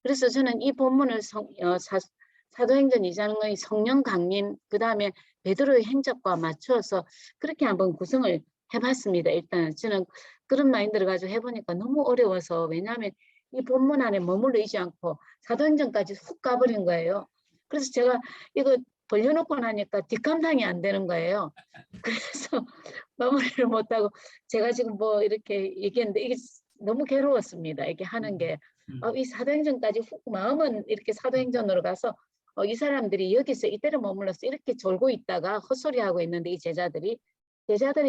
그래서 저는 이 본문을 사도행전 2장의 성령 강림 그 다음에 베드로의 행적과 맞추어서 그렇게 한번 구성을 해봤습니다. 일단 저는 그런 마인드를 가지고 해보니까 너무 어려워서 왜냐하면 이 본문 안에 머물러 있지 않고 사도행전까지 훅 가버린 거예요. 그래서 제가 이거 벌려놓고 나니까 뒷감당이 안 되는 거예요. 그래서 마무리를 못하고 제가 지금 뭐 이렇게 얘기했는데 이게 너무 괴로웠습니다. 이렇게 하는 게. 이 사도행전까지 훅 마음은 이렇게 사도행전으로 가서 이 사람들이 여기서 이때를 머물러서 이렇게 졸고 있다가 헛소리하고 있는데 이 제자들이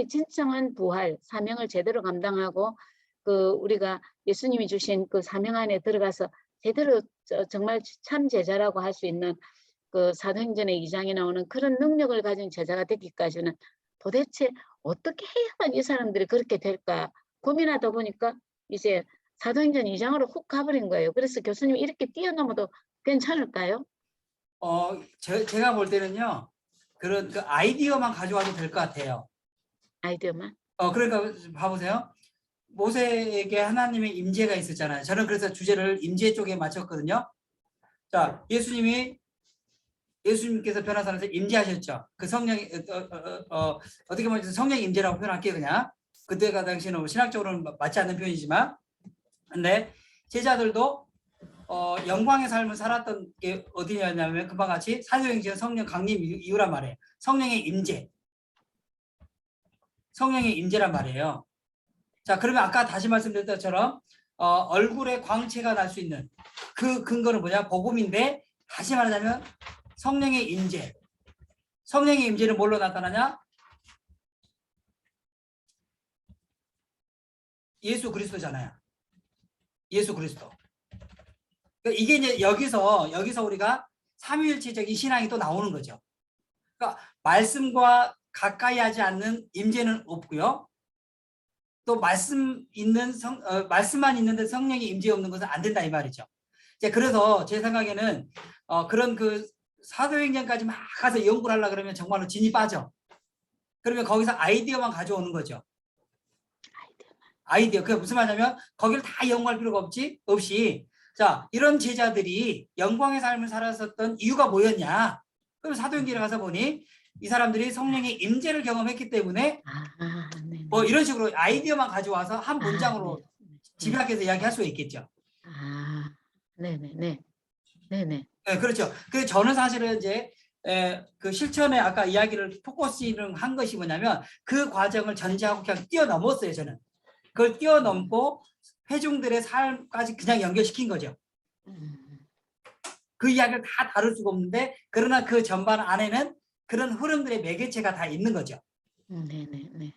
진정한 부활, 사명을 제대로 감당하고 그 우리가 예수님이 주신 그 사명 안에 들어가서 제대로 정말 참 제자라고 할 수 있는 그 사도행전의 2장에 나오는 그런 능력을 가진 제자가 되기까지는 도대체 어떻게 해야만 이 사람들이 그렇게 될까 고민하다 보니까 이제 사도행전 2장으로 훅 가버린 거예요. 그래서 교수님 이렇게 뛰어넘어도 괜찮을까요? 제가 볼 때는요. 그런 그 아이디어만 가져와도 될 것 같아요. 아이디어만? 그러니까 봐보세요. 모세에게 하나님의 임재가 있었잖아요. 저는 그래서 주제를 임재 쪽에 맞췄거든요. 자, 예수님께서 변화산에서 임재하셨죠. 그 성령이 어떻게 보면 성령 임재라고 표현할게요. 그냥 그때가 당시는 신학적으로는 맞지 않는 표현이지만, 근데 제자들도 영광의 삶을 살았던 게 어디냐면 금방 같이 사도행전 성령 강림 이후란 말이에요. 성령의 임재란 말이에요. 자, 그러면 아까 다시 말씀드렸던 것처럼 얼굴에 광채가 날 수 있는 그 근거는 뭐냐? 복음인데 다시 말하자면 성령의 임재. 성령의 임재는 뭘로 나타나냐? 예수 그리스도잖아요. 예수 그리스도. 그러니까 이게 이제 여기서 우리가 삼위일체적인 신앙이 또 나오는 거죠. 그러니까 말씀과 가까이 하지 않는 임재는 없고요. 또 말씀만 있는데 성령이 임재 없는 것은 안 된다 이 말이죠. 이제 그래서 제 생각에는 그런 그 사도행전까지 막 가서 연구를 하려고 그러면 정말로 진이 빠져. 그러면 거기서 아이디어만 가져오는 거죠. 아이디어. 그게 무슨 말이냐면 거기를 다 연구할 필요가 없이 자, 이런 제자들이 영광의 삶을 살았었던 이유가 뭐였냐? 그럼 사도행전에 가서 보니 이 사람들이 성령의 임재를 경험했기 때문에 뭐 이런 식으로 아이디어만 가져와서 한 문장으로 집약해서 이야기할 수가 있겠죠. 네네네. 네, 그렇죠. 그래서 저는 사실은 이제 그 실천에 아까 이야기를 포커싱을 한 것이 뭐냐면 그 과정을 전제하고 그냥 뛰어넘었어요. 저는 그걸 뛰어넘고 회중들의 삶까지 그냥 연결시킨 거죠. 그 이야기를 다 다룰 수가 없는데 그러나 그 전반 안에는 그런 흐름들의 매개체가 다 있는 거죠. 네네네.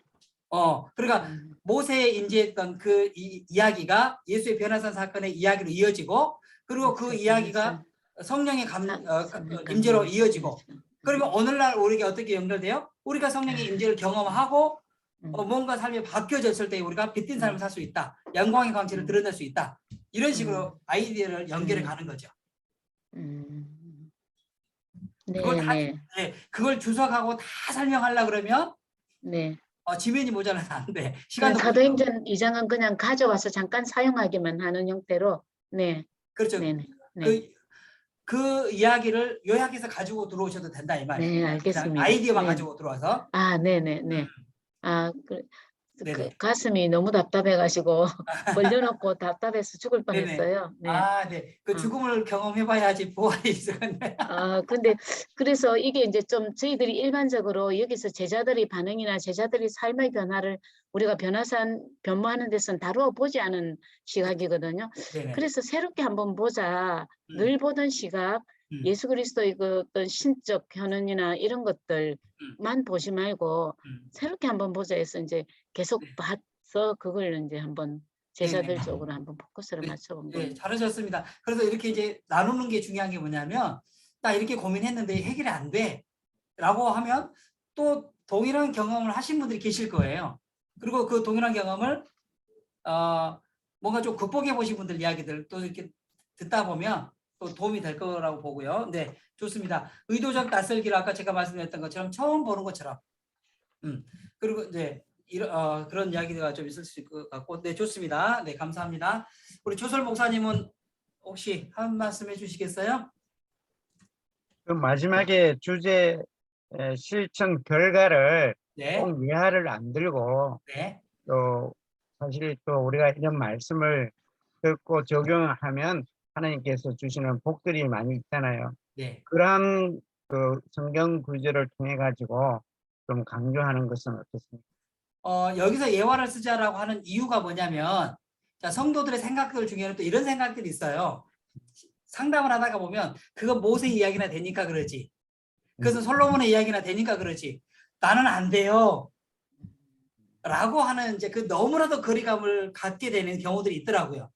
그러니까 모세에 임재했던 그 이야기가 예수의 변화산 사건의 이야기로 이어지고 그리고 그 이야기가 성령의 임재로 이어지고 그러면 오늘날 우리가 어떻게 연결돼요? 우리가 성령의 임재를 경험하고 뭔가 삶이 바뀌어졌을 때 우리가 빛든 삶을 살 수 있다. 영광의 광채를 드러낼 수 있다. 이런 식으로 아이디어를 연결해 음. 가는 거죠. 그걸 네, 다 네, 그걸 주석하고 다 설명하려 그러면 네. 지면이 모자라서 안 돼. 그냥 시간도 사도행전 2장은 그냥 가져와서 잠깐 사용하기만 하는 형태로, 네, 그렇죠. 네, 네, 네, 그 이야기를 요약해서 가지고 들어오셔도 된다 이 말이에요. 네, 그냥 알겠습니다. 아이디어만 네. 가지고 들어와서. 아, 네, 네, 네. 아, 네네. 가슴이 너무 답답해가지고 벌려놓고 답답해서 죽을 네네. 뻔했어요. 네. 네. 그 어. 죽음을 경험해봐야지 보활이 있을 건데. 근데 그래서 이게 이제 좀 저희들이 일반적으로 여기서 제자들의 반응이나 제자들의 삶의 변화를 우리가 변모하는 데서는 다루어 보지 않은 시각이거든요. 네네. 그래서 새롭게 한번 보자. 음. 늘 보던 시각, 음. 예수 그리스도의 그 어떤 신적 현언이나 이런 것들만 보지 말고 새롭게 한번 보자 해서 이제 계속 네. 봐서 그걸 이제 한번 제자들 쪽으로 한번 포커스를 네, 맞춰본 네, 거예요. 잘하셨습니다. 그래서 이렇게 이제 나누는 게 중요한 게 뭐냐면, 나 이렇게 고민했는데 해결이 안 돼. 라고 하면 또 동일한 경험을 하신 분들이 계실 거예요. 그리고 그 동일한 경험을, 뭔가 좀 극복해 보신 분들 이야기들 또 이렇게 듣다 보면 또 도움이 될 거라고 보고요. 네, 좋습니다. 의도적 낯설기를 아까 제가 말씀드렸던 것처럼 처음 보는 것처럼. 그리고 이제 그런 이야기가 좀 있을 수 있을 것 같고, 네, 좋습니다. 네, 감사합니다. 우리 조설 목사님은 혹시 한 말씀 해주시겠어요? 그 마지막에 주제 실천 결과를 네, 꼭 예하를 안 들고 네, 또 사실 또 우리가 이런 말씀을 듣고 적용하면 하나님께서 주시는 복들이 많이 있잖아요. 네. 그러한 그 성경 구절을 통해 가지고 좀 강조하는 것은 어떻습니까? 여기서 예화를 쓰자라고 하는 이유가 뭐냐면, 자, 성도들의 생각들 중에는 또 이런 생각들이 있어요. 상담을 하다가 보면 그거 모세 이야기나 되니까 그러지. 그래서 솔로몬의 이야기나 되니까 그러지. 나는 안 돼요. 라고 하는 이제 그 너무나도 거리감을 갖게 되는 경우들이 있더라고요.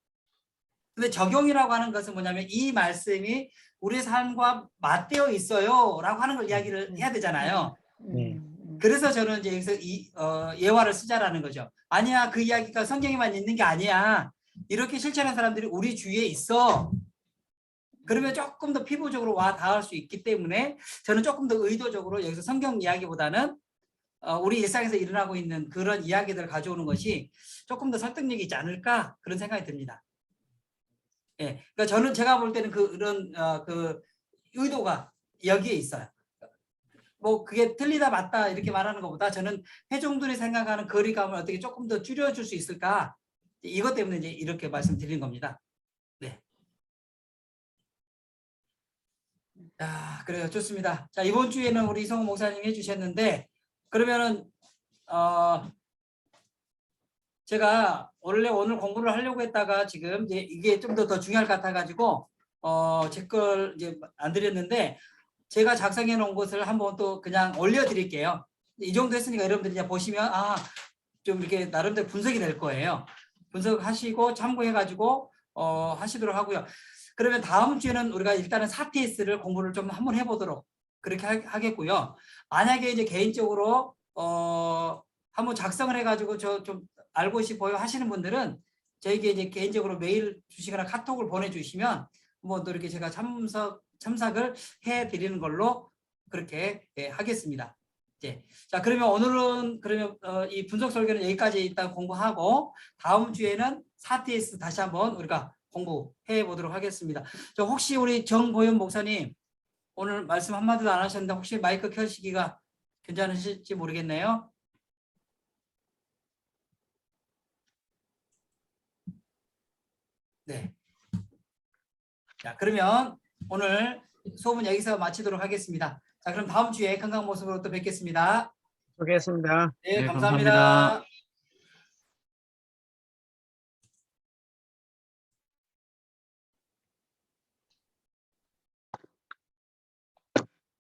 근데 적용이라고 하는 것은 뭐냐면 이 말씀이 우리 삶과 맞대어 있어요. 라고 하는 걸 이야기를 해야 되잖아요. 네. 그래서 저는 이제 여기서 예화를 쓰자라는 거죠. 아니야, 그 이야기가 성경에만 있는 게 아니야. 이렇게 실천하는 사람들이 우리 주위에 있어. 그러면 조금 더 피부적으로 와 닿을 수 있기 때문에 저는 조금 더 의도적으로 여기서 성경 이야기보다는 우리 일상에서 일어나고 있는 그런 이야기들을 가져오는 것이 조금 더 설득력이 있지 않을까 그런 생각이 듭니다. 예, 그러니까 제가 볼 때는 그런 그 의도가 여기에 있어요. 뭐 그게 틀리다 맞다 이렇게 말하는 것보다 저는 회중들이 생각하는 거리감을 어떻게 조금 더 줄여줄 수 있을까, 이것 때문에 이제 이렇게 말씀드린 겁니다. 네. 자, 그래요. 좋습니다. 자, 이번 주에는 우리 이성호 목사님 해주셨는데, 그러면은 제가 원래 오늘 공부를 하려고 했다가 지금 이제 이게 좀 더 중요할 것 같아가지고 제 걸 이제 안 드렸는데, 제가 작성해 놓은 것을 한번 또 그냥 올려드릴게요. 이 정도 했으니까 여러분들이 이제 보시면 좀 이렇게 나름대로 분석이 될 거예요. 분석하시고 참고해가지고 하시도록 하고요. 그러면 다음 주에는 우리가 일단은 4TS를 공부를 좀 한번 해보도록 그렇게 하겠고요. 만약에 이제 개인적으로 한번 작성을 해가지고 저 좀 알고 싶어요 하시는 분들은 저에게 이제 개인적으로 메일 주시거나 카톡을 보내주시면 뭐 또 이렇게 제가 참석을 해드리는 걸로 그렇게 하겠습니다. 자, 그러면 오늘은 이 분석 설계는 여기까지 일단 공부하고 다음 주에는 4TS 다시 한번 우리가 공부해 보도록 하겠습니다. 혹시 우리 정보현 목사님 오늘 말씀 한마디도 안 하셨는데 혹시 마이크 켜시기가 괜찮으실지 모르겠네요. 네. 자, 그러면 오늘 수업은 여기서 마치도록 하겠습니다. 자, 그럼 다음 주에 건강한 모습으로 또 뵙겠습니다. 수고했습니다. 네, 네, 감사합니다. 감사합니다.